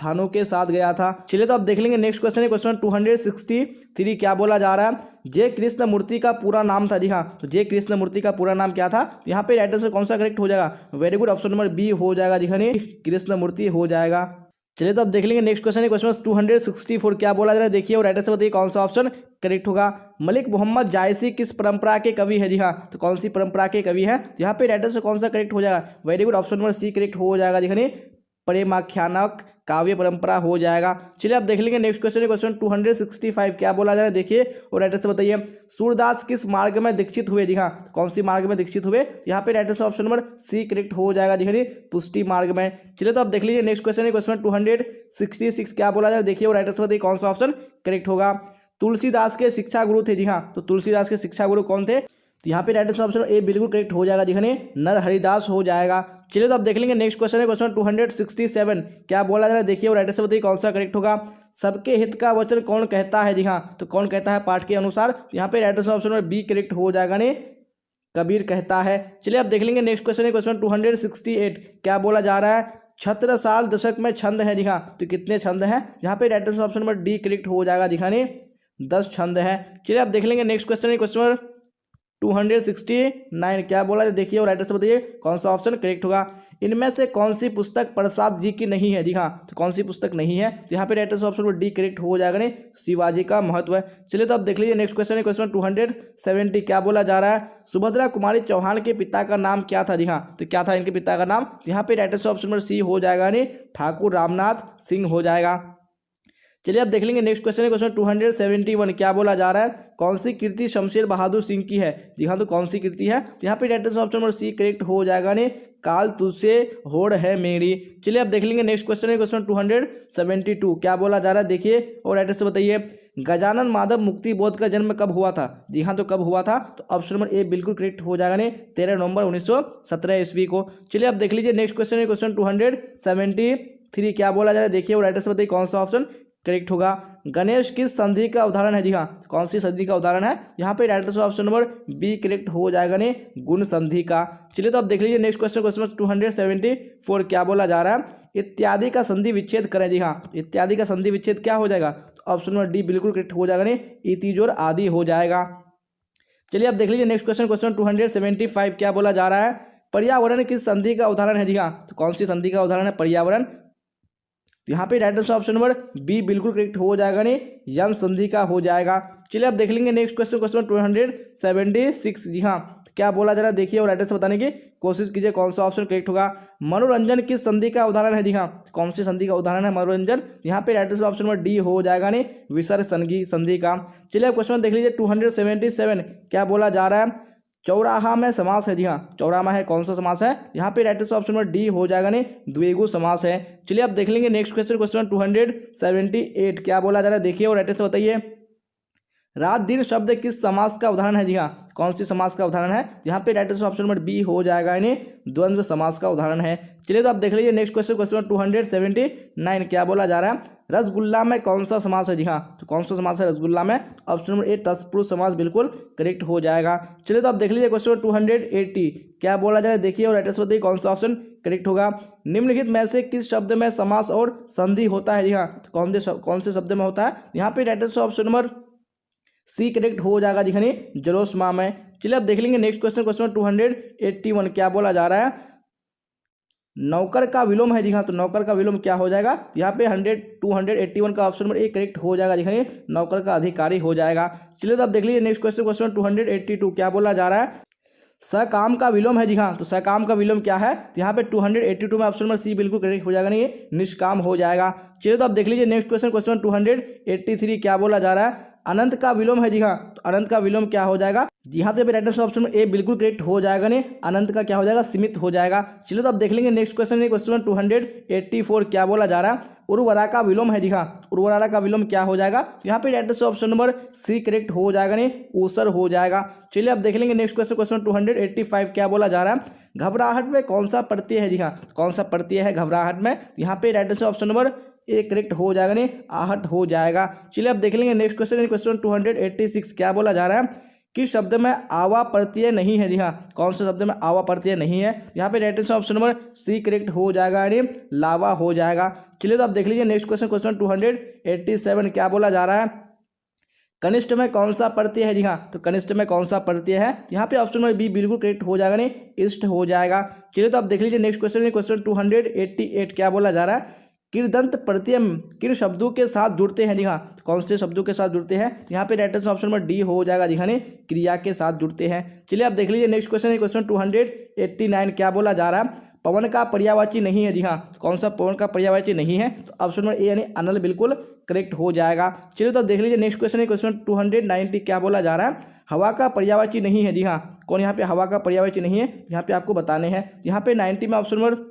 थानों के साथ गया था। चलिए तो आप देख लेंगे नेक्स्ट क्वेश्चन है क्वेश्चन 263। क्या बोला जा रहा है? जय कृष्ण मूर्ति का पूरा नाम था। जी हाँ, तो जय कृष्ण मूर्ति का पूरा नाम क्या था? यहाँ पे एड्रेस कौन सा करेक्ट हो जाएगा? Very good, option number B हो जाएगा। जी हाँ, कृष्ण मूर्ति हो जाएगा। चलिए तो अब देख लेंगे नेक्स्ट क्वेश्चन है क्वेश्चन 264। क्या बोला जा रहा है देखिए और राइटर से बताइए कौन सा ऑप्शन करेक्ट होगा। मलिक मोहम्मद जायसी किस परंपरा के कवि है? जी हाँ, तो कौन सी परंपरा के कवि है? यहाँ पे राइटर से कौन सा करेक्ट हो जाएगा? Very good, option number C correct हो जाएगा। जी प्रेमाख्यानक काव्य परंपरा हो जाएगा। चलिए आप देख लेंगे नेक्स्ट क्वेश्चन है क्वेश्चन 265। क्या बोला जा रहा है देखिए और राइटर से बताइए सूरदास किस मार्ग में दीक्षित हुए? जी हाँ, तो कौन सी मार्ग में दीक्षित हुए? यहाँ पे राइटर से ऑप्शन नंबर सी करेक्ट हो जाएगा। जी हाँ, पुष्टि मार्ग में। चलिए तो आप देख लीजिए नेक्स्ट क्वेश्चन है क्वेश्चन 266। क्या बोला जा रहा है देखिए और राइटर से बताइए कौन सा ऑप्शन करेक्ट होगा। तुलसीदास के शिक्षा गुरु थे। जी हाँ, तो तुलसीदास के शिक्षा गुरु कौन थे? तो यहाँ पे राइट ऑप्शन ए बिल्कुल करेक्ट हो जाएगा। जी नर हरिदास हो जाएगा। चलिए तो आप देख लेंगे नेक्स्ट क्वेश्चन है क्वेश्चन 267। क्या बोला जा रहा है देखिए और राइटर से बताइए कौन सा करेक्ट होगा। सबके हित का वचन कौन कहता है? जी हाँ, तो कौन कहता है पाठ के अनुसार? यहाँ पे राइटर ऑप्शन में बी करेक्ट हो जाएगा ने कबीर कहता है। चलिए आप देख लेंगे नेक्स्ट क्वेश्चन है क्वेश्चन 268। क्या बोला जा रहा है? छत्रसाल दशक में छंद है। जी हाँ, तो कितने छंद हैं? यहाँ पे writer option number D correct हो जाएगा। जी हाँ, 10 छंद है। चलिए आप देख लेंगे नेक्स्ट क्वेश्चन है क्वेश्चन 269। क्या बोला देखिए और राइटर से बताइए कौन सा ऑप्शन करेक्ट होगा। इनमें से कौन सी पुस्तक प्रसाद जी की नहीं है? जी हाँ, तो कौन सी पुस्तक नहीं है? तो यहाँ पे राइटर से ऑप्शन डी करेक्ट हो जाएगा ने शिवाजी का महत्व है। चलिए तो आप देख लीजिए नेक्स्ट क्वेश्चन है क्वेश्चन 270। क्या बोला जा रहा है? सुभद्रा कुमारी चौहान के पिता का नाम क्या था? जी हाँ, तो क्या था इनके पिता का नाम? यहाँ पे राइटर से ऑप्शन नंबर सी हो जाएगा ने ठाकुर रामनाथ सिंह हो जाएगा। चलिए आप देख लेंगे नेक्स्ट क्वेश्चन है क्वेश्चन 271। क्या बोला जा रहा है? कौन सी कृति शमशेर बहादुर सिंह की है? जी हाँ, तो कौन सी कृति है? तो यहाँ पे writer option number C correct हो जाएगा ने काल तुझसे होड़ है मेरी। चलिए आप देख लेंगे नेक्स्ट क्वेश्चन है क्वेश्चन 272। क्या बोला जा रहा है देखिए और राइटर से बताइए गजानन माधव मुक्ति बोध का जन्म कब हुआ था? जी हाँ, तो कब हुआ था? तो ऑप्शन नंबर ए बिल्कुल करेक्ट हो जाएगा ने 13 नवंबर 1917 ईस्वी को। चलिए आप देख लीजिए नेक्स्ट क्वेश्चन है क्वेश्चन 273। क्या बोला जा रहा है देखिए और राइटर से बताइए कौन सा ऑप्शन करेक्ट होगा। गणेश किस संधि का उदाहरण है? जी हाँ, कौन सी संधि का उदाहरण है? यहाँ पे right option number B correct हो जाएगा ने गुण संधि का। चलिए तो आप देख लीजिए नेक्स्ट क्वेश्चन क्वेश्चन 274। क्या बोला जा रहा है? इत्यादि का संधि विच्छेद करें। जी हाँ, इत्यादि का संधि विच्छेद क्या हो जाएगा? तो ऑप्शन नंबर डी बिल्कुल करेक्ट हो जाएगा ने इति जोड़ आदि हो जाएगा। चलिए आप देख लीजिए नेक्स्ट क्वेश्चन क्वेश्चन 275। क्या बोला जा रहा है? पर्यावरण किस संधि का उदाहरण है? जी हाँ, तो कौन सी संधि का उदाहरण है पर्यावरण? यहाँ पे right answer option number B बिल्कुल करेक्ट हो जाएगा ने यन संधि का हो जाएगा। चलिए आप देख लेंगे नेक्स्ट क्वेश्चन क्वेश्चन 276। जी हाँ, क्या बोला जा रहा है देखिए और राइटर से बताने की कोशिश कीजिए कौन सा ऑप्शन करेक्ट होगा। मनोरंजन किस संधि का उदाहरण है? जी हाँ, कौन सी संधि का उदाहरण है मनोरंजन? यहाँ पे राइटर से ऑप्शन नंबर डी हो जाएगा ने विसर्ग संधि का। चलिए आप क्वेश्चन देख लीजिए 277। क्या बोला जा रहा है? चौराहा में समास है। जी हाँ, चौराहा है कौन सा समास है? यहाँ पे right answer option number D हो जाएगा ने द्विगु समास है। चलिए आप देख लेंगे नेक्स्ट क्वेश्चन क्वेश्चन 278। क्या बोला जा रहा है देखिए और राइट से बताइए रात दिन शब्द किस समास का उदाहरण है? जी हाँ, कौन सी समास का उदाहरण है? यहाँ पे right answer option number B हो जाएगा यानी द्वंद्व समास का उदाहरण है। चलिए तो आप देख लीजिए नेक्स्ट क्वेश्चन क्वेश्चन 279। क्या बोला जा रहा है? रसगुल्ला में कौन सा समास है? जी हाँ, तो कौन सा समास है रसगुल्ला में? ऑप्शन नंबर ए तत्पुरुष समास बिल्कुल करेक्ट हो जाएगा। चलिए तो आप देख लीजिए क्वेश्चन 280। क्या बोला जा रहा है देखिए और राइट से बताइए कौन सा ऑप्शन करेक्ट होगा। निम्नलिखित में से किस शब्द में समास और संधि होता है? जी हाँ, तो कौन से शब्द में होता है? यहाँ पे right answer option number C correct हो जाएगा जी खनी जलोस्मा में। चलिए अब देख लेंगे नेक्स्ट क्वेश्चन क्वेश्चन 281। क्या बोला जा रहा है? नौकर का विलोम है। जी हाँ, तो नौकर का विलोम क्या हो जाएगा? यहाँ पे 281 का ऑप्शन नंबर ए करेक्ट हो जाएगा। जी खनी नौकर का अधिकारी हो जाएगा। चलिए तो अब देख लीजिए नेक्स्ट क्वेश्चन क्वेश्चन 282। क्या बोला जा रहा है? सकाम का विलोम है। जी हाँ, तो सकाम का विलोम क्या है? तो यहाँ पे 282 में ऑप्शन नंबर सी बिल्कुल करेक्ट हो जाएगा, नहीं ये निष्काम हो जाएगा। चलिए तो आप देख लीजिए नेक्स्ट क्वेश्चन क्वेश्चन 283। क्या बोला जा रहा है? अनंत का विलोम है। जी हाँ, तो अनंत का विलोम क्या हो जाएगा? जी हाँ, तो राइट आंसर ऑप्शन में ए बिल्कुल करेक्ट हो जाएगा, नहीं अनंत का क्या हो जाएगा? सीमित हो जाएगा। चलिए तो आप देख लेंगे नेक्स्ट क्वेश्चन क्वेश्चन 284। क्या बोला जा रहा है? उर्वरा का विलोम है। जी हाँ, उर्वरा का विलोम क्या हो जाएगा? यहाँ पे right answer option number C correct हो जाएगा, नहीं ऊसर हो जाएगा। चलिए आप देख लेंगे नेक्स्ट क्वेश्चन क्वेश्चन 285। क्या बोला जा रहा है? घबराहट में कौन सा प्रत्यय है? जी हाँ, कौन सा प्रत्यय है घबराहट में? यहाँ पे right answer option number A correct हो जाएगा, नहीं आहट हो जाएगा। चलिए आप देख लेंगे नेक्स्ट क्वेश्चन क्वेश्चन 286। क्या बोला जा रहा है? किस शब्द में आवा प्रत्यय नहीं है? जी हाँ, कौन से शब्द में आवा प्रत्यय नहीं है? यहाँ पे right answer option number C correct हो जाएगा, यानी लावा हो जाएगा। चलिए तो आप देख लीजिए नेक्स्ट क्वेश्चन, क्वेश्चन 287 क्या बोला जा रहा है? कनिष्ठ में कौन सा प्रत्यय है? जी हाँ, तो कनिष्ठ में कौन सा प्रत्यय है? यहाँ पे ऑप्शन नंबर बी बिल्कुल करेक्ट हो जाएगा, नहीं इष्ट हो जाएगा। चलिए तो आप देख लीजिए नेक्स्ट क्वेश्चन, क्वेश्चन 288 क्या बोला जा रहा है? किरदंत प्रत्यय किन शब्दों के साथ जुड़ते हैं? जी हाँ, तो कौन से शब्दों के साथ जुड़ते हैं? यहाँ पे right answer option number D हो जाएगा, जी हाँ, नहीं क्रिया के साथ जुड़ते हैं। चलिए आप देख लीजिए नेक्स्ट क्वेश्चन, क्वेश्चन 289 क्या बोला जा रहा है? पवन का पर्यायवाची नहीं है। जी हाँ, कौन सा पवन का पर्यायवाची नहीं है? तो ऑप्शन नंबर ए यानी अनल बिल्कुल करेक्ट हो जाएगा। चलिए तो आप देख लीजिए नेक्स्ट क्वेश्चन, क्वेश्चन 290 क्या बोला जा रहा है? हवा का पर्यायवाची नहीं है। जी हाँ, कौन यहाँ पे हवा का पर्यायवाची नहीं है? यहाँ पे आपको बताने हैं। यहाँ पे 90 में ऑप्शन नंबर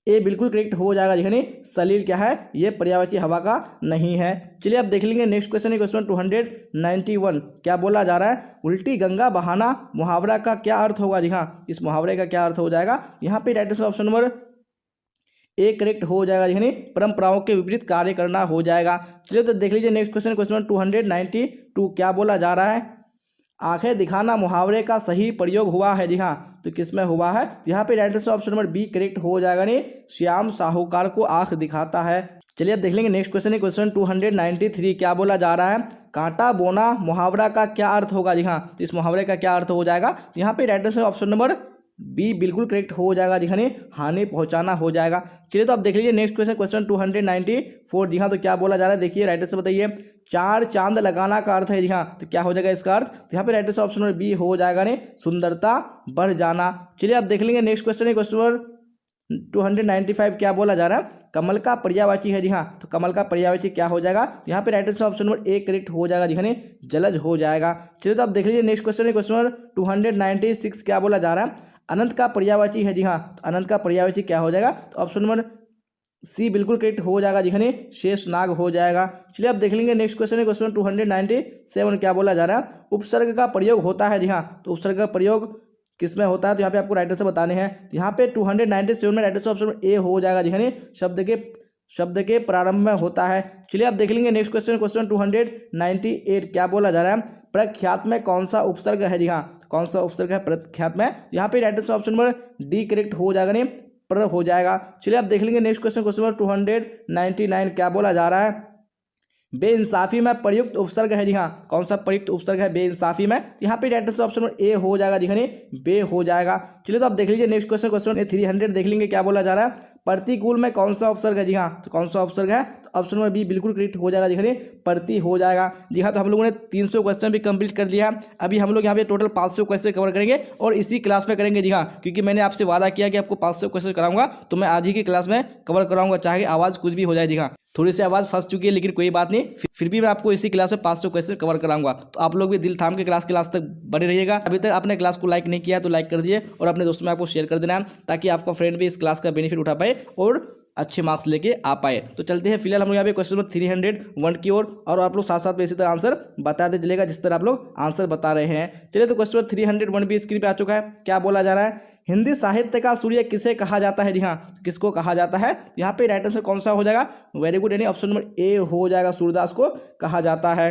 ए बिल्कुल करेक्ट हो जाएगा, यानी सलील क्या है? ये पर्यायवाची हवा का नहीं है। चलिए आप देख लेंगे नेक्स्ट क्वेश्चन, क्वेश्चन 291 क्या बोला जा रहा है? उल्टी गंगा बहाना मुहावरा का क्या अर्थ होगा? जी हाँ, इस मुहावरे का क्या अर्थ हो जाएगा? यहाँ पे right answer option number A correct हो जाएगा, यानी परंपराओं के विपरीत कार्य करना हो जाएगा। चलिए तो देख लीजिए नेक्स्ट क्वेश्चन, क्वेश्चन 292 क्या बोला जा रहा है? आंखें दिखाना मुहावरे का सही प्रयोग हुआ है। जी हाँ, तो किस में हुआ है? यहाँ पे right answer option number B correct हो जाएगा, नहीं श्याम साहूकार को आंख दिखाता है। चलिए अब देख लेंगे नेक्स्ट क्वेश्चन, क्वेश्चन 293 क्या बोला जा रहा है? कांटा बोना मुहावरा का क्या अर्थ होगा? जी हाँ, तो इस मुहावरे का क्या अर्थ हो जाएगा? यहाँ पे right answer option number B बिल्कुल करेक्ट हो जाएगा, जी हाँ, हानि पहुंचाना हो जाएगा। चलिए तो आप देख लीजिए नेक्स्ट क्वेश्चन, क्वेश्चन 294 जी हाँ, तो क्या बोला जा रहा है? देखिए राइट आंसर बताइए। चार चांद लगाना का अर्थ है। जी हाँ, तो क्या हो जाएगा इसका अर्थ? तो यहाँ पे right answer option number B हो जाएगा, नहीं सुंदरता बढ़ जाना। चलिए आप देख लेंगे नेक्स्ट क्वेश्चन, क्वेश्चन 295 क्या बोला जा रहा है? कमल का पर्यायवाची है। जी हाँ, तो कमल का पर्यायवाची क्या हो जाएगा? यहाँ पे right answer option number A correct हो जाएगा, जी हाँ, जलज हो जाएगा। चलिए तो आप देख लीजिए नेक्स्ट क्वेश्चन, क्वेश्चन 296 क्या बोला जा रहा है? अनंत का पर्यायवाची है। जी हाँ, तो अनंत का पर्यायवाची क्या हो जाएगा? तो ऑप्शन नंबर सी बिल्कुल करेक्ट हो जाएगा, जी हाँ, शेष नाग हो जाएगा। चलिए आप देख लेंगे नेक्स्ट क्वेश्चन, क्वेश्चन 297 क्या बोला जा रहा है? उपसर्ग का प्रयोग होता है। जी हाँ, तो उपसर्ग का प्रयोग किस में होता है? तो यहाँ पे आपको राइट आंसर बताने हैं। यहाँ पे 297 में राइट आंसर ऑप्शन ए हो जाएगा, जी हाँ, शब्द के प्रारंभ में होता है। चलिए आप देख लेंगे नेक्स्ट क्वेश्चन, क्वेश्चन 298 क्या बोला जा रहा है? प्रख्यात में कौन सा उपसर्ग है? जी हाँ, कौन सा उपसर्ग है प्रख्यात में? यहाँ पे right answer option number D correct हो जाएगा, नहीं पर हो जाएगा। चलिए आप देख लेंगे नेक्स्ट क्वेश्चन, क्वेश्चन 299 क्या बोला जा रहा है? बेइंसाफी में प्रयुक्त उपसर्ग है। जी हाँ, कौन सा प्रयुक्त उपसर्ग है बेइंसाफी में? यहाँ पे right answer option number A हो जाएगा, जी हाँ, बे हो जाएगा। चलिए तो आप देख लीजिए नेक्स्ट क्वेश्चन, क्वेश्चन 300 देख लेंगे क्या बोला जा रहा है? प्रतिकूल में कौन सा उपसर्ग है? जी हाँ, तो कौन सा उपसर्ग है? तो ऑप्शन नंबर बी बिल्कुल करेक्ट हो जाएगा, जी हाँ, प्रति हो जाएगा। जी हाँ, तो हम लोगों ने 300 क्वेश्चन भी कंप्लीट कर लिया। अभी हम लोग यहाँ पे टोटल 500 क्वेश्चन कवर करेंगे और इसी क्लास में करेंगे। जी हाँ, क्योंकि मैंने आपसे वादा किया कि आपको 500 क्वेश्चन कराऊंगा, तो मैं आज ही की क्लास में कवर कराऊंगा, चाहे आवाज़ कुछ भी हो जाए। जी हाँ, थोड़ी सी आवाज़ फंस चुकी है, लेकिन कोई बात नहीं, फिर भी मैं आपको इसी क्लास में 500 क्वेश्चन कवर कराऊंगा। तो आप लोग भी दिल थाम के क्लास तक बने रहिएगा। अभी तक आपने क्लास को लाइक नहीं किया तो लाइक कर दिए और अपने दोस्तों में आपको शेयर कर देना है, ताकि आपका फ्रेंड भी इस क्लास का बेनिफिट उठा पाए और अच्छे मार्क्स लेके आ पाए। तो चलते हैं फिलहाल हम लोग यहाँ पे क्वेश्चन नंबर 301 की ओर, और आप लोग साथ साथ में इसी तरह आंसर बताते चलेगा जिस तरह आप लोग आंसर बता रहे हैं। चलिए तो क्वेश्चन नंबर 301 भी स्क्रीन पे आ चुका है। क्या बोला जा रहा है? हिंदी साहित्य का सूर्य किसे कहा जाता है? जी हाँ, किसको कहा जाता है? यहाँ पे राइट आंसर कौन सा हो जाएगा? वेरी गुड, यानी ऑप्शन नंबर ए हो जाएगा, सूरदास को कहा जाता है।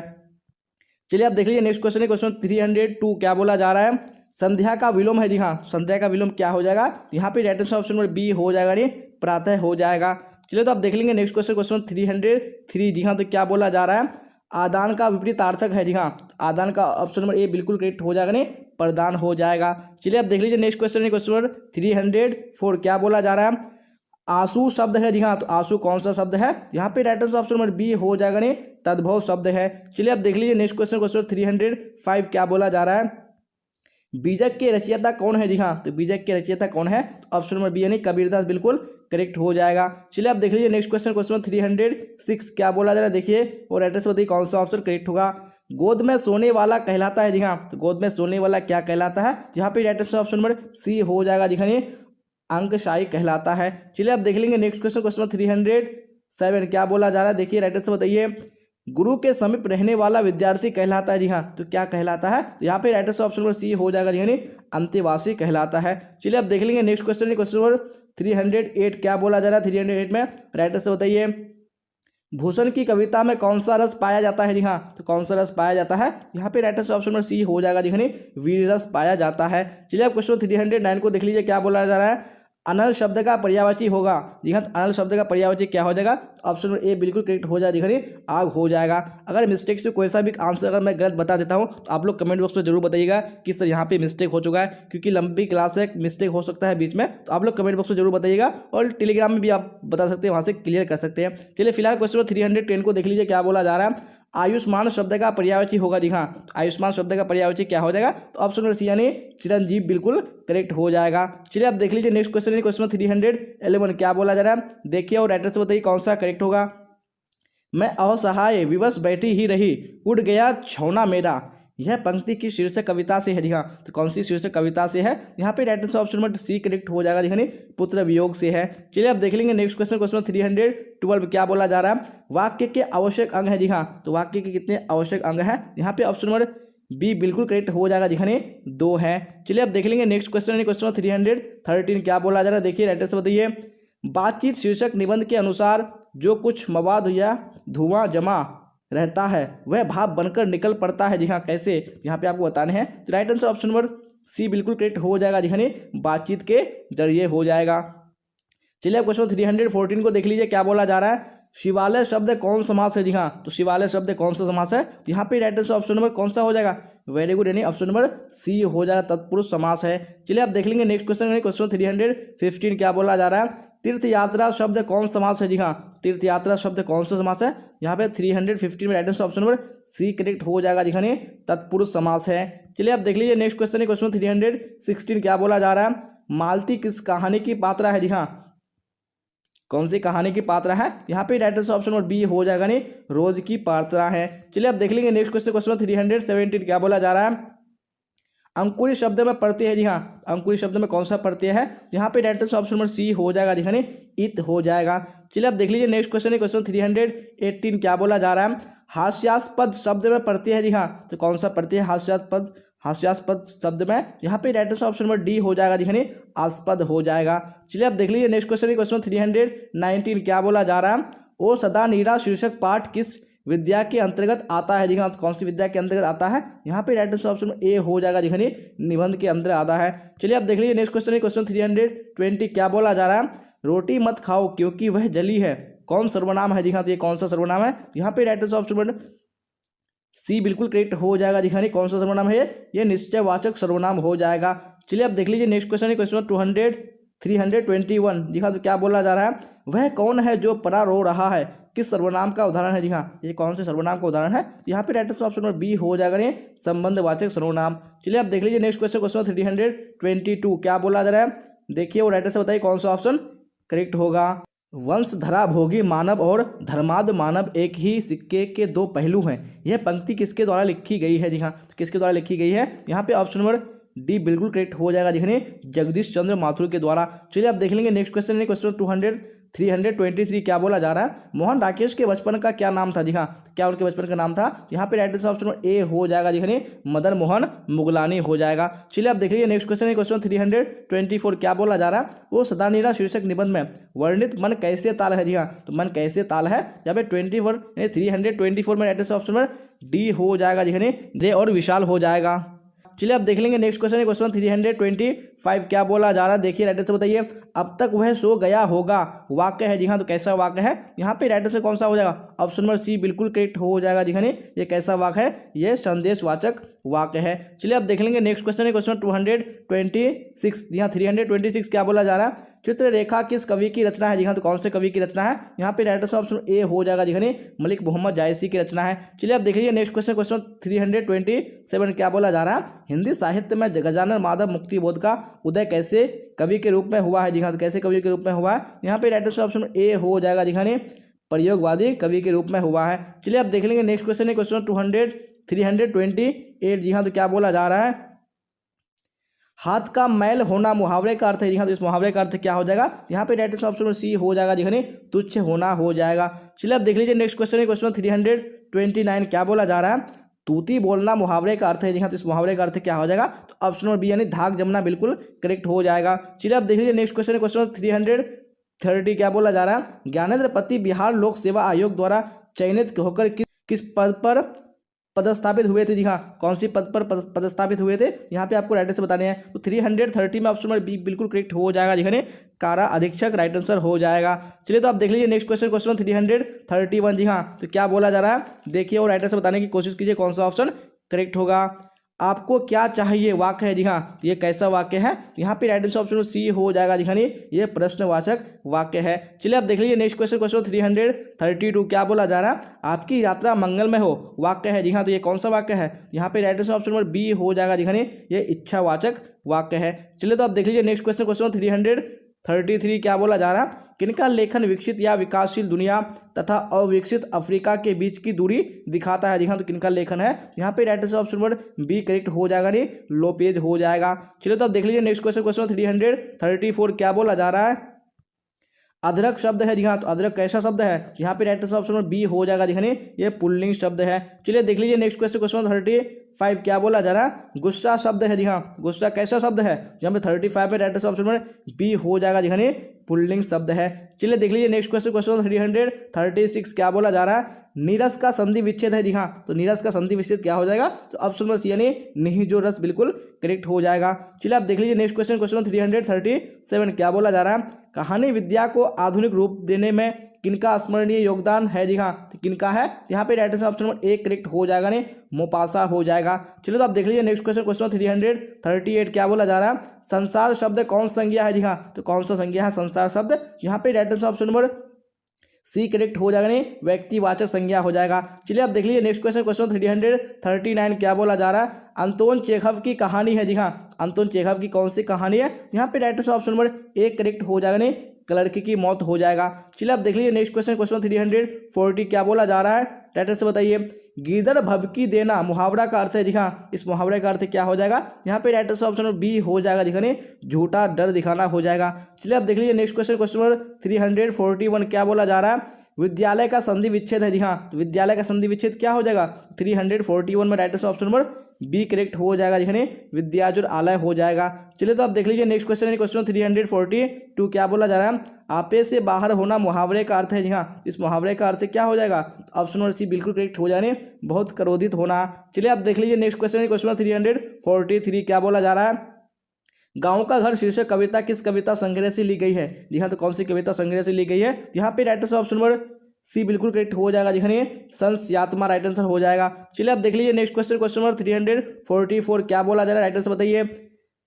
चलिए आप देख लीजिए नेक्स्ट क्वेश्चन है, क्वेश्चन 302 क्या बोला जा रहा है? संध्या का विलोम है। जी हाँ, संध्या का विलोम क्या हो जाएगा? यहाँ पे right answer option number B हो जाएगा, नहीं प्रातः हो जाएगा। चलिए तो आप देख लेंगे नेक्स्ट क्वेश्चन, क्वेश्चन 303 जी हाँ, तो क्या बोला जा रहा है? आदान का विपरीतार्थक है। जी हाँ, आदान का ऑप्शन नंबर ए बिल्कुल करेक्ट हो जाएगा, नहीं प्रदान हो जाएगा। चलिए आप देख लीजिए नेक्स्ट क्वेश्चन है, क्वेश्चन नंबर 304 क्या बोला जा रहा है? आंसू शब्द है। जी हाँ, तो आंसू कौन सा शब्द है? यहाँ पे right answer option number B हो जाएगा, नहीं तद्भव शब्द है। चलिए आप देख लीजिए नेक्स्ट क्वेश्चन, क्वेश्चन 305 क्या बोला जा रहा है? बीजक के रचयिता कौन है? जी हाँ, तो बीजक के रचयिता कौन है? ऑप्शन नंबर बी यानी कबीरदास बिल्कुल करेक्ट हो जाएगा। चलिए आप देख लीजिए नेक्स्ट क्वेश्चन, क्वेश्चन 306 क्या बोला जा रहा है? देखिए और एड्रेस बताइए कौन सा ऑप्शन करेक्ट होगा। गोद में सोने वाला कहलाता है। जी हाँ, तो गोद में सोने वाला क्या कहलाता है? यहाँ पे right answer option number C हो जाएगा, जी हाँ, अंकशाही कहलाता है। चलिए आप देख लेंगे नेक्स्ट क्वेश्चन, क्वेश्चन 307 क्या बोला जा रहा है? देखिए राइट आंसर बताइए। गुरु के समीप रहने वाला विद्यार्थी कहलाता है। जी हाँ, तो क्या कहलाता है? तो यहाँ पे right answer option number C हो जाएगा, जी हाँ, अंतेवासी कहलाता है। चलिए आप देख लेंगे नेक्स्ट क्वेश्चन, क्वेश्चन नंबर 308 क्या बोला जा रहा है? 308 में राइट आंसर बताइए। भूषण की कविता में कौन सा रस पाया जाता है? जी हाँ, तो कौन सा रस पाया जाता है? यहाँ पे right answer option number C हो जाएगा। जी हाँ, वीर रस पाया जाता है। चलिए आप क्वेश्चन 309 को देख लीजिए, क्या बोला जा रहा है? अनल शब्द का पर्यायवाची होगा। जी हाँ, अनल शब्द का पर्यायवाची क्या हो जाएगा? ऑप्शन नंबर ए बिल्कुल करेक्ट हो जाएगा। जी हाँ, आग हो जाएगा। अगर मिस्टेक से कोई सा भी आंसर अगर मैं गलत बता देता हूँ तो आप लोग कमेंट बॉक्स में जरूर बताइएगा कि सर यहाँ पे मिस्टेक हो चुका है, क्योंकि लंबी क्लास है, मिस्टेक हो सकता है बीच में, तो आप लोग कमेंट बॉक्स में जरूर बताइएगा। और टेलीग्राम में भी आप बता सकते हैं, वहाँ से क्लियर कर सकते हैं। चलिए फिलहाल क्वेश्चन 310 को देख लीजिए, क्या बोला जा रहा है? आयुष्मान शब्द का पर्यायवाची होगा। जी हाँ, आयुष्मान शब्द का पर्यायवाची क्या हो जाएगा? तो ऑप्शन नंबर सी यानी चिरंजीव बिल्कुल करेक्ट हो जाएगा। चलिए आप देख लीजिए नेक्स्ट क्वेश्चन है, क्वेश्चन 311 क्या बोला जा रहा है? देखिए और राइटर से बताइए कौन सा करेक्ट होगा। मैं असहाय विवश बैठी ही रही, उड़ गया छौना मेरा। यह पंक्ति की शीर्षक कविता से है। जी हाँ, तो कौन सी शीर्षक कविता से है? यहाँ पे right answer option number C correct हो जाएगा। जी पुत्र वियोग से है। चलिए आप देख लेंगे नेक्स्ट क्वेश्चन, क्वेश्चन 312 क्या बोला जा रहा है? वाक्य के आवश्यक अंग है। जी हाँ, तो वाक्य के कितने आवश्यक अंग है? यहाँ पे ऑप्शन नंबर बी बिल्कुल करेक्ट हो जाएगा। जी दो है। चलिए आप देख लेंगे नेक्स्ट क्वेश्चन, क्वेश्चन 313 क्या बोला जा रहा है? देखिए राइट आंसर बताइए। बातचीत शीर्षक निबंध के अनुसार जो कुछ मवाद या धुआं जमा रहता है वह भाप बनकर निकल पड़ता है। जी हाँ, कैसे? यहाँ पे आपको बताने हैं। तो right answer option number C बिल्कुल करेक्ट हो जाएगा। जी हाँ, बातचीत के जरिए हो जाएगा। चलिए क्वेश्चन 314 को देख लीजिए, क्या बोला जा रहा है? शिवालय शब्द कौन समास है? जी हाँ, तो शिवालय शब्द कौन सा समास है? तो यहाँ पे राइट आंसर ऑप्शन नंबर कौन सा हो जाएगा? वेरी गुड, यानी ऑप्शन नंबर सी हो जाएगा, तत्पुरुष समास है। चलिए आप देख लेंगे नेक्स्ट क्वेश्चन, क्वेश्चन 315 क्या बोला जा रहा है? तीर्थ यात्रा शब्द कौन समास है? जी हाँ, तीर्थ यात्रा शब्द कौन सा समास है? यहाँ पे 315 में right answer option number C correct हो जाएगा। जी हाँ, तत्पुरुष समास है। चलिए आप देख लीजिए नेक्स्ट क्वेश्चन, क्वेश्चन 316 क्या बोला जा रहा है? मालती किस कहानी की पात्रा है? जी हाँ, कौन सी कहानी की पात्रा है? यहाँ पे right answer option number B हो जाएगा, नहीं रोज की पात्रा है। चलिए आप देख लेंगे नेक्स्ट क्वेश्चन, क्वेश्चन 317 क्या बोला जा रहा है? अंकुरी शब्द में प्रत्यय है। जी हाँ, अंकुरी शब्द में कौन सा प्रत्यय है? यहाँ पे right answer option number C हो जाएगा। जी हाँ, इत हो जाएगा। चलिए आप देख लीजिए नेक्स्ट क्वेश्चन, क्वेश्चन 318 क्या बोला जा रहा है? हास्यास्पद शब्द में प्रत्यय है। जी हाँ, तो कौन सा प्रत्यय है हास्यास्पद? हास्यास्पद शब्द में यहाँ पे right answer option number D हो जाएगा। जी हाँ, आस्पद हो जाएगा। चलिए आप देख लीजिए नेक्स्ट क्वेश्चन, क्वेश्चन 319 क्या बोला जा रहा है? ओ सदा नीरा शीर्षक पाठ किस विद्या के अंतर्गत आता है? जी हाँ, कौन सी विद्या के अंतर्गत आता है? यहाँ पे राइट आंसर ऑप्शन ए हो जाएगा। जी हाँ, निबंध के अंदर आता है। चलिए आप देख लीजिए नेक्स्ट क्वेश्चन, क्वेश्चन 320 क्या बोला जा रहा है? रोटी मत खाओ क्योंकि वह जली है, कौन सर्वनाम है? जी हाँ, तो ये कौन सा सर्वनाम है? यहाँ पे राइट आंसर ऑप्शन सी बिल्कुल करेक्ट हो जाएगा। जी हाँ, कौन सा सर्वनाम है? ये निश्चयवाचक सर्वनाम हो जाएगा। चलिए आप देख लीजिए नेक्स्ट क्वेश्चन, क्वेश्चन 321 जी हाँ, तो क्या बोला जा रहा है? वह कौन है जो परा रो रहा है, किस सर्वनाम का उदाहरण है? जी हाँ, ये कौन से सर्वनाम का उदाहरण है? यहाँ पे right answer option number B हो जाएगा, ये संबंधवाचक सर्वनाम। चलिए आप देख लीजिए नेक्स्ट क्वेश्चन, क्वेश्चन 322 क्या बोला जा रहा है? देखिए और राइटर से बताइए कौन सा ऑप्शन करेक्ट होगा। वंशधरा भोगी मानव और धर्माद मानव एक ही सिक्के के दो पहलू हैं, यह पंक्ति किसके द्वारा लिखी गई है? जी हाँ, तो किसके द्वारा लिखी गई है? यहाँ पे ऑप्शन नंबर डी बिल्कुल करेक्ट हो जाएगा। जी, जगदीश चंद्र माथुर के द्वारा। चलिए आप देख लेंगे नेक्स्ट क्वेश्चन, क्वेश्चन 323 क्या बोला जा रहा है? मोहन राकेश के बचपन का क्या नाम था? जी हाँ, क्या उनके बचपन का नाम था? यहाँ पे राइट आंसर ऑप्शन ए हो जाएगा। जी, मदन मोहन मुगलानी हो जाएगा। चलिए आप देख लीजिए नेक्स्ट क्वेश्चन, क्वेश्चन 324 क्या बोला जा रहा है? वो सदानीरा शीर्षक निबंध में वर्णित मन कैसे ताल है? जी हाँ, तो मन कैसे ताल है यहाँ पे 324 में राइट आंसर ऑप्शन डी हो जाएगा। जी, रे और विशाल हो जाएगा। चलिए आप देख लेंगे नेक्स्ट क्वेश्चन, क्वेश्चन 325 क्या बोला जा रहा है? देखिए राइटर से बताइए। अब तक वह सो गया होगा वाक्य है। जी हाँ, तो कैसा वाक्य है? यहाँ पे राइटर से कौन सा हो जाएगा? ऑप्शन नंबर सी बिल्कुल करेक्ट हो जाएगा। जी हाँ, ये कैसा वाक्य है? ये संदेशवाचक वाक्य है। चलिए आप देख लेंगे नेक्स्ट क्वेश्चन, क्वेश्चन 226 जी हाँ, 326 क्या बोला जा रहा है? चित्ररेखा किस कवि की रचना है? जी हाँ, तो कौन से कवि की रचना है? यहाँ पे राइटर से ऑप्शन ए हो जाएगा। जी हाँ, मलिक मोहम्मद जायसी की रचना है। चलिए आप देख लीजिए नेक्स्ट क्वेश्चन, क्वेश्चन 327 क्या बोला जा रहा है? हिंदी साहित्य में गजानन माधव मुक्तिबोध का उदय कैसे कवि के रूप में हुआ है? जी हाँ, तो कैसे कवि के रूप में हुआ है? यहाँ पे राइटर ऑप्शन ए हो जाएगा। जी हाँ, प्रयोगवादी कवि के रूप में हुआ है। चलिए आप देख लेंगे नेक्स्ट क्वेश्चन, क्वेश्चन 328 जी हाँ, तो क्या बोला जा रहा है? हाथ का मैल होना मुहावरे का अर्थ है। जी हाँ, तो इस मुहावरे का अर्थ क्या हो जाएगा? यहाँ पे राइट आंसर ऑप्शन सी हो जाएगा। जी हाँ, तुच्छ होना हो जाएगा। चलिए आप देख लीजिए नेक्स्ट क्वेश्चन, क्वेश्चन 329 क्या बोला जा रहा है? तूती बोलना मुहावरे का अर्थ है। जी हाँ, तो इस मुहावरे का अर्थ क्या हो जाएगा? तो ऑप्शन नंबर बी यानी धाक जमना बिल्कुल करेक्ट हो जाएगा। चलिए आप देख लीजिए नेक्स्ट क्वेश्चन, क्वेश्चन 30 क्या बोला जा रहा है, ज्ञानेंद्र पति बिहार लोक सेवा आयोग द्वारा चयनित होकर किस पद पर पदस्थापित हुए थे। जी हाँ, कौन सी पद पर पदस्थापित हुए थे, यहाँ पे आपको राइट आंसर बताने हैं। तो 330 में ऑप्शन नंबर बी बिल्कुल करेक्ट हो जाएगा, जिन्हें कारा अधीक्षक राइट आंसर हो जाएगा। चलिए तो आप देख लीजिए नेक्स्ट क्वेश्चन, क्वेश्चन 331। जी हाँ, तो क्या बोला जा रहा है, देखिए और राइट आंसर बताने की कोशिश कीजिए कौन सा ऑप्शन करेक्ट होगा। आपको क्या चाहिए वाक्य है। जी हाँ, ये कैसा वाक्य है, यहाँ पे राइट आंसर ऑप्शन सी हो जाएगा। जी हाँ, ये प्रश्नवाचक वाक्य है। चलिए आप देख लीजिए नेक्स्ट क्वेश्चन, क्वेश्चन 332। क्या बोला जा रहा है, आपकी यात्रा मंगलमय हो वाक्य है। जी हाँ, तो ये कौन सा वाक्य है, यहाँ पे right answer option number B हो जाएगा। जी हाँ, ये इच्छावाचक वाक्य है। चलिए तो आप देख लीजिए नेक्स्ट क्वेश्चन, क्वेश्चन 333। क्या बोला जा रहा है, किनका लेखन विकसित या विकासशील दुनिया तथा अविकसित अफ्रीका के बीच की दूरी दिखाता है। जी हाँ, तो किनका लेखन है, यहाँ पे right answer option number B correct हो जाएगा, नहीं लोपेज हो जाएगा। चलिए तो आप देख लीजिए नेक्स्ट क्वेश्चन, क्वेश्चन 334। क्या बोला जा रहा है, अदरक शब्द है। जी हाँ, तो अदरक कैसा शब्द है, यहाँ पे right answer option number B हो जाएगा। जी हाँ, ये पुल्लिंग शब्द है। चलिए देख लीजिए नेक्स्ट क्वेश्चन, क्वेश्चन 35। क्या बोला जा रहा है, गुस्सा शब्द है। जी हाँ, गुस्सा कैसा शब्द है, यहाँ पे 35 में right answer option number B हो जाएगा। जी हाँ, पुल्लिंग शब्द है। चलिए देख लीजिए नेक्स्ट क्वेश्चन, क्वेश्चन 336। क्या बोला जा रहा है, नीरस का संधि विच्छेद है। जी हाँ, तो नीरस का संधि विच्छेद क्या हो जाएगा, तो ऑप्शन नंबर सी यानी निहिजो रस बिल्कुल करेक्ट हो जाएगा। चलिए आप देख लीजिए नेक्स्ट क्वेश्चन, क्वेश्चन 337। क्या बोला जा रहा है, कहानी विद्या को आधुनिक रूप देने में किनका स्मरणीय योगदान है। जी हाँ, तो किनका है, यहाँ पे right answer option number A correct हो जाएगा, नहीं मोपासा हो जाएगा। चलिए तो आप देख लीजिए नेक्स्ट क्वेश्चन, क्वेश्चन 338। क्या बोला जा रहा है, संसार शब्द कौन संज्ञा है। जी हाँ, तो कौन सा संज्ञा है संसार शब्द, यहाँ पे right answer option number C correct हो जाएगा, नहीं व्यक्तिवाचक संज्ञा हो जाएगा। चलिए आप देख लीजिए नेक्स्ट क्वेश्चन, क्वेश्चन 339। क्या बोला जा रहा है, अंतोन चेखव की कहानी है। जी हाँ, अंतोन चेखव की कौन सी कहानी है, यहाँ पे right answer option number A correct हो जाएगा, नहीं क्लर्क की मौत हो जाएगा। चलिए आप देख लीजिए नेक्स्ट क्वेश्चन, क्वेश्चन 340। क्या बोला जा रहा है, टाइटल से बताइए, गीदड़ भभकी देना मुहावरा का अर्थ है। जी हाँ, इस मुहावरे का अर्थ क्या हो जाएगा, यहाँ पे राइट आंसर ऑप्शन बी हो जाएगा, दिखाने झूठा डर दिखाना हो जाएगा। चलिए आप देख लीजिए नेक्स्ट क्वेश्चन, क्वेश्चन नंबर 341। क्या बोला जा रहा है, विद्यालय का संधि विच्छेद है। जी हाँ, तो विद्यालय का संधि विच्छेद क्या हो जाएगा, 341 में right answer option number B correct हो जाएगा, जिसने विद्याजुर आलय हो जाएगा। चलिए तो आप देख लीजिए नेक्स्ट क्वेश्चन, क्वेश्चन 342। क्या बोला जा रहा है, आपे से बाहर होना मुहावरे का अर्थ है। जी हाँ, इस मुहावरे का अर्थ क्या हो जाएगा, ऑप्शन नंबर सी बिल्कुल करेक्ट हो जाने बहुत क्रोधित होना। चलिए आप देख लीजिए नेक्स्ट क्वेश्चन, क्वेश्चन 343। क्या बोला जा रहा है, गांव का घर शीर्षक कविता किस कविता संग्रह से ली गई है। जी हाँ, तो कौन सी कविता संग्रह से ली गई है, यहाँ पे right answer option number C बिल्कुल करेक्ट हो जाएगा, जिसने संस्यात्मा राइट आंसर हो जाएगा। चलिए आप देख लीजिए नेक्स्ट क्वेश्चन, क्वेश्चन नंबर 344। क्या बोला जा रहा है, राइट आंसर बताइए।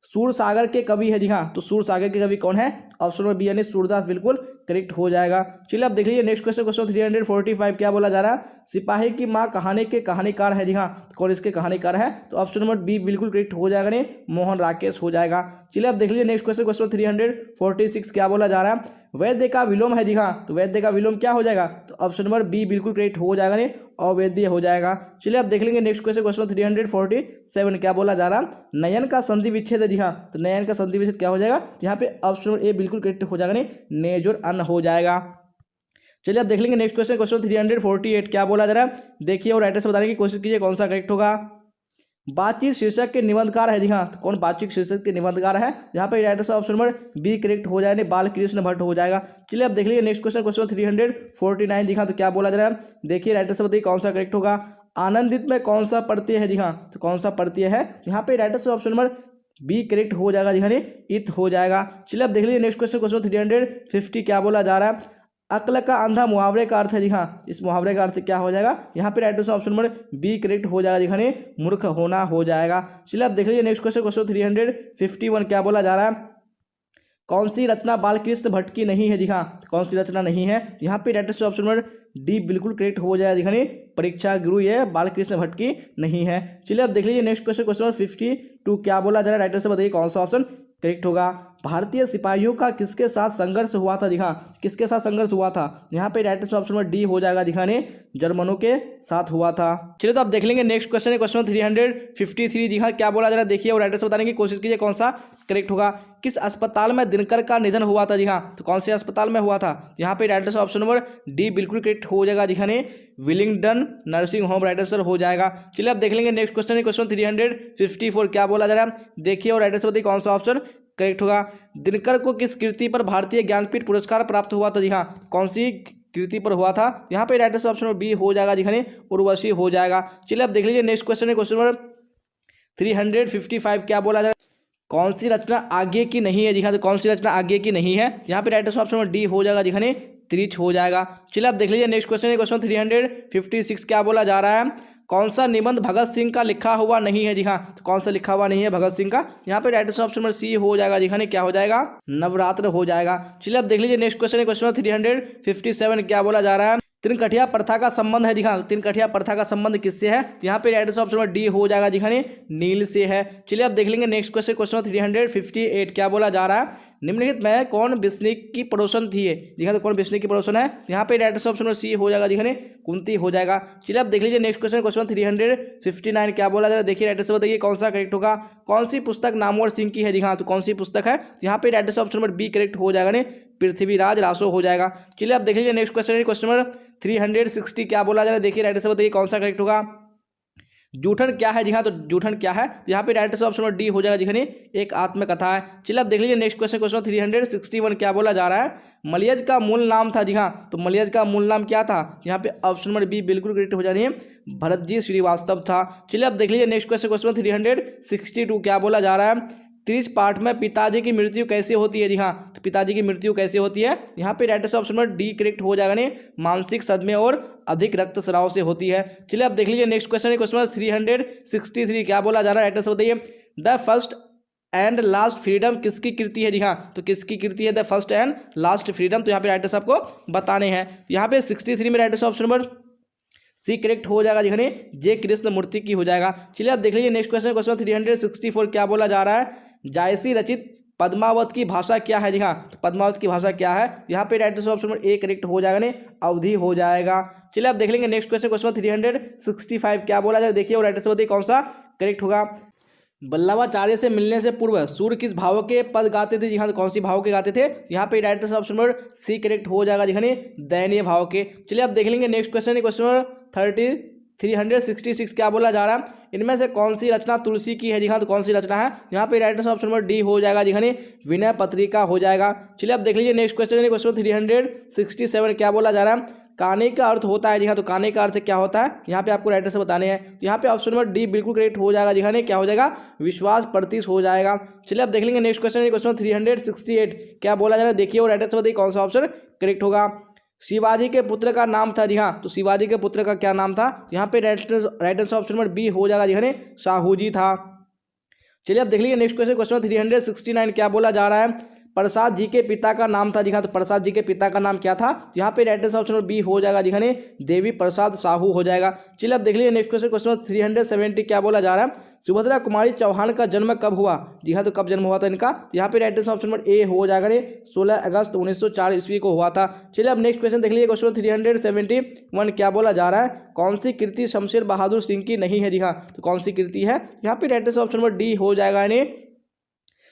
सूरसागर के कवि है। जी हाँ, तो सूरसागर के कवि कौन है, ऑप्शन नंबर बी यानी सूरदास बिल्कुल करेक्ट हो जाएगा। चलिए आप देख लीजिए नेक्स्ट क्वेश्चन, क्वेश्चन 345। क्या बोला जा रहा है, सिपाही की माँ कहानी के कहानीकार है। जी हाँ, कौन इसके कहानीकार है, तो ऑप्शन नंबर बी बिल्कुल करेक्ट हो जाएगा, नहीं मोहन राकेश हो जाएगा। चलिए आप देख लीजिए नेक्स्ट क्वेश्चन, क्वेश्चन 346। क्या बोला जा रहा है, वैद्य का विलोम है। जी हाँ, तो वैद्य का विलोम क्या हो जाएगा, तो ऑप्शन नंबर बी बिल्कुल करेक्ट हो जाएगा, नहीं अवैद्य हो जाएगा। चलिए आप देख लेंगे नेक्स्ट क्वेश्चन, क्वेश्चन 347। क्या बोला जा रहा है, नयन का संधि विच्छेद है। जी हाँ, तो नयन का संधि विच्छेद क्या हो जाएगा, यहाँ पे ऑप्शन नंबर ए बिल्कुल करेक्ट हो जाएगा, नहीं नेजुर अन्न हो जाएगा। चलिए आप देख लेंगे नेक्स्ट क्वेश्चन, क्वेश्चन 348। क्या बोला जा रहा है, देखिए और राइटर से बताने की कोशिश कीजिए कौन सा करेक्ट होगा। बातचीत शीर्षक के निबंधकार है। जी हाँ, तो कौन बातचीत शीर्षक के निबंधकार है, यहाँ पे right answer option number B correct हो जाएगा, बालकृष्ण भट्ट हो जाएगा। चलिए आप देख लीजिए नेक्स्ट क्वेश्चन, क्वेश्चन 349। जी हाँ, तो क्या बोला जा रहा है, देखिए राइट आंसर बताइए कौन सा करेक्ट होगा। आनंदित में कौन सा प्रत्यय है। जी हाँ, तो कौन सा प्रत्यय है, यहाँ पे right answer option number B correct हो जाएगा, जी हाँ इत हो जाएगा। चलिए आप देख लीजिए नेक्स्ट क्वेश्चन, क्वेश्चन 350। क्या बोला जा रहा है, अक्ल का अंधा मुहावरे का अर्थ है। जी हाँ, इस मुहावरे का अर्थ क्या हो जाएगा, यहाँ पे right answer option number B correct हो जाएगा, जिसने मूर्ख होना हो जाएगा। चलिए आप देख लीजिए नेक्स्ट क्वेश्चन, क्वेश्चन 351। क्या बोला जा रहा है, कौन सी रचना बालकृष्ण भट्ट की नहीं है। जी हाँ, कौन सी रचना नहीं है, यहाँ पे right answer option number D बिल्कुल करेक्ट हो जाएगा, जिसने परीक्षा गुरु ये बालकृष्ण भट्ट की नहीं है। चलिए आप देख लीजिए नेक्स्ट क्वेश्चन, क्वेश्चन नंबर 52। क्या बोला जा रहा है, राइट आंसर बताइए कौन सा ऑप्शन करेक्ट होगा। भारतीय सिपाहियों का किसके साथ संघर्ष हुआ था। जी हाँ, किसके साथ संघर्ष हुआ था, यहाँ पे right answer option number D हो जाएगा, दिखाने जर्मनों के साथ हुआ था। चलिए तो आप देख लेंगे नेक्स्ट क्वेश्चन है क्वेश्चन 353। जी हाँ, क्या बोला जा रहा है, देखिए और राइट आंसर बताने की कोशिश कीजिए कौन सा करेक्ट होगा। किस अस्पताल में दिनकर का निधन हुआ था। जी हाँ, तो कौन से अस्पताल में हुआ था, यहाँ पे right answer option number D बिल्कुल करेक्ट हो जाएगा, दिखाने Willingdon nursing home right answer हो जाएगा। चलिए आप देख लेंगे नेक्स्ट क्वेश्चन है क्वेश्चन 354। क्या बोला जा रहा है, देखिए और राइट आंसर बताइए कौन सा ऑप्शन करेक्ट होगा। दिनकर को किस कृति पर भारतीय ज्ञानपीठ पुरस्कार प्राप्त हुआ था? जी हाँ, कौन सी कृति पर हुआ था? यहाँ पे right answer option number B हो जाएगा जी हाँ, उर्वशी हो जाएगा। चलिए अब देख लीजिए नेक्स्ट क्वेश्चन है, क्वेश्चन नंबर 355 क्या बोला जा रहा है? कौन सी रचना आगे की नहीं है? जी हाँ, तो कौन सी रचना आगे की नहीं है? यहाँ पे right answer option number D हो जाएगा जी हाँ, त्रिच हो जाएगा। चलिए अब देख लीजिए नेक्स्ट क्वेश्चन है, क्वेश्चन 356 क्या बोला जा रहा है? कौन सा निबंध भगत सिंह का लिखा हुआ नहीं है? जी हाँ, तो कौन सा लिखा हुआ नहीं है भगत सिंह का? यहाँ पे right answer option number C हो जाएगा जी हाँ, क्या हो जाएगा? नवरात्र हो जाएगा। चलिए अब देख लीजिए नेक्स्ट क्वेश्चन है, क्वेश्चन 357 क्या बोला जा रहा है? त्रिनकठिया प्रथा का संबंध है? जी हाँ, त्रिनकठिया प्रथा का संबंध किससे है? यहाँ पे right answer option number D हो जाएगा जी हाँ, नील से है। चलिए अब देख लेंगे नेक्स्ट क्वेश्चन, क्वेश्चन 358 क्या बोला जा रहा है? निम्नलिखित में कौन विष्णु की पड़ोसन थी? जी हाँ, तो कौन विष्णु की पड़ोसन है? यहाँ पे right answer option number C हो जाएगा जी हाँ, कुंती हो जाएगा। चलिए अब देख लीजिए नेक्स्ट क्वेश्चन, क्वेश्चन 359 क्या बोला जा रहा है? देखिए राइट आंसर बताइए कौन सा करेक्ट होगा। कौन सी पुस्तक नामवर सिंह की है? जी हाँ, तो कौन सी पुस्तक है? यहाँ पे right answer option number B correct हो जाएगा, पृथ्वीराज रासो हो जाएगा। चलिए अब देख लीजिए नेक्स्ट क्वेश्चन, क्वेश्चन नंबर 360 क्या बोला जा रहा है? देखिए राइट आंसर बताइए कौन सा करेक्ट होगा। जूठन क्या है? जी हाँ, तो जूठन क्या है? तो यहाँ पे right answer option number D हो जाएगा जी हाँ, एक आत्मकथा है। चलिए अब देख लीजिए नेक्स्ट क्वेश्चन, क्वेश्चन 361 क्या बोला जा रहा है? मलयज का मूल नाम था? जी हाँ, तो मलयज का मूल नाम क्या था? यहाँ पे ऑप्शन नंबर बी बिल्कुल करेक्ट हो जानी है, भरतजी श्रीवास्तव था। चलिए अब देख लीजिए नेक्स्ट क्वेश्चन, क्वेश्चन 362 क्या बोला जा रहा है? त्रिच पाठ में पिताजी की मृत्यु कैसे होती है? जी हाँ, तो पिताजी की मृत्यु कैसे होती है? यहाँ पे right answer option number D correct हो जाएगा, मानसिक सदमे और अधिक रक्तस्राव से होती है। चलिए अब देख लीजिए नेक्स्ट क्वेश्चन, क्वेश्चन 363 क्या बोला जा रहा है? राइट आंसर बताइए। The first and last freedom किसकी कृति है? जी हाँ, तो किसकी कृति है the first and last freedom? तो यहाँ पे राइट आंसर आपको बताने हैं। तो यहाँ पे 63 में right answer option number C correct हो जाएगा जी हाँ, जे कृष्ण मूर्ति की हो जाएगा। चलिए अब देख लीजिए नेक्स्ट क्वेश्चन, क्वेश्चन 364 क्या बोला जा रहा है? जायसी रचित पद्मावत की भाषा क्या है? जी हाँ, तो पद्मावत की भाषा क्या है? यहाँ पे right answer option number A correct हो जाएगा, अवधि हो जाएगा। चलिए अब देख लेंगे नेक्स्ट क्वेश्चन, क्वेश्चन 365 क्या बोला जाए? देखिए और राइट आंसर बताइए कौन सा करेक्ट होगा। वल्लभाचार्य से मिलने से पूर्व सूर्य किस भाव के पद गाते थे? जी हाँ, तो कौन सी भाव के गाते थे? यहाँ पे right answer option number C correct हो जाएगा जी हाँ, दयनीय भाव के। चलिए अब देख लेंगे नेक्स्ट क्वेश्चन, क्वेश्चन नंबर 366 क्या बोला जा रहा है? इनमें से कौन सी रचना तुलसी की है? जी हाँ, तो कौन सी रचना है? यहाँ पे right answer option number D हो जाएगा जी हाँ, विनय पत्रिका हो जाएगा। चलिए अब देख लीजिए नेक्स्ट क्वेश्चन, क्वेश्चन 367 क्या बोला जा रहा है? काने का अर्थ होता है? जी हाँ, तो काने का अर्थ क्या होता है? यहाँ पे आपको राइट आंसर बताने हैं। तो यहाँ पे ऑप्शन नंबर डी बिल्कुल करेक्ट हो जाएगा जी हाँ, क्या हो जाएगा? विश्वास प्रतीश हो जाएगा। चलिए अब देख लेंगे नेक्स्ट क्वेश्चन, क्वेश्चन 368 क्या बोला जा रहा है? देखिए और राइट आंसर बताइए कौन सा ऑप्शन करेक्ट होगा। शिवाजी के पुत्र का नाम था? जी हाँ, तो शिवाजी के पुत्र का क्या नाम था? यहाँ पे right answer option number B हो जाएगा जी हाँ, शाहूजी था। चलिए अब देख लीजिए नेक्स्ट क्वेश्चन, क्वेश्चन 369 क्या बोला जा रहा है? प्रसाद जी के पिता का नाम था? जी हाँ, तो प्रसाद जी के पिता का नाम क्या था? यहाँ पे right answer option number B हो जाएगा जी हाँ, देवी प्रसाद साहू हो जाएगा। चलिए अब देख लीजिए नेक्स्ट क्वेश्चन, क्वेश्चन 370 क्या बोला जा रहा है? सुभद्रा कुमारी चौहान का जन्म कब हुआ? जी हाँ, तो कब जन्म हुआ था इनका? यहाँ पे right answer option number A हो जाएगा, 16 अगस्त 1904 ईस्वी को हुआ था। चलिए अब नेक्स्ट क्वेश्चन देख लीजिए, क्वेश्चन 371 क्या बोला जा रहा है? कौन सी कृति शमशेर बहादुर सिंह की नहीं है? जी हाँ, तो कौन सी कृति है? यहाँ पे right answer option number D हो जाएगा,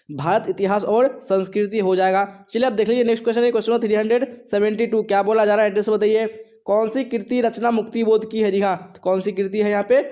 भारत इतिहास और संस्कृति हो जाएगा। चलिए अब देख लीजिए नेक्स्ट क्वेश्चन है, क्वेश्चन 372 क्या बोला जा रहा है? एड्रेस बताइए। कौन सी कृति रचना मुक्तिबोध की है? जी हाँ, तो कौन सी कृति है यहाँ पे?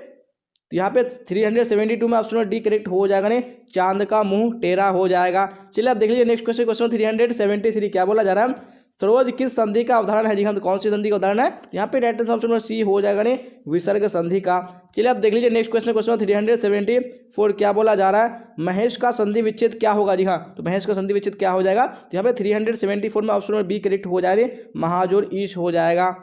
तो यहाँ पे 372 में ऑप्शन डी करेक्ट हो जाएगा, चांद का मुंह टेढ़ा हो जाएगा। चलिए अब देख लीजिए नेक्स्ट क्वेश्चन, क्वेश्चन 373 क्या बोला जा रहा है? सरोज किस संधि का उदाहरण है? जी हाँ, तो कौन सी संधि का उदाहरण है? यहाँ पे right answer option number C हो जाएगा, विसर्ग संधि का। चलिए अब देख लीजिए नेक्स्ट क्वेश्चन, क्वेश्चन 374 क्या बोला जा रहा है? महेश का संधि विच्छेद क्या होगा? जी हाँ, तो महेश का संधि विच्छेद क्या हो जाएगा? तो यहाँ पे 374 में ऑप्शन नंबर बी करेक्ट हो जाएगा, महाजोर ईश हो जाएगा।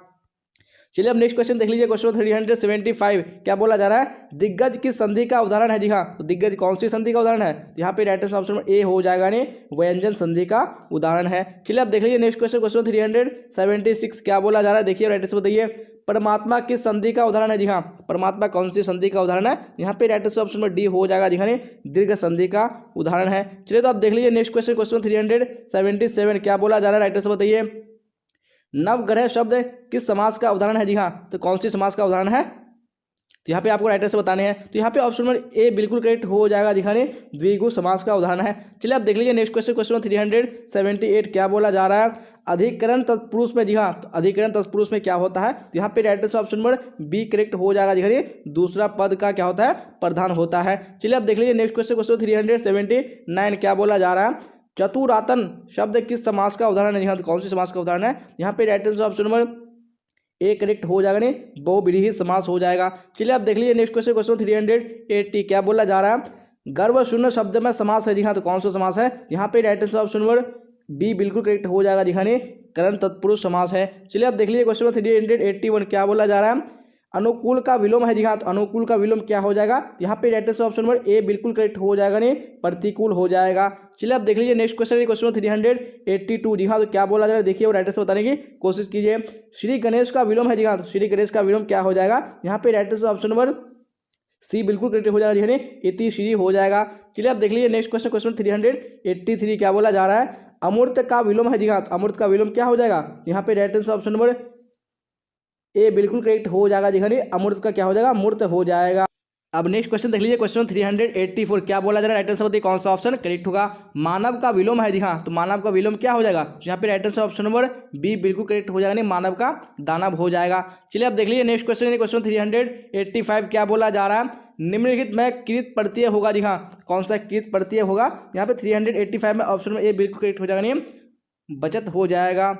चलिए अब नेक्स्ट क्वेश्चन देख लीजिए, क्वेश्चन 375 क्या बोला जा रहा है? दिग्गज किस संधि का उदाहरण है? जी हाँ, तो दिग्गज कौन सी संधि का उदाहरण है? तो यहाँ पे राइट आंसर ऑप्शन ए हो जाएगा, व्यंजन संधि का उदाहरण है। चलिए अब देख लीजिए नेक्स्ट क्वेश्चन, क्वेश्चन 376 क्या बोला जा रहा है? देखिए राइट आंसर बताइए। परमात्मा किस संधि का उदाहरण है? जी हाँ, परमात्मा कौन सी संधि का उदाहरण है? यहाँ पे right answer option number D हो जाएगा, जी हाँ, दीर्घ संधि का उदाहरण है। चलिए तो आप देख लीजिए नेक्स्ट क्वेश्चन, क्वेश्चन 377 क्या बोला जा रहा है? राइट आंसर बताइए। नवग्रह शब्द किस समास का उदाहरण है? जी हाँ, तो कौन सी समास का उदाहरण है? तो यहाँ पे आपको राइट आंसर बताने हैं। तो यहाँ पे ऑप्शन नंबर ए बिल्कुल करेक्ट हो जाएगा दिखाने द्विगु समास का उदाहरण है। चलिए आप देख लीजिए नेक्स्ट क्वेश्चन, क्वेश्चन 378 क्या बोला जा रहा है। अधिकरण तत्पुरुष में, जी हाँ, तो अधिकरण तत्पुरुष में क्या होता है। तो यहाँ पे right answer option number B correct हो जाएगा दिखाने दूसरा पद का क्या होता है, प्रधान होता है। चलिए आप देख लीजिए नेक्स्ट क्वेश्चन, क्वेश्चन 379 क्या बोला जा रहा है। चतुरातन शब्द किस समास का उदाहरण है। जी हाँ, तो कौन सी समास का उदाहरण है। यहाँ पे right answer option number A correct हो जाएगा, नहीं बहुव्रीहि समास हो जाएगा। चलिए आप देख लीजिए नेक्स्ट क्वेश्चन, क्वेश्चन 380 क्या बोला जा रहा है। गर्भ शून्य शब्द में समास है। जी हाँ, तो कौन सा समास है। यहाँ पे right answer option number B बिल्कुल करेक्ट हो जाएगा दिखाने करण तत्पुरुष समास है। चलिए आप देख लीजिए क्वेश्चन 381 क्या बोला जा रहा है। अनुकूल का विलोम है। जी हाँ, तो अनुकूल का विलोम क्या हो जाएगा। यहाँ पे right answer option number A बिल्कुल करेक्ट हो जाएगा, नहीं प्रतिकूल हो जाएगा। चलिए आप देख लीजिए नेक्स्ट क्वेश्चन, क्वेश्चन 382। जी हाँ, तो क्या बोला जा रहा है देखिए और राइट आंसर बताने की कोशिश कीजिए। श्री गणेश का विलोम है। जी हाँ, तो श्री गणेश का विलोम क्या हो जाएगा। यहाँ पे right answer option number C बिल्कुल करेक्ट हो जाएगा, यानी इति श्री हो जाएगा। चलिए आप देख लीजिए नेक्स्ट क्वेश्चन, क्वेश्चन 383 क्या बोला जा रहा है। अमूर्त का विलोम है। जी हाँ, तो अमूर्त का विलोम क्या हो जाएगा। यहाँ पे right answer option number A बिल्कुल करेक्ट हो जाएगा, दिखाने अमूर्त का क्या हो जाएगा, मूर्त हो जाएगा। अब नेक्स्ट क्वेश्चन देख लीजिए क्वेश्चन 384 क्या बोला जा रहा है। राइट आंसर बताइए कौन सा ऑप्शन करेक्ट होगा। मानव का विलोम है। जी हाँ, तो मानव का विलोम क्या हो जाएगा। यहाँ पे right answer option number B बिल्कुल करेक्ट हो जाएगा, नहीं मानव का दानव हो जाएगा। चलिए आप देख लीजिए नेक्स्ट क्वेश्चन, क्वेश्चन 385 क्या बोला जा रहा है। निम्नलिखित में कृत प्रत्यय होगा। जी हाँ, कौन सा कृत प्रत्यय होगा। यहाँ पे 385 में ऑप्शन नंबर ए बिल्कुल करेक्ट हो जाएगा, नहीं बचत हो जाएगा।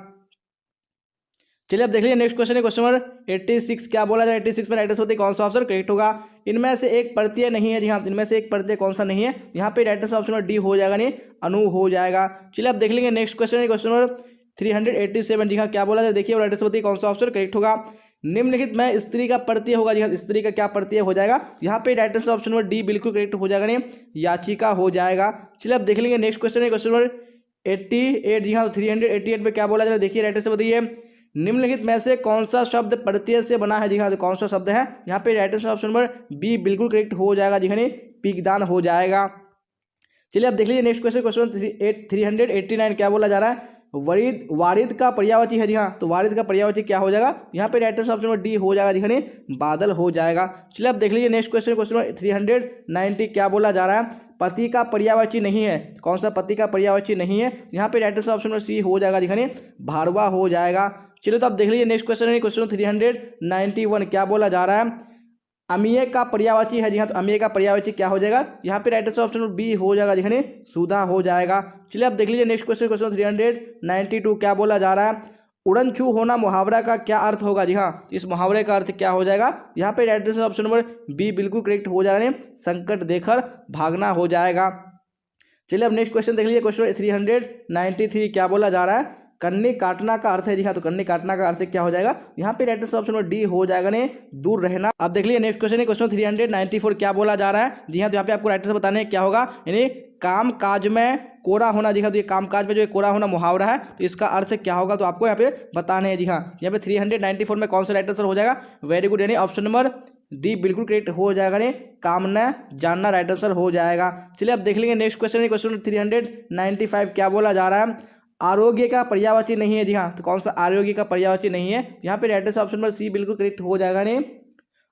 चलिए अब देख लीजिए नेक्स्ट क्वेश्चन है क्वेश्चन नंबर 86 क्या बोला जाए। 86 में राइट आंसर होती कौन सा ऑप्शन करेक्ट होगा। इनमें से एक प्रत्यय नहीं है। जी हाँ, इनमें से एक प्रत्यय कौन सा नहीं है। यहाँ पे right answer option number D हो जाएगा, नहीं अनु हो जाएगा। चलिए अब देख लेंगे नेक्स्ट क्वेश्चन है क्वेश्चन नंबर 387। जी हाँ, क्या बोला जाए देखिए और राइट आंसर होती कौन सा ऑप्शन करेक्ट होगा। निम्नलिखित में स्त्री का प्रत्यय होगा। जी हाँ, स्त्री का क्या प्रत्यय हो जाएगा। यहाँ पे right answer option number D बिल्कुल करेक्ट हो जाएगा, नहीं याचिका हो जाएगा। चलिए अब देख लेंगे नेक्स्ट क्वेश्चन है क्वेश्चन नंबर 88। जी हाँ, 388 में क्या बोला जाए देखिए राइट आंसर बताइए। निम्नलिखित में से कौन सा शब्द प्रत्यय से बना है। जी हाँ, तो कौन सा शब्द है। यहाँ पे right answer option number B बिल्कुल करेक्ट हो जाएगा, जी हाँ पिगदान हो जाएगा। चलिए अब देख लीजिए नेक्स्ट क्वेश्चन, क्वेश्चन 389 क्या बोला जा रहा है। वरिद वारिद का पर्यायवाची है। जी हाँ, तो वारिद का पर्यायवाची क्या हो जाएगा। यहाँ पे right answer option number D हो जाएगा, जी हाँ बादल हो जाएगा। चलिए अब देख लीजिए नेक्स्ट क्वेश्चन, क्वेश्चन 390 क्या बोला जा रहा है। पति का पर्यायवाची नहीं है। कौन सा पति का पर्यायवाची नहीं है। यहाँ पे right answer option number C हो जाएगा, जी हाँ भारवा हो जाएगा। चलिए तो आप देख लीजिए नेक्स्ट क्वेश्चन है क्वेश्चन 391 क्या बोला जा रहा है। अमीय का पर्यायवाची है। जी हाँ, तो अमीय का पर्यायवाची क्या हो जाएगा। यहाँ पे right answer option number B हो जाएगा, जी हाँ सुधा हो जाएगा। चलिए आप देख लीजिए नेक्स्ट क्वेश्चन, क्वेश्चन 392 क्या बोला जा रहा है। उड़न छू होना मुहावरा का क्या अर्थ होगा। जी हाँ, इस मुहावरे का अर्थ क्या हो जाएगा। यहाँ पे right answer option number B बिल्कुल करेक्ट हो जाएगा, संकट देकर भागना हो जाएगा। चलिए अब नेक्स्ट क्वेश्चन देख लीजिए क्वेश्चन 393 क्या बोला जा रहा है। कन्नी काटना का अर्थ है। जी हाँ, तो कन्नी काटना का अर्थ क्या हो जाएगा। यहाँ पे right answer option number D हो जाएगा, ने दूर रहना। अब देख लीजिए नेक्स्ट क्वेश्चन है क्वेश्चन 394 क्या बोला जा रहा है। जी हाँ, तो यहाँ पे आपको राइट आंसर बताने क्या होगा, यानी काम काज में कोरा होना। जी हाँ, तो ये काम काज में जो कोरा होना मुहावरा है, तो इसका अर्थ क्या होगा तो आपको यहाँ पे बताने हैं। जी हाँ, यहाँ पे 394 में कौन सा राइट आंसर हो जाएगा। वेरी गुड, यानी ऑप्शन नंबर डी बिल्कुल करेक्ट हो जाएगा, ने काम न जानना राइट आंसर हो जाएगा। चलिए अब देख लेंगे नेक्स्ट क्वेश्चन है क्वेश्चन 395 क्या बोला जा रहा है। आरोग्य का पर्यायवाची नहीं है। जी हाँ, तो कौन सा आरोग्य का पर्यायवाची नहीं है। यहाँ पे right answer option number C बिल्कुल करेक्ट हो जाएगा, ने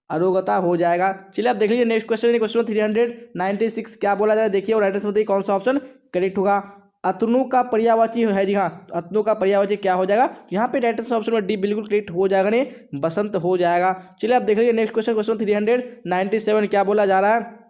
अरोगता हो जाएगा। चलिए आप देख लीजिए नेक्स्ट क्वेश्चन, क्वेश्चन 396 क्या बोला जा रहा है देखिए और राइट आंसर बताइए कौन सा ऑप्शन करेक्ट होगा। अतनु का पर्यायवाची है। जी हाँ, तो अतनु का पर्यायवाची क्या हो जाएगा। यहाँ पे right answer option number D बिल्कुल करेक्ट हो जाएगा, ने बसंत हो जाएगा। चलिए आप देख लीजिए नेक्स्ट क्वेश्चन, क्वेश्चन 397 क्या बोला जा रहा है।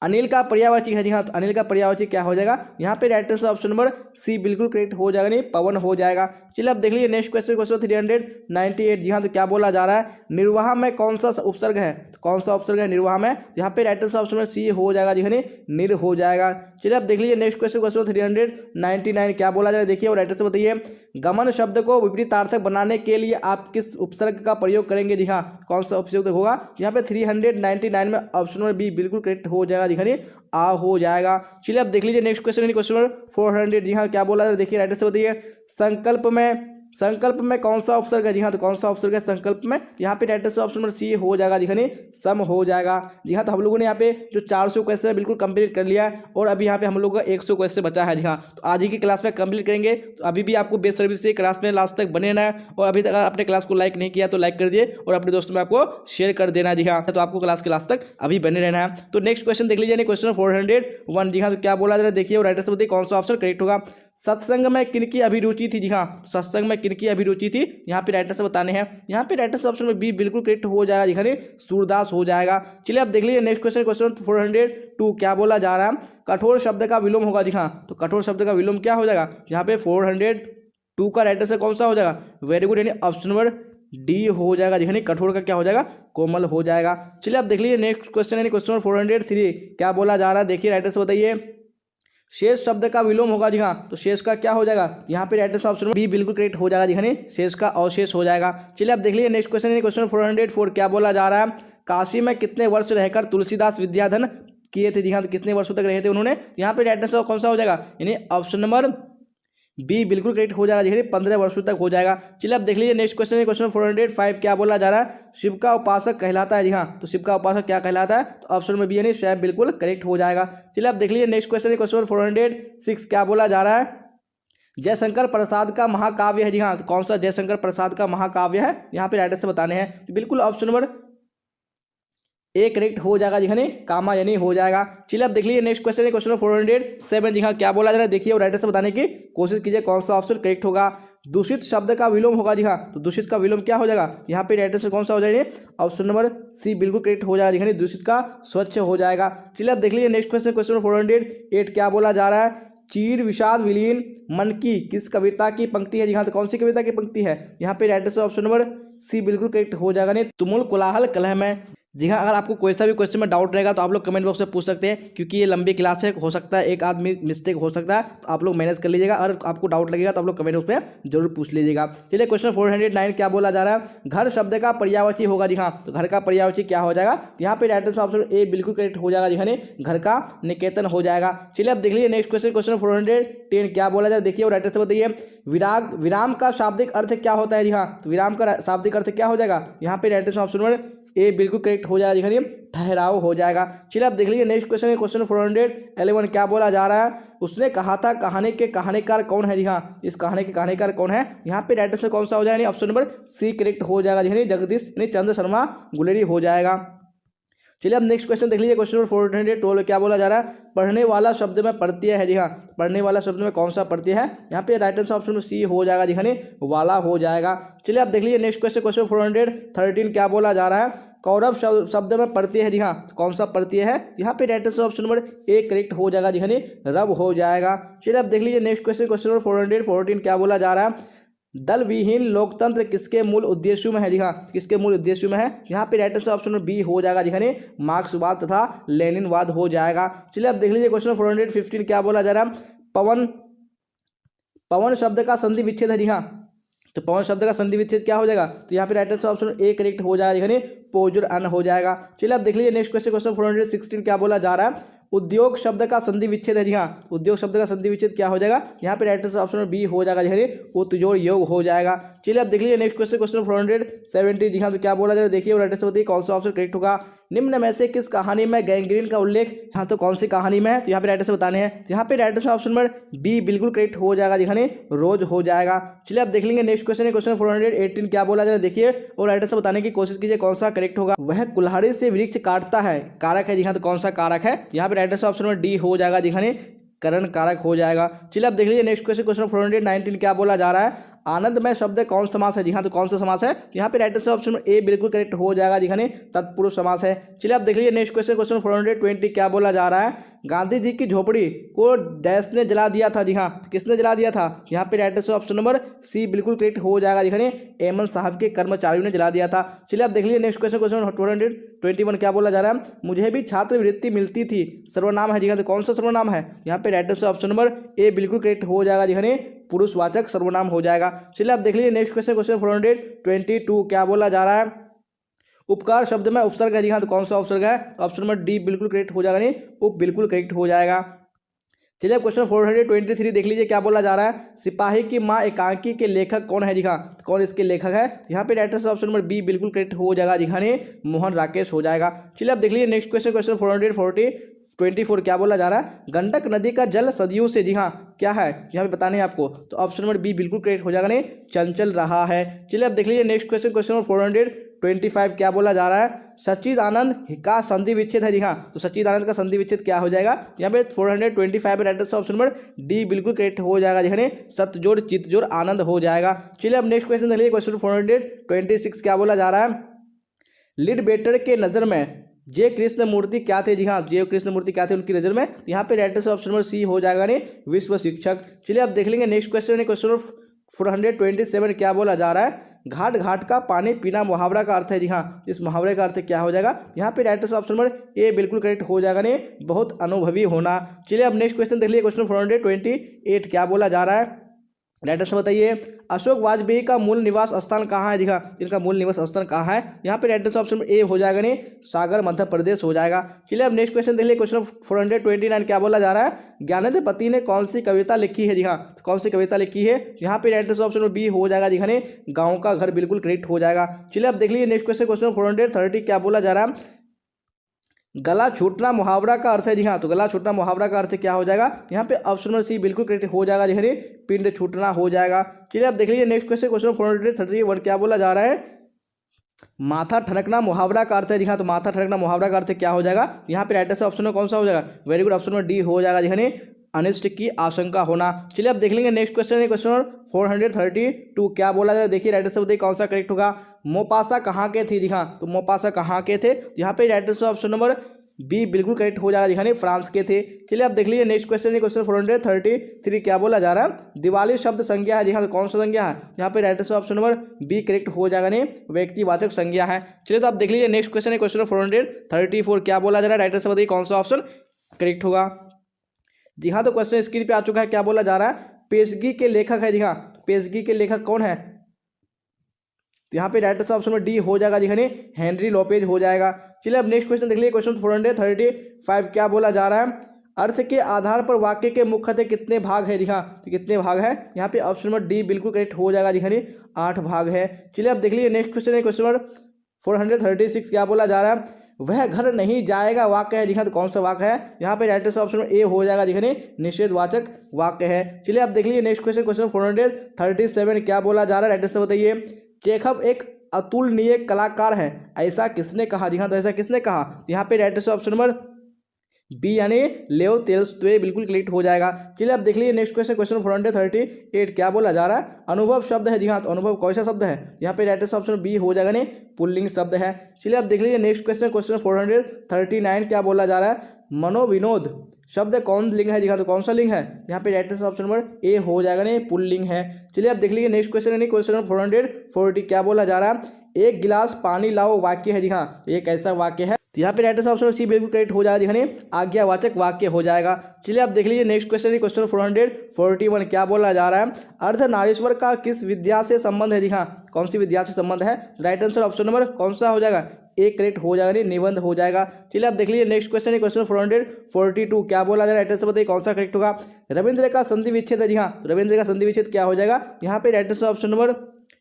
अनिल का पर्यायवाची है। जी हाँ, तो अनिल का पर्यायवाची क्या हो जाएगा। यहाँ पे right answer option number C बिल्कुल करेक्ट हो जाएगा, नहीं पवन हो जाएगा। चलिए आप देख लीजिए नेक्स्ट क्वेश्चन, क्वेश्चन 398। जी हाँ, तो क्या बोला जा रहा है। निर्वाह में कौन सा उपसर्ग है। तो कौन सा उपसर्ग है निर्वाह में। यहाँ पे right answer option number C हो जाएगा, जी हाँ निर हो जाएगा। चलिए आप देख लीजिए नेक्स्ट क्वेश्चन, क्वेश्चन 399 क्या बोला जा रहा है देखिए और राइट आंसर बताइए। गमन शब्द को विपरीतार्थक बनाने के लिए आप किस उपसर्ग का प्रयोग करेंगे। जी हाँ, कौन सा उपसर्ग होगा। यहाँ पे 399 में ऑप्शन नंबर बी बिल्कुल करेक्ट हो जाएगा, दिखाने आ हो जाएगा। चलिए अब देख लीजिए नेक्स्ट क्वेश्चन, क्वेश्चन 400। जी हाँ, क्या बोला देखिए राइट आंसर बताइए। संकल्प में संकल्प में कौन सा उपसर्ग है? जी हाँ, तो कौन सा उपसर्ग है संकल्प में? यहाँ पे right answer option number C हो जाएगा। जी हाँ, सम हो जाएगा। जी हाँ, तो हम लोगों ने यहाँ पे जो 400 क्वेश्चन है बिल्कुल कंप्लीट कर लिया है और अभी यहाँ पे हम लोगों का 100 क्वेश्चन बचा है। जी हाँ, तो आज ही की क्लास में कंप्लीट करेंगे। तो अभी भी आपको बेस्ट सर्विस से क्लास में लास्ट तक बने रहना है और अभी तक अगर अपने क्लास को लाइक नहीं किया तो लाइक कर दिए और अपने दोस्तों में आपको शेयर कर देना है। जी हाँ, तो आपको क्लास के लास्ट तक अभी बने रहना है। तो नेक्स्ट क्वेश्चन देख लीजिए, क्वेश्चन 401। जी हाँ, तो क्या बोला जरा देखिए और राइट आंसर बताइए कौन सा ऑप्शन करेक्ट होगा। सत्संग में किनकी अभिरुचि थी? जी हाँ, सत्संग में किनकी अभिरुचि थी? यहाँ पे राइट आंसर बताने हैं। यहाँ पे राइट आंसर ऑप्शन में बी बिल्कुल करेक्ट हो जाएगा। जी हाँ, सूरदास हो जाएगा। चलिए आप देख लीजिए नेक्स्ट क्वेश्चन, क्वेश्चन 402। क्या बोला जा रहा है? कठोर शब्द का विलोम होगा। जी हाँ, तो कठोर शब्द का विलोम क्या हो जाएगा? यहाँ पे 402 का राइट आंसर कौन सा हो जाएगा? वेरी गुड, यानी ऑप्शन नंबर डी हो जाएगा। जी कठोर का क्या हो जाएगा? कोमल हो जाएगा। चलिए आप देख लीजिए नेक्स्ट क्वेश्चन, यानी क्वेश्चन 403। क्या बोला जा रहा है? देखिए राइट आंसर बताइए। शेष शब्द का विलोम होगा। जी हाँ, तो शेष का क्या हो जाएगा? यहाँ पे राइट आंसर ऑप्शन बी बिल्कुल करेक्ट हो जाएगा। जी हाँ, शेष का अवशेष हो जाएगा। चलिए आप देख लीजिए नेक्स्ट क्वेश्चन, क्वेश्चन 404। क्या बोला जा रहा है? काशी में कितने वर्ष रहकर तुलसीदास विद्याधन किए थे? जी हाँ, तो कितने वर्षों तक रहे थे उन्होंने? यहाँ पे राइट आंसर कौन सा हो जाएगा? यानी ऑप्शन नंबर बी बिल्कुल करेक्ट हो जाएगा। जी 15 वर्षों तक हो जाएगा। चलिए आप देख लीजिए नेक्स्ट क्वेश्चन, क्वेश्चन 405। क्या बोला जा रहा है? शिव का उपासक कहलाता है। जी हाँ, तो शिव का उपासक क्या कहलाता है? तो ऑप्शन में बी यानी शैव बिल्कुल करेक्ट हो जाएगा। चलिए आप देख लीजिए नेक्स्ट क्वेश्चन, क्वेश्चन 406। क्या बोला जा रहा है? जयशंकर प्रसाद का महाकाव्य है। जी हाँ, तो कौन सा जयशंकर प्रसाद का महाकाव्य है? यहाँ पे राइट आंसर बताने हैं। तो बिल्कुल ऑप्शन नंबर ए करेक्ट हो जाएगा। जी हाँ, कामा यानी हो जाएगा। चलिए आप देख लीजिए नेक्स्ट क्वेश्चन, क्वेश्चन 407। जी हाँ, क्या बोला जा रहा है? देखिए और राइट आंसर बताने की कोशिश कीजिए कौन सा ऑप्शन करेक्ट होगा। दूषित शब्द का विलोम होगा। जी हाँ, तो दूषित का विलोम क्या हो जाएगा? यहाँ पे राइट आंसर कौन सा हो जाएगा? ऑप्शन नंबर सी बिल्कुल करेक्ट हो जाएगा। जी हाँ, दूषित का स्वच्छ हो जाएगा। चलिए आप देख लीजिए नेक्स्ट क्वेश्चन, क्वेश्चन 408। क्या बोला जा रहा है? चीर विषाद विलीन मन की किस कविता की पंक्ति है? जी हाँ, तो कौन सी कविता की पंक्ति है? यहाँ पे right answer option number C बिल्कुल करेक्ट हो जाएगा। नहीं तुमुल कोलाहल कलह में। जी हाँ, अगर आपको कोई सा भी क्वेश्चन में डाउट रहेगा तो आप लोग कमेंट बॉक्स में पूछ सकते हैं, क्योंकि ये लंबी क्लास है, हो सकता है एक आदमी मिस्टेक हो सकता है, तो आप लोग मैनेज कर लीजिएगा। अगर आपको डाउट लगेगा तो आप लोग कमेंट बॉक्स में जरूर पूछ लीजिएगा। चलिए क्वेश्चन 409। क्या बोला जा रहा है? घर शब्द का पर्यायवाची होगा। जी हाँ, तो घर का पर्यायवाची क्या हो जाएगा? यहाँ पे राइट आंसर ऑप्शन ए बिल्कुल करेक्ट हो जाएगा। जी हाँ, घर का निकेतन हो जाएगा। चलिए आप देख लीजिए नेक्स्ट क्वेश्चन, क्वेश्चन 410। क्या बोला जाए? देखिए और राइट आंसर बताइए। विराम का शाब्दिक अर्थ क्या होता है? जी हाँ, तो विराम का शाब्दिक अर्थ क्या हो जाएगा? यहाँ पे right answer option number A बिल्कुल करेक्ट हो जाएगा। जी ठहराव हो जाएगा। चलिए आप देख लीजिए नेक्स्ट क्वेश्चन, क्वेश्चन 411। क्या बोला जा रहा है? उसने कहा था कहानी के कहानीकार कौन है? जी हाँ, इस कहानी के कहानीकार कौन है? यहाँ पे राइट आंसर कौन सा हो जाएगा? ऑप्शन नंबर सी करेक्ट हो जाएगा। जी जगदीश चंद्र शर्मा गुलेरी हो जाएगा। चलिए अब नेक्स्ट क्वेश्चन देख लीजिए, क्वेश्चन नंबर 412। क्या बोला जा रहा है? पढ़ने वाला शब्द में प्रत्यय है। जी हाँ, पढ़ने वाला शब्द में कौन सा प्रत्यय है? यहाँ पे राइट आंसर ऑप्शन में सी हो जाएगा। जी हाँ, वाला हो जाएगा। चलिए आप देख लीजिए नेक्स्ट क्वेश्चन, क्वेश्चन 413। क्या बोला जा रहा है? कौरव शब्द में प्रत्यय है। जी हाँ, कौन सा प्रत्यय है? यहाँ पे right answer option number A correct हो जाएगा। जी हाँ, रब हो जाएगा। चलिए आप देख लीजिए नेक्स्ट क्वेश्चन, क्वेश्चन नंबर 414। क्या बोला जा रहा है? दल विहीन लोकतंत्र किसके मूल उद्देश्यों में है? जी हाँ, किसके मूल उद्देश्यों में है? यहाँ पे राइट आंसर ऑप्शन बी हो जाएगा। जी हाँ, मार्क्सवाद तथा लेनिनवाद हो जाएगा। चलिए आप देख लीजिए क्वेश्चन 415। क्या बोला जा रहा है? पवन शब्द का संधि विच्छेद है। जी हाँ, तो पवन शब्द का संधि विच्छेद क्या हो जाएगा? तो यहाँ पे right answer option A correct हो जाएगा। पोजुर अन हो जाएगा। चलिए आप देख लीजिए नेक्स्ट क्वेश्चन, क्वेश्चन 416। क्या बोला जा रहा है? उद्योग शब्द का संधि विच्छेद है। जी हाँ, उद्योग शब्द का संधि विच्छेद क्या हो जाएगा? यहाँ पे राइट आंसर ऑप्शन बी हो जाएगा। जी उत्जोड़ योग हो जाएगा। चलिए आप देख लीजिए नेक्स्ट क्वेश्चन, क्वेश्चन 417। जी हाँ, तो क्या बोला जा रहा है? देखिए और राइट आंसर बताइए कौन सा ऑप्शन करेक्ट होगा। निम्न में से किस कहानी में गैंग्रीन का उल्लेख? यहाँ तो कौन सी कहानी में है? तो यहाँ पे राइट आंसर बताने हैं। यहाँ पे right answer option number B बिल्कुल करेक्ट हो जाएगा। जी हाँ, रोज हो जाएगा। चलिए आप देख लेंगे नेक्स्ट क्वेश्चन, क्वेश्चन 418। क्या बोला जा रहा है? देखिए और राइट आंसर बताने की कोशिश कीजिए कौन सा करेक्ट होगा। वह कुल्हाड़ी से वृक्ष काटता है, कारक है। जी हाँ, तो कौन सा कारक है? यहाँ पे right answer option number D हो जाएगा। जी हाँ, करण कारक हो जाएगा। चलिए आप देख लीजिए नेक्स्ट क्वेश्चन, क्वेश्चन 419। क्या बोला जा रहा है? आनंदमय शब्द कौन समास है? जी हाँ, तो कौन सा समास है? यहाँ पे राइट आंसर ऑप्शन ए बिल्कुल करेक्ट हो जाएगा। जी हाँ, तत्पुरुष समास है। चलिए आप देख लीजिए नेक्स्ट क्वेश्चन, क्वेश्चन 420। क्या बोला जा रहा है? गांधी जी की झोपड़ी को डैश ने जला दिया था। जी हाँ, किसने जला दिया था? यहाँ पे right answer option number C बिल्कुल करेक्ट हो जाएगा। जी हाँ, एमन साहब के कर्मचारियों ने जला दिया था। चलिए आप देख लीजिए नेक्स्ट क्वेश्चन, क्वेश्चन 421। क्या बोला जा रहा है? मुझे भी छात्रवृत्ति मिलती थी, सर्वनाम है। जी हाँ, तो कौन सा सर्वनाम है? यहाँ पे right answer option number A बिल्कुल करेक्ट हो जाएगा। जी हाँ, पुरुषवाचक सर्वनाम हो जाएगा। चलिए आप देख लीजिए नेक्स्ट क्वेश्चन, क्वेश्चन 422। क्या बोला जा रहा है? उपकार शब्द में उपसर्ग है। जी हाँ, तो कौन सा उपसर्ग है? ऑप्शन नंबर डी बिल्कुल करेक्ट हो जाएगा। उप बिल्कुल करेक्ट हो जाएगा। चलिए अब क्वेश्चन 423 देख लीजिए क्या बोला जा रहा है। सिपाही की माँ एकांकी के लेखक कौन है जी हाँ, कौन इसके लेखक है। यहाँ पे right answer option number B बिल्कुल करेक्ट हो जाएगा जी हाँ, मोहन राकेश हो जाएगा। चलिए अब देख लीजिए नेक्स्ट क्वेश्चन, क्वेश्चन 424 क्या बोला जा रहा है। गंडक नदी का जल सदियों से जी हाँ क्या है, यहाँ पे बताने हैं आपको, तो ऑप्शन नंबर बी बिल्कुल करेक्ट हो जाएगा, चंचल रहा है। चलिए अब देख लीजिए नेक्स्ट क्वेश्चन, क्वेश्चन नंबर 425 क्या बोला जा रहा है। सच्चिदानंद का संधि विच्छेद है जी हाँ, तो सच्चिदानंद का संधि विच्छेद क्या हो जाएगा। यहाँ पे 425 right answer option number D बिल्कुल करेक्ट हो जाएगा जी हाँ, सतजोड़ चित्तजोड़ आनंद हो जाएगा। चलिए अब नेक्स्ट क्वेश्चन देख लीजिए, क्वेश्चन 426 क्या बोला जा रहा है। लिडबेटर के नज़र में जय कृष्ण मूर्ति क्या थे जी हाँ, जय कृष्ण मूर्ति क्या थे उनकी नज़र में। यहाँ पे right answer option number C हो जाएगा विश्व शिक्षक। चलिए अब देख लेंगे नेक्स्ट क्वेश्चन, क्वेश्चन 427 क्या बोला जा रहा है। घाट घाट का पानी पीना मुहावरा का अर्थ है जी हाँ, इस मुहावरे का अर्थ क्या हो जाएगा। यहाँ पे right answer option number A बिल्कुल करेक्ट हो जाएगा बहुत अनुभवी होना। चलिए अब नेक्स्ट क्वेश्चन देख लीजिए, क्वेश्चन 428 क्या बोला जा रहा है। राइट आंसर बताइए। अशोक वाजपेयी का मूल निवास स्थान कहाँ है जी हाँ, इनका मूल निवास स्थान कहाँ है। यहाँ पे राइट आंसर ऑप्शन ए हो जाएगा सागर मध्य प्रदेश हो जाएगा। चलिए अब नेक्स्ट क्वेश्चन देख लीजिए, क्वेश्चन 429 क्या बोला जा रहा है। ज्ञानेंद्र पति ने कौन सी कविता लिखी है जी हाँ, कौन सी कविता लिखी है। यहाँ पे राइट आंसर ऑप्शन बी हो जाएगा जी हाँ, गाँव का घर बिल्कुल करेक्ट हो जाएगा। चलिए अब देख लीजिए नेक्स्ट क्वेश्चन, क्वेश्चन 430 क्या बोला जा रहा है। गला छूटना मुहावरा का अर्थ है जी हाँ, तो गला छूटना मुहावरा का अर्थ क्या हो जाएगा। यहाँ पे ऑप्शन नंबर सी बिल्कुल करेक्ट हो जाएगा जी हाँ, पिंड छूटना हो जाएगा। चलिए अब देख लीजिए नेक्स्ट क्वेश्चन, क्वेश्चन 431 क्या बोला जा रहा है। माथा ठनकना मुहावरा का अर्थ है जी हाँ, तो माथा ठनकना मुहावरा का अर्थ क्या हो जाएगा। यहाँ पे राइट आंसर ऑप्शन कौन सा हो जाएगा, very good, option number D हो जाएगा जी हाँ, अनिष्ट की आशंका होना। चलिए अब देख लेंगे नेक्स्ट क्वेश्चन है, क्वेश्चन 432 क्या बोला जा रहा है। देखिए राइट आंसर बताइए कौन सा करेक्ट होगा। मोपासा कहाँ के थे जी हाँ, तो मोपासा कहाँ के थे। यहाँ पे right answer option number B बिल्कुल करेक्ट हो जाएगा जी हाँ, फ्रांस के थे। चलिए आप देख लीजिए नेक्स्ट क्वेश्चन है, क्वेश्चन 433 क्या बोला जा रहा है। दिवाली शब्द संज्ञा है जी हाँ, तो कौन सा संज्ञा है। यहाँ पे right answer option number B correct हो जाएगा व्यक्तिवाचक संज्ञा है। चलिए तो आप देख लीजिए नेक्स्ट क्वेश्चन है, क्वेश्चन 434 क्या बोला जा रहा है। राइट आंसर बताइए कौन सा ऑप्शन करेक्ट होगा। जी हाँ, तो क्वेश्चन स्क्रीन पे आ चुका है, क्या बोला जा रहा है। पेशगी के लेखक है जी हाँ, पेशगी के लेखक कौन है। तो यहाँ पे राइट आंसर ऑप्शन में डी हो जाएगा जी हाँ, हेनरी लोपेज हो जाएगा। चलिए अब नेक्स्ट क्वेश्चन देख लीजिए, क्वेश्चन 435 क्या बोला जा रहा है। अर्थ के आधार पर वाक्य के मुख्यतः कितने भाग है जी हाँ, तो कितने भाग है। यहाँ पे ऑप्शन नंबर डी बिल्कुल करेक्ट हो जाएगा जी हाँ, 8 भाग है। चलिए अब देख लीजिए नेक्स्ट क्वेश्चन है, क्वेश्चन नंबर 436 क्या बोला जा रहा है। वह घर नहीं जाएगा वाक्य है जी हाँ, तो कौन सा वाक्य है। यहाँ पे राइट आंसर ऑप्शन में ए हो जाएगा जी हाँ, निषेधवाचक वाक्य है। चलिए अब देख लीजिए नेक्स्ट क्वेश्चन, क्वेश्चन 437 क्या बोला जा रहा है। राइट आंसर बताइए। चेखव एक अतुलनीय कलाकार है, ऐसा किसने कहा जी हाँ, तो ऐसा किसने कहा। यहाँ पे right answer option number B यानी लेव तोल्स्टॉय बिल्कुल करेक्ट हो जाएगा। चलिए अब देख लीजिए नेक्स्ट क्वेश्चन, क्वेश्चन 438 क्या बोला जा रहा है। अनुभव शब्द है जी हाँ, तो अनुभव कौन सा शब्द है। यहाँ पे राइट आंसर ऑप्शन बी हो जाएगा पुल्लिंग शब्द है। चलिए अब देख लीजिए नेक्स्ट क्वेश्चन, क्वेश्चन 439 क्या बोला जा रहा है। मनोविनोद शब्द कौन लिंग है जी हाँ, तो कौन सा लिंग है। यहाँ पे right answer option number A हो जाएगा पुल्लिंग है। चलिए अब देख लीजिए नेक्स्ट क्वेश्चन क्वेश्चन 440 क्या बोला जा रहा है। एक गिलास पानी लाओ वाक्य है जी हाँ, एक ऐसा वाक्य है। तो यहाँ पे राइट आंसर ऑप्शन सी बिल्कुल करेक्ट हो जाएगा जी हाँ, आज्ञावाचक वाक्य हो जाएगा। चलिए आप देख लीजिए नेक्स्ट क्वेश्चन, क्वेश्चन 441 क्या बोला जा रहा है। अर्धनारीश्वर का किस विद्या से संबंध है जी हाँ, कौन सी विद्या से संबंध है। राइट आंसर ऑप्शन नंबर कौन सा हो जाएगा, एक करेक्ट हो जाएगा निबंध हो जाएगा। चलिए आप देख लीजिए नेक्स्ट क्वेश्चन, क्वेश्चन 442 क्या बोला जा रहा है। राइट आंसर बताइए कौन सा करेक्ट होगा। रविंद्र का संधि विच्छेद है जी हाँ, तो रविंद्र का संधि विच्छेद क्या हो जाएगा। यहाँ पे राइट आंसर ऑप्शन नंबर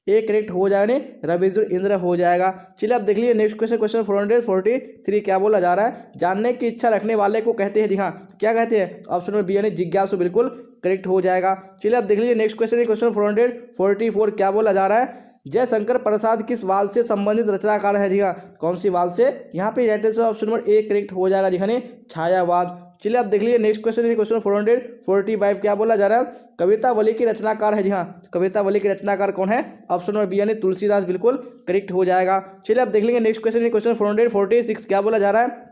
एक करेक्ट हो जाएगा रविजुर इंद्र हो जाएगा। चलिए आप देख लीजिए नेक्स्ट क्वेश्चन, क्वेश्चन 443 क्या बोला जा रहा है। जानने की इच्छा रखने वाले को कहते हैं जी हाँ, क्या कहते हैं। ऑप्शन नंबर बी यानी जिज्ञासु बिल्कुल करेक्ट हो जाएगा। चलिए आप देख लीजिए नेक्स्ट क्वेश्चन, क्वेश्चन 444 क्या बोला जा रहा है। जयशंकर प्रसाद किस वाल से संबंधित रचनाकार है जी हाँ, कौन सी वाल से। यहाँ पे right answer option number A correct हो जाएगा जी हाँ, छायावाद। चलिए आप देख लीजिए नेक्स्ट क्वेश्चन, क्वेश्चन 445 क्या बोला जा रहा है। कवितावली के रचनाकार है जी हाँ, कवितावली के रचनाकार कौन है। ऑप्शन नंबर बी यानी तुलसीदास बिल्कुल करेक्ट हो जाएगा। चलिए आप देख लेंगे नेक्स्ट क्वेश्चन, क्वेश्चन 446 क्या बोला जा रहा है।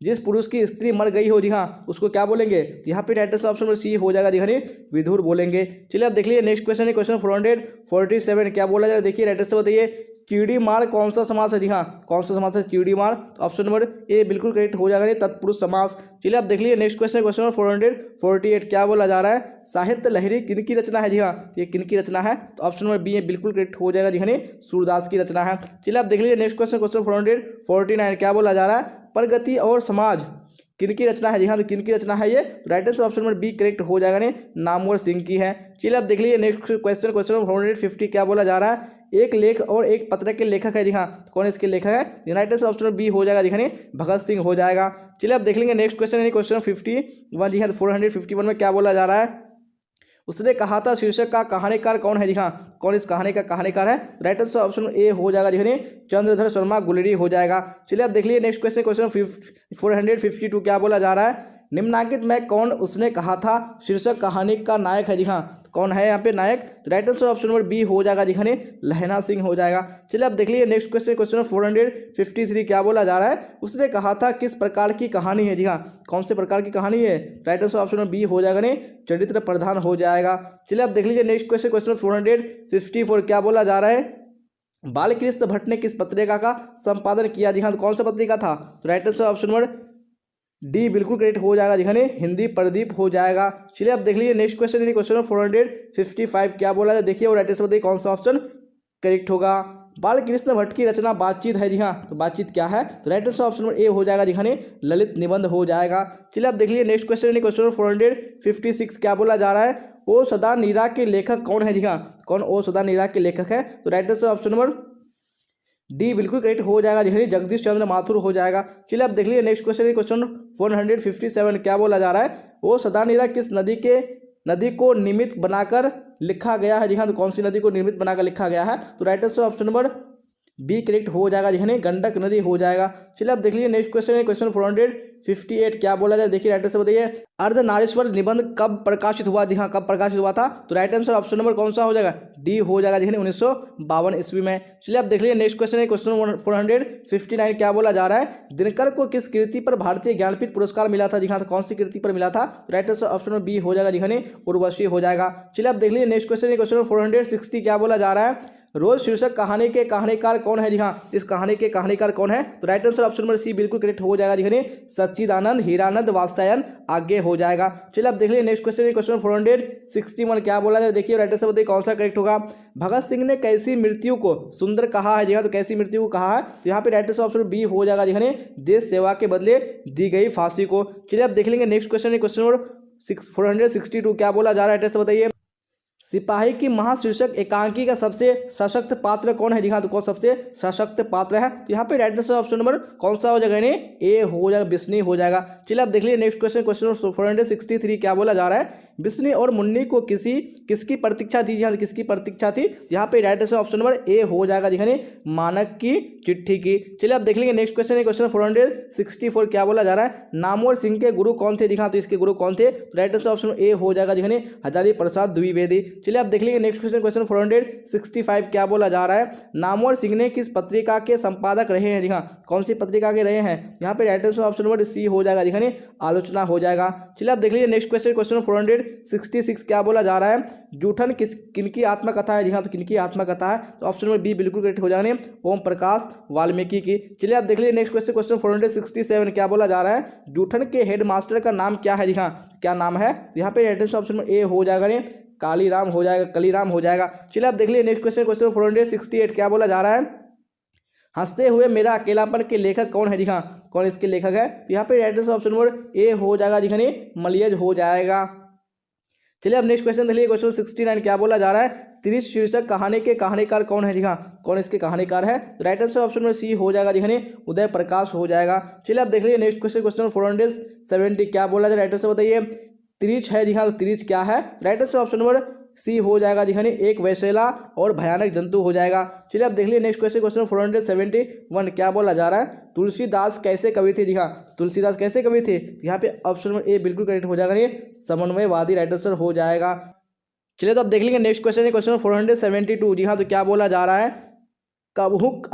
जिस पुरुष की स्त्री मर गई हो जी हाँ, उसको क्या बोलेंगे। यहाँ पे right answer option number C हो जाएगा जी हाँ, विधुर बोलेंगे। चलिए आप देख लीजिए नेक्स्ट क्वेश्चन, क्वेश्चन 447 क्या बोला जा रहा है। देखिए राइट आंसर बताइए। कीड़ीमार कौन सा समास है जी हाँ, कौन सा समास है कीड़ीमार। ऑप्शन नंबर ए बिल्कुल करेक्ट हो जाएगा तत्पुरुष समास। चलिए आप देख लीजिए नेक्स्ट क्वेश्चन, क्वेश्चन 448 क्या बोला जा रहा है। साहित्य लहरी किन की रचना है जी हाँ, ये किन की रचना है। तो ऑप्शन नंबर बी बिल्कुल करेक्ट हो जाएगा जी हाँ, सूरदास की रचना है। चलिए आप देख लीजिए नेक्स्ट क्वेश्चन, क्वेश्चन 449 क्या बोला जा रहा है। प्रगति और समाज किनकी रचना है? जी हाँ, तो किनकी रचना है ये? Right answer option number B correct हो जाएगा नहीं, नामवर सिंह की है। चलिए अब देख लीजिए नेक्स्ट क्वेश्चन, क्वेश्चन नंबर 450 क्या बोला जा रहा है? एक लेख और एक पत्र के लेखक है। जी हाँ, कौन इसके लेखक है? Right answer option number B हो जाएगा, जी हाँ, भगत सिंह हो जाएगा। चलिए अब देख लेंगे नेक्स्ट क्वेश्चन यानी क्वेश्चन 51। जी हाँ, 451 में क्या बोला जा रहा है? उसने कहा था शीर्षक का कहानीकार कौन है? जी हाँ, कौन इस कहानी का कहानीकार है? राइट आंसर ऑप्शन ए हो जाएगा, जी हाँ, चंद्रधर शर्मा गुलेरी हो जाएगा। चलिए अब देख लीजिए नेक्स्ट क्वेश्चन, क्वेश्चन 452 क्या बोला जा रहा है? निम्नलिखित में कौन उसने कहा था शीर्षक कहानी का नायक है? जी हाँ, कौन है यहाँ पे नायक? तो right answer option number B हो जाएगा, जी हाँ, लहना सिंह हो जाएगा। चलिए अब देख लीजिए नेक्स्ट क्वेश्चन, क्वेश्चन 453 क्या बोला जा रहा है? उसने कहा था किस प्रकार की कहानी है? जी हाँ, कौन से प्रकार की कहानी है? Right answer option number B हो जाएगा, नहीं चरित्र प्रधान हो जाएगा। चलिए अब देख लीजिए नेक्स्ट क्वेश्चन, क्वेश्चन 454 क्या बोला जा रहा है? बालकृष्ण भट्ट ने किस पत्रिका का संपादन किया? जी हाँ, तो कौन सा पत्रिका था? तो right answer option number D बिल्कुल करेक्ट हो जाएगा, जी हिंदी प्रदीप हो जाएगा। चलिए अब देख लीजिए नेक्स्ट क्वेश्चन यानी क्वेश्चन 455 क्या बोला जाए? देखिए और राइट आंसर बताइए कौन सा ऑप्शन करेक्ट होगा। बालकृष्ण भट्ट की रचना बातचीत है। जी हाँ, तो बातचीत क्या है? तो right answer option number A हो जाएगा, जी ललित निबंध हो जाएगा। चलिए अब देख लीजिए नेक्स्ट क्वेश्चन यानी क्वेश्चन 456 क्या बोला जा रहा है? ओ सदा नीरा के लेखक कौन है? जी हाँ, कौन ओ सदा नीरा के लेखक है? तो right answer option number D बिल्कुल करेक्ट हो जाएगा, जी जगदीश चंद्र माथुर हो जाएगा। चलिए अब देख लीजिए नेक्स्ट क्वेश्चन, क्वेश्चन 457 क्या बोला जा रहा है? वो सदा नीरा किस नदी को निमित्त बनाकर लिखा गया है? जी हाँ, तो कौन सी नदी को निमित्त बनाकर लिखा गया है? तो right answer option number B correct हो जाएगा, जी गंडक नदी हो जाएगा। चलिए अब देख लीजिए नेक्स्ट क्वेश्चन, क्वेश्चन 458 क्या बोला जाए? देखिए राइट आंसर बताइए अर्धनारीश्वर निबंध कब प्रकाशित हुआ? जी हाँ, कब प्रकाशित हुआ था? तो राइट आंसर ऑप्शन नंबर कौन सा हो जाएगा? डी हो जाएगा, जी 1952 ईस्वी में। चलिए अब देख लीजिए नेक्स्ट क्वेश्चन, क्वेश्चन 459 क्या बोला जा रहा है? दिनकर को किस कृति पर भारतीय ज्ञानपीठ पुरस्कार मिला था? जी हाँ, तो कौन सी कृति पर मिला था? तो right answer option number B हो जाएगा, जी उर्वशी हो जाएगा। चलिए अब देख लीजिए नेक्स्ट क्वेश्चन, क्वेश्चन 460 क्या बोला जा रहा है? रोज शीर्षक कहानी के कहानीकार कौन है? जी हाँ, इस कहानी के कहानीकार कौन है? तो right answer option number C बिल्कुल करेक्ट हो जाएगा, जी सच्चिदानंद हीरानंद वात्स्यायन आगे हो जाएगा। चलिए अब देख लीजिए नेक्स्ट क्वेश्चन, क्वेश्चन 461 क्या बोला जाए? देखिए राइट आंसर बताइए कौन सा करेक्ट होगा। भगत सिंह ने कैसी मृत्यु को सुंदर कहा है? जी हाँ, तो कैसी मृत्यु को कहा है? तो यहाँ पे राइट आंसर ऑप्शन बी हो जाएगा, जी देश सेवा के बदले दी गई फांसी को। चलिए अब देख लेंगे नेक्स्ट क्वेश्चन, क्वेश्चन नंबर 462 क्या बोला जा रहा है? राइट आंसर बताइए सिपाही की महाशीर्षक एकांकी का सबसे सशक्त पात्र कौन है? जी हाँ, तो कौन सबसे सशक्त पात्र है? तो यहाँ पे राइट आंसर ऑप्शन नंबर कौन सा हो जाएगा? यानी ए हो जाएगा, बिस्नी हो जाएगा। चलिए आप देख लीजिए नेक्स्ट क्वेश्चन, क्वेश्चन 463 क्या बोला जा रहा है? बिस्नी और मुन्नी को किसकी प्रतीक्षा थी? यहाँ किसकी प्रतीक्षा थी? यहाँ पे right answer option number A हो जाएगा, जी मानक की चिट्ठी की। चलिए आप देख लेंगे नेक्स्ट क्वेश्चन, क्वेश्चन 464 क्या बोला जा रहा है? नामवर सिंह के गुरु कौन थे? जी हाँ, तो इसके गुरु कौन थे? राइट आंसर ऑप्शन ए हो जाएगा, जी हजारी प्रसाद द्विवेदी। चलिए आप देख लीजिए नेक्स्ट क्वेश्चन, क्वेश्चन 465 क्या बोला जा रहा है? नामवर सिंह ने किस पत्रिका के संपादक रहे हैं? जी हाँ, कौन सी पत्रिका के रहे हैं? यहाँ पे right answer option number C हो जाएगा, जी आलोचना हो जाएगा। चलिए आप देख लीजिए नेक्स्ट क्वेश्चन, क्वेश्चन 466 क्या बोला जा रहा है? जूठन किनकी आत्मकथा है? जी हाँ, तो किनकी आत्मकथा है? तो ऑप्शन नंबर बी बिल्कुल करेक्ट हो जाएगा, ओम प्रकाश वाल्मीकि की। चलिए आप देख लीजिए नेक्स्ट क्वेश्चन, क्वेश्चन 467 क्या बोला जा रहा है? जूठन के हेडमास्टर का नाम क्या है? जी हाँ, क्या नाम है? यहाँ पे राइट आंसर ऑप्शन ए हो जाएगा, कालीराम हो जाएगा, कलीराम हो जाएगा। चलिए आप देख लीजिए नेक्स्ट क्वेश्चन, क्वेश्चन 468 क्या बोला जा रहा है? हंसते हुए मेरा अकेलापन के लेखक कौन है? जी हाँ, कौन इसके लेखक है? तो यहाँ पे right answer option number A हो जाएगा, जी मलियज हो जाएगा। चलिए अब नेक्स्ट क्वेश्चन देखिए, क्वेश्चन 69 क्या बोला जा रहा है? त्रिश शीर्षक कहानी के कहानीकार कौन है? जी हाँ, कौन इसके कहानीकार है? Right answer option number C हो जाएगा, जी उदय प्रकाश हो जाएगा। चलिए आप देख लीजिए नेक्स्ट क्वेश्चन, क्वेश्चन 470 क्या बोला जाए? राइट आंसर बताइए त्रिच है। जी हाँ, त्रिच क्या है? Right answer option number C हो जाएगा, जी एक वैसेला और भयानक जंतु हो जाएगा। चलिए अब देख लीजिए नेक्स्ट क्वेश्चन, क्वेश्चन 471 क्या बोला जा रहा है? तुलसीदास कैसे कवि थे? जी हाँ, तुलसीदास कैसे कवि थे? यहाँ पे ऑप्शन नंबर ए बिल्कुल करेक्ट हो जाएगा, ये समन्वयवादी राइट आंसर हो जाएगा। चलिए तो अब देख लेंगे नेक्स्ट क्वेश्चन, क्वेश्चन 472। जी हाँ, तो क्या बोला जा रहा है? कबहुक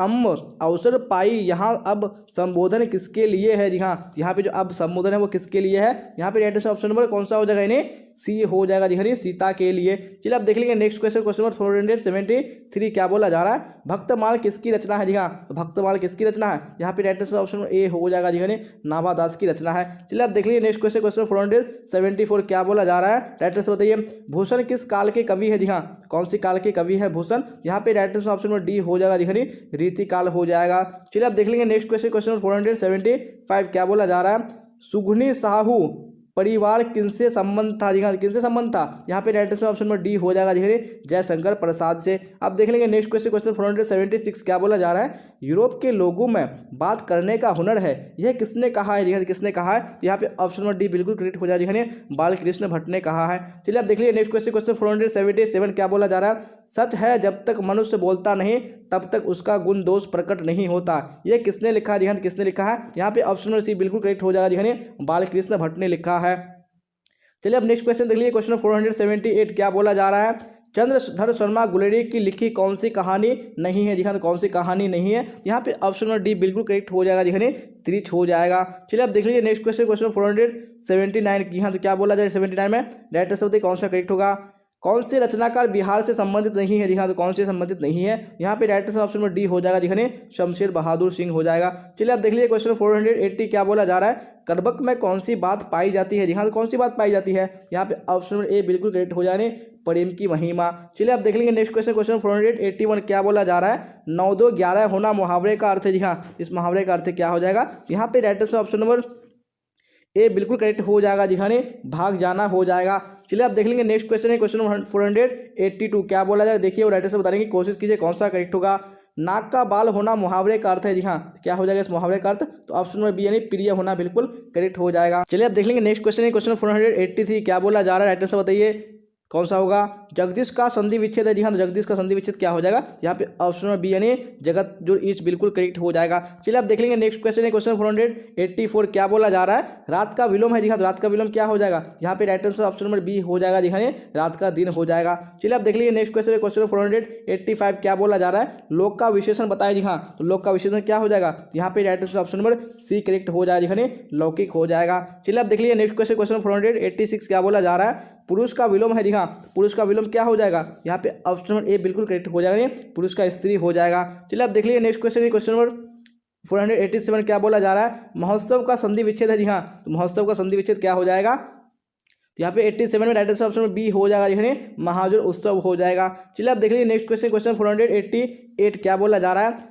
अवसर पाई यहाँ अब संबोधन किसके लिए है? जी हाँ, यहाँ पे जो अब संबोधन है वो किसके लिए है? यहाँ पे राइट आंसर ऑप्शन नंबर कौन सा हो जाएगा? इन्हें सी हो जाएगा, जी सीता के लिए। चलिए आप देख लेंगे नेक्स्ट क्वेश्चन, क्वेश्चन नंबर 473 क्या बोला जा रहा है? भक्तमाल किसकी रचना है? जी हाँ, तो भक्तमाल किसकी रचना है? यहाँ पे right answer option number A हो जाएगा, जी नाभादास की रचना है। चलिए आप देख लीजिए नेक्स्ट क्वेश्चन, क्वेश्चन 474 क्या बोला जा रहा है? राइट आंसर बताइए भूषण किस काल के कवि है? जी हाँ, कौन सी काल के कवि है भूषण? यहाँ पे right answer option number D हो जाएगा, जी रीति काल हो जाएगा। चलिए आप देख लेंगे नेक्स्ट क्वेश्चन, क्वेश्चन 475 क्या बोला जा रहा है? सुगुनी साहू परिवार किनसे संबंध था? जी हाँ, किनसे संबंध था? यहाँ पे right answer option number D हो जाएगा। देखिए जयशंकर प्रसाद से। अब देख लेंगे नेक्स्ट क्वेश्चन, क्वेश्चन 476 क्या बोला जा रहा है? यूरोप के लोगों में बात करने का हुनर है, यह किसने कहा है? जी हाँ, किसने कहा है? यहाँ पे ऑप्शन नंबर डी बिल्कुल करेक्ट हो जाएगा। देखिए बालकृष्ण भट्ट ने कहा है। चलिए आप देख लीजिए नेक्स्ट क्वेश्चन, क्वेश्चन 477 क्या बोला जा रहा है? सच है जब तक मनुष्य बोलता नहीं तब तक उसका गुण दोष प्रकट नहीं होता, यह किसने लिखा है? जी हाँ, किसने लिखा है? यहाँ पे ऑप्शन नंबर सी बिल्कुल करेक्ट हो जाएगा। देखिए बालकृष्ण भट्ट ने लिखा है। चलिए अब नेक्स्ट क्वेश्चन देख लीजिए, क्वेश्चन 478 क्या बोला जा रहा है? चंद्रधर शर्मा गुलेरिया की लिखी कौन सी कहानी नहीं है? दिखा, तो कौन सी कहानी नहीं है? यहाँ पे ऑप्शन नंबर डी बिल्कुल करेक्ट हो जाएगा। दिखाने त्रिच हो जाएगा। चलिए अब देख लीजिए नेक्स्ट क्वेश्चन, क्वेश्चन 479 की। हाँ, तो क्या बोला जाए 79 में राइट आंसर बताइए कौन सा करेक्ट होगा? कौन से रचनाकार बिहार से संबंधित नहीं है? दिखा, तो कौन से संबंधित नहीं है? यहाँ पे right answer option number D हो जाएगा। दिखाने शमशेर बहादुर सिंह हो जाएगा। चलिए अब देख लीजिए क्वेश्चन 480 क्या बोला जा रहा है? करबक में कौन सी बात पाई जाती है? दिखा, तो कौन सी बात पाई जाती है? यहाँ पे ऑप्शन नंबर ए बिल्कुल करेक्ट हो जाने प्रेम की महिमा। चलिए आप देख लेंगे नेक्स्ट क्वेश्चन, क्वेश्चन 481 क्या बोला जा रहा है? 9 2 11 होना मुहावरे का अर्थ है। जी हाँ, इस मुहावरे का अर्थ क्या हो जाएगा? यहाँ पे right answer option number A बिल्कुल करेक्ट हो जाएगा। दिखाने भाग जाना हो जाएगा। चलिए आप देख लेंगे नेक्स्ट क्वेश्चन है क्वेश्चन 482 क्या बोला जाए? देखिए और राइट आंसर बताने की कोशिश कीजिए कौन सा करेक्ट होगा। नाक का बाल होना मुहावरे का अर्थ है। जी हाँ, क्या हो जाएगा इस मुहावरे का अर्थ? तो ऑप्शन नंबर बी यानी प्रिय होना बिल्कुल करेक्ट हो जाएगा। चलिए आप देख लेंगे नेक्स्ट क्वेश्चन है क्वेश्चन 483 क्या बोला जा रहा है? राइट आंसर बताइए कौन सा होगा? जगदीश का संधि विच्छेद है। जी हाँ, तो जगदीश का संधि विच्छेद क्या हो जाएगा? यहाँ पे ऑप्शन नंबर बी यानी जगत जो इच बिल्कुल करेक्ट हो जाएगा। चलिए आप देख लेंगे नेक्स्ट क्वेश्चन है क्वेश्चन 484 क्या बोला जा रहा है? रात का विलोम है। जी हाँ, तो रात का विलोम क्या हो जाएगा? यहाँ पे right answer option number B हो जाएगा। दिखाने रात का दिन हो जाएगा। चलिए आप देख लीजिए नेक्स्ट क्वेश्चन है क्वेश्चन 485 क्या बोला जा रहा है? लोक का विशेषण बताएं। जी हाँ, तो लोक का विशेषण क्या हो जाएगा? यहाँ पे right answer option number C correct हो जाएगा। दिखाने लौकिक हो जाएगा। चलिए आप देख लीजिए नेक्स्ट क्वेश्चन क्वेश्चन 486 क्या बोला जा रहा है? पुरुष का विलोम है। जी हाँ, पुरुष का विलोम क्या हो जाएगा? यहाँ पे ऑप्शन नंबर ए बिल्कुल करेक्ट हो जाएगा। पुरुष का स्त्री हो जाएगा। चलिए आप देख लीजिए नेक्स्ट क्वेश्चन क्वेश्चन नंबर 487 क्या बोला जा रहा है? महोत्सव का संधि विच्छेद है। जी हाँ, तो महोत्सव का संधि विच्छेद क्या हो जाएगा? तो यहाँ पे 87 में राइट आंसर ऑप्शन बी हो जाएगा। देखिए महाजोर उत्सव हो जाएगा। चलिए आप देख लीजिए नेक्स्ट क्वेश्चन क्वेश्चन 488 क्या बोला जा रहा है?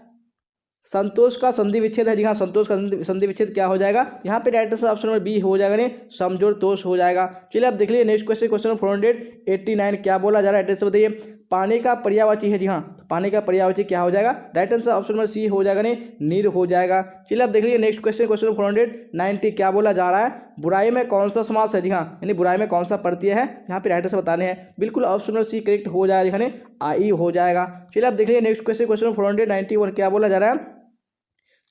संतोष का संधि विच्छेद है। जी हाँ, संतोष का संधि विच्छेद क्या हो जाएगा? यहाँ पे right answer option number B हो जाएगा। नहीं समझोर तोष हो जाएगा। चलिए आप देख लीजिए नेक्स्ट क्वेश्चन क्वेश्चन 489 क्या बोला जा रहा है? राइट आंसर बताइए। पानी का पर्यायवाची है। जी हाँ, पानी का पर्यायवाची क्या हो जाएगा? Right answer option number C हो जाएगा। नहीं नीर हो जाएगा। चलिए आप देख लीजिए नेक्स्ट क्वेश्चन क्वेश्चन 490 क्या बोला जा रहा है? बुराई में कौन सा समास है? जी हाँ, यानी बुराई में कौन सा प्रत्यय है? यहाँ पे राइट आंसर बताने हैं। बिल्कुल ऑप्शन नंबर सी करेक्ट हो जाएगा। दिखाने आई हो जाएगा। चलिए आप देख लीजिए नेक्स्ट क्वेश्चन क्वेश्चन 491 क्या बोला जा रहा है?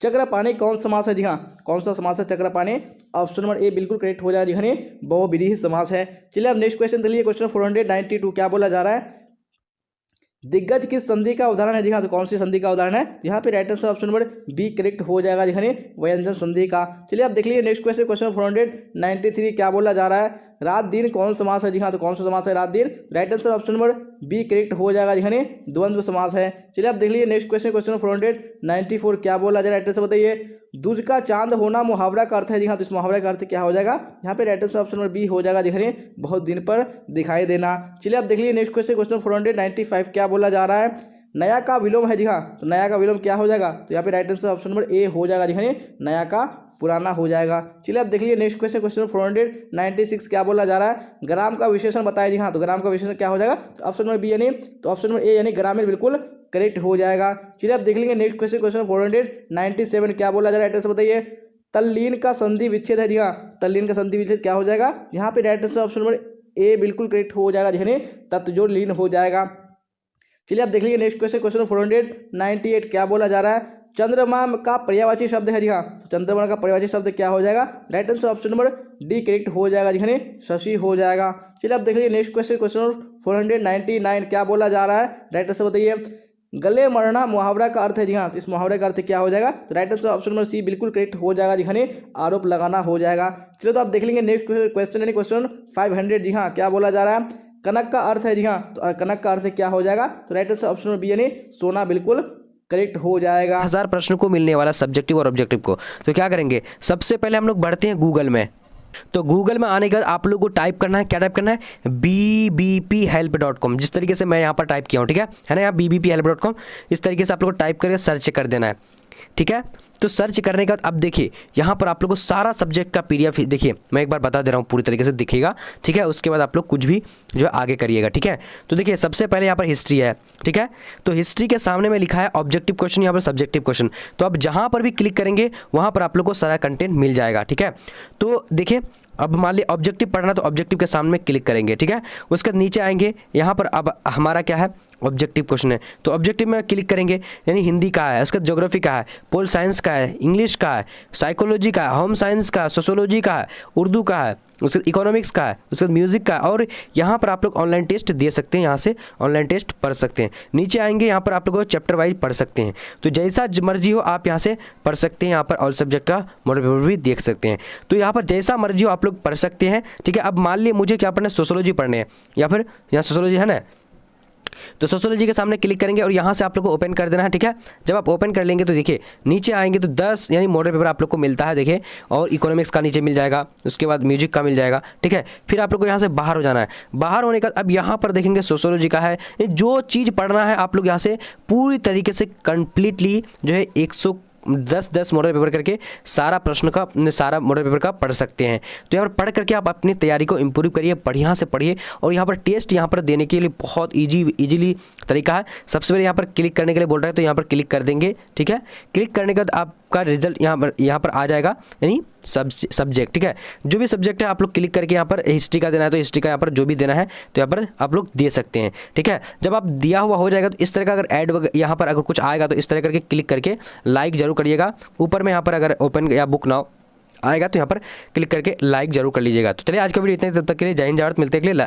चक्रपाणी कौन समास है? जी हाँ, कौन सा समास है चक्रपाणी? ऑप्शन नंबर ए बिल्कुल करेक्ट हो जाएगा। दिखाने बहुव्रीहि समास है। चलिए अब नेक्स्ट क्वेश्चन देखिए क्वेश्चन 492 क्या बोला जा रहा है? दिग्गज किस संधि का उदाहरण है? जी हाँ, तो कौन सी संधि का उदाहरण है? यहाँ पे right answer option number B correct हो जाएगा। दिखाने व्यंजन संधि का। चलिए आप देख लीजिए नेक्स्ट क्वेश्चन क्वेश्चन 493 क्या बोला जा रहा है? रात दिन कौन समास है? जी हाँ, तो कौन सा समास है रात दिन? Right answer option number B correct हो जाएगा। दिखाने द्वंद्व समास है। चलिए आप देख लीजिए नेक्स्ट क्वेश्चन क्वेश्चन 494 क्या बोला जाए? राइट आंसर बताइए। दूज का चांद होना मुहावरा का अर्थ है। जी हाँ, तो इस मुहावरा का अर्थ क्या हो जाएगा? यहाँ पे right answer option number B हो जाएगा। दिखाने बहुत दिन पर दिखाई देना। चलिए आप देख लीजिए नेक्स्ट क्वेश्चन क्वेश्चन 495 क्या बोला जा रहा है? नया का विलोम है। जी हाँ, तो नया का विलोम क्या हो जाएगा? तो यहाँ पे right answer option number A हो जाएगा। दिखाने नया का पुराना हो जाएगा। चलिए आप देख लीजिए नेक्स्ट क्वेश्चन क्वेश्चन 496 क्या बोला जा रहा है? ग्राम का विशेषण बताया। जी हाँ, तो ग्राम का विशेषण क्या हो जाएगा? तो ऑप्शन नंबर बी यानी तो ऑप्शन नंबर ए यानी ग्रामीण बिल्कुल करेक्ट हो जाएगा। चलिए आप देख लेंगे नेक्स्ट क्वेश्चन क्वेश्चन 497 क्या बोला जा रहा है? राइट आंसर बताइए। तल्लीन का संधि विच्छेद है। जी हाँ, तल्लीन का संधि विच्छेद क्या हो जाएगा? यहाँ पे right answer option number A बिल्कुल करेक्ट हो जाएगा। यानी तत्जोड़ लीन हो जाएगा। चलिए आप देख लीजिए नेक्स्ट क्वेश्चन क्वेश्चन 498 क्या बोला जा रहा है? चंद्रमा का पर्यायवाची शब्द है। जी हाँ, तो चंद्रमा का पर्यायवाची शब्द क्या हो जाएगा? Right answer option number D correct हो जाएगा। यानी शशि हो जाएगा। चलिए आप देख लीजिए नेक्स्ट क्वेश्चन क्वेश्चन 499 क्या बोला जा रहा है? राइट आंसर बताइए। गले मरना मुहावरा का अर्थ है। जी हाँ, तो इस मुहावरे का अर्थ क्या हो जाएगा? तो right answer option number C बिल्कुल करेक्ट हो जाएगा। दिखाने आरोप लगाना हो जाएगा। चलिए तो आप देख लेंगे नेक्स्ट क्वेश्चन यानी क्वेश्चन 500। जी हाँ, क्या बोला जा रहा है? कनक का अर्थ है। जी हाँ, तो कनक का अर्थ क्या हो जाएगा? तो right answer option number B यानी सोना बिल्कुल करेक्ट हो जाएगा। 1000 प्रश्न को मिलने वाला सब्जेक्टिव और ऑब्जेक्टिव को, तो क्या करेंगे? सबसे पहले हम लोग बढ़ते हैं गूगल में। तो गूगल में आने के बाद आप लोग को टाइप करना है, क्या टाइप करना है? bbphelp.com। जिस तरीके से मैं यहाँ पर टाइप किया हूँ, ठीक है ना? यहाँ bbphelp.com इस तरीके से आप लोग को टाइप करके सर्च कर देना है। ठीक है। तो सर्च करने के बाद अब देखिए यहाँ पर आप लोग को सारा सब्जेक्ट का PDF देखिए, मैं एक बार बता दे रहा हूँ, पूरी तरीके से दिखेगा, ठीक है। उसके बाद आप लोग कुछ भी जो है आगे करिएगा, ठीक है। तो देखिए सबसे पहले यहाँ पर हिस्ट्री है, ठीक है। तो हिस्ट्री के सामने में लिखा है ऑब्जेक्टिव क्वेश्चन, यहाँ पर सब्जेक्टिव क्वेश्चन। तो अब जहाँ पर भी क्लिक करेंगे वहाँ पर आप लोग को सारा कंटेंट मिल जाएगा, ठीक है। तो देखिए अब मान लीजिए ऑब्जेक्टिव पढ़ना, तो ऑब्जेक्टिव के सामने क्लिक करेंगे, ठीक है। उसके बाद नीचे आएंगे, यहाँ पर अब हमारा क्या है, ऑब्जेक्टिव क्वेश्चन है। तो ऑब्जेक्टिव में क्लिक करेंगे, यानी हिंदी का है, उसका ज्योग्राफी का है, पोल साइंस का है, इंग्लिश का है, साइकोलॉजी का है, होम साइंस का है, सोशोलॉजी का है, उर्दू का है, उसके इकोनॉमिक्स का है, उसके बाद म्यूजिक का है। और यहाँ पर आप लोग ऑनलाइन टेस्ट दे सकते हैं, यहाँ से ऑनलाइन टेस्ट पढ़ सकते हैं। नीचे आएंगे, यहाँ पर आप लोग चैप्टर वाइज पढ़ सकते हैं। तो जैसा मर्जी हो आप यहाँ से पढ़ सकते हैं। यहाँ पर ऑल सब्जेक्ट का मॉडल पेपर भी देख सकते हैं। तो यहाँ पर जैसा मर्जी हो आप लोग पढ़ सकते हैं, ठीक है। अब मान लीजिए मुझे क्या पढ़ना है, सोशोलॉजी पढ़ने हैं, या फिर यहाँ सोशोलॉजी है ना, तो सोशोलॉजी के सामने क्लिक करेंगे और यहाँ से आप लोग को ओपन कर देना है, ठीक है। जब आप ओपन कर लेंगे तो देखिए नीचे आएंगे तो 10 यानी मॉडल पेपर आप लोग को मिलता है, देखिए। और इकोनॉमिक्स का नीचे मिल जाएगा, उसके बाद म्यूजिक का मिल जाएगा, ठीक है। फिर आप लोग को यहाँ से बाहर हो जाना है। बाहर होने का अब यहाँ पर देखेंगे सोशोलॉजी का है, जो चीज़ पढ़ना है आप लोग यहाँ से पूरी तरीके से कंप्लीटली जो है 110 मॉडल पेपर करके सारा प्रश्न का, सारा मॉडल पेपर का पढ़ सकते हैं। तो यहाँ पर पढ़ करके आप अपनी तैयारी को इम्प्रूव करिए, बढ़िया से पढ़िए। और यहाँ पर टेस्ट यहाँ पर देने के लिए बहुत इजीली तरीका है। सबसे पहले यहाँ पर क्लिक करने के लिए बोल रहा है, तो यहाँ पर क्लिक कर देंगे, ठीक है। क्लिक करने के बाद आपका रिजल्ट यहाँ पर आ जाएगा, यानी सब्जेक्ट, ठीक है। जो भी सब्जेक्ट है आप लोग क्लिक करके यहाँ पर हिस्ट्री का देना है तो हिस्ट्री का यहाँ पर जो भी देना है तो यहाँ पर आप लोग दे सकते हैं, ठीक है। जब आप दिया हुआ हो जाएगा तो इस तरह का अगर ऐड यहाँ पर अगर कुछ आएगा तो इस तरह करके क्लिक करके लाइक जरूर करिएगा। ऊपर में यहाँ पर अगर ओपन या बुक नाउ आएगा तो यहाँ पर क्लिक करके लाइक जरूर कर लीजिएगा। तो चलिए आज का वीडियो इतने, तब तक के लिए जय हिंद, जय भारत, मिलते हैं अगले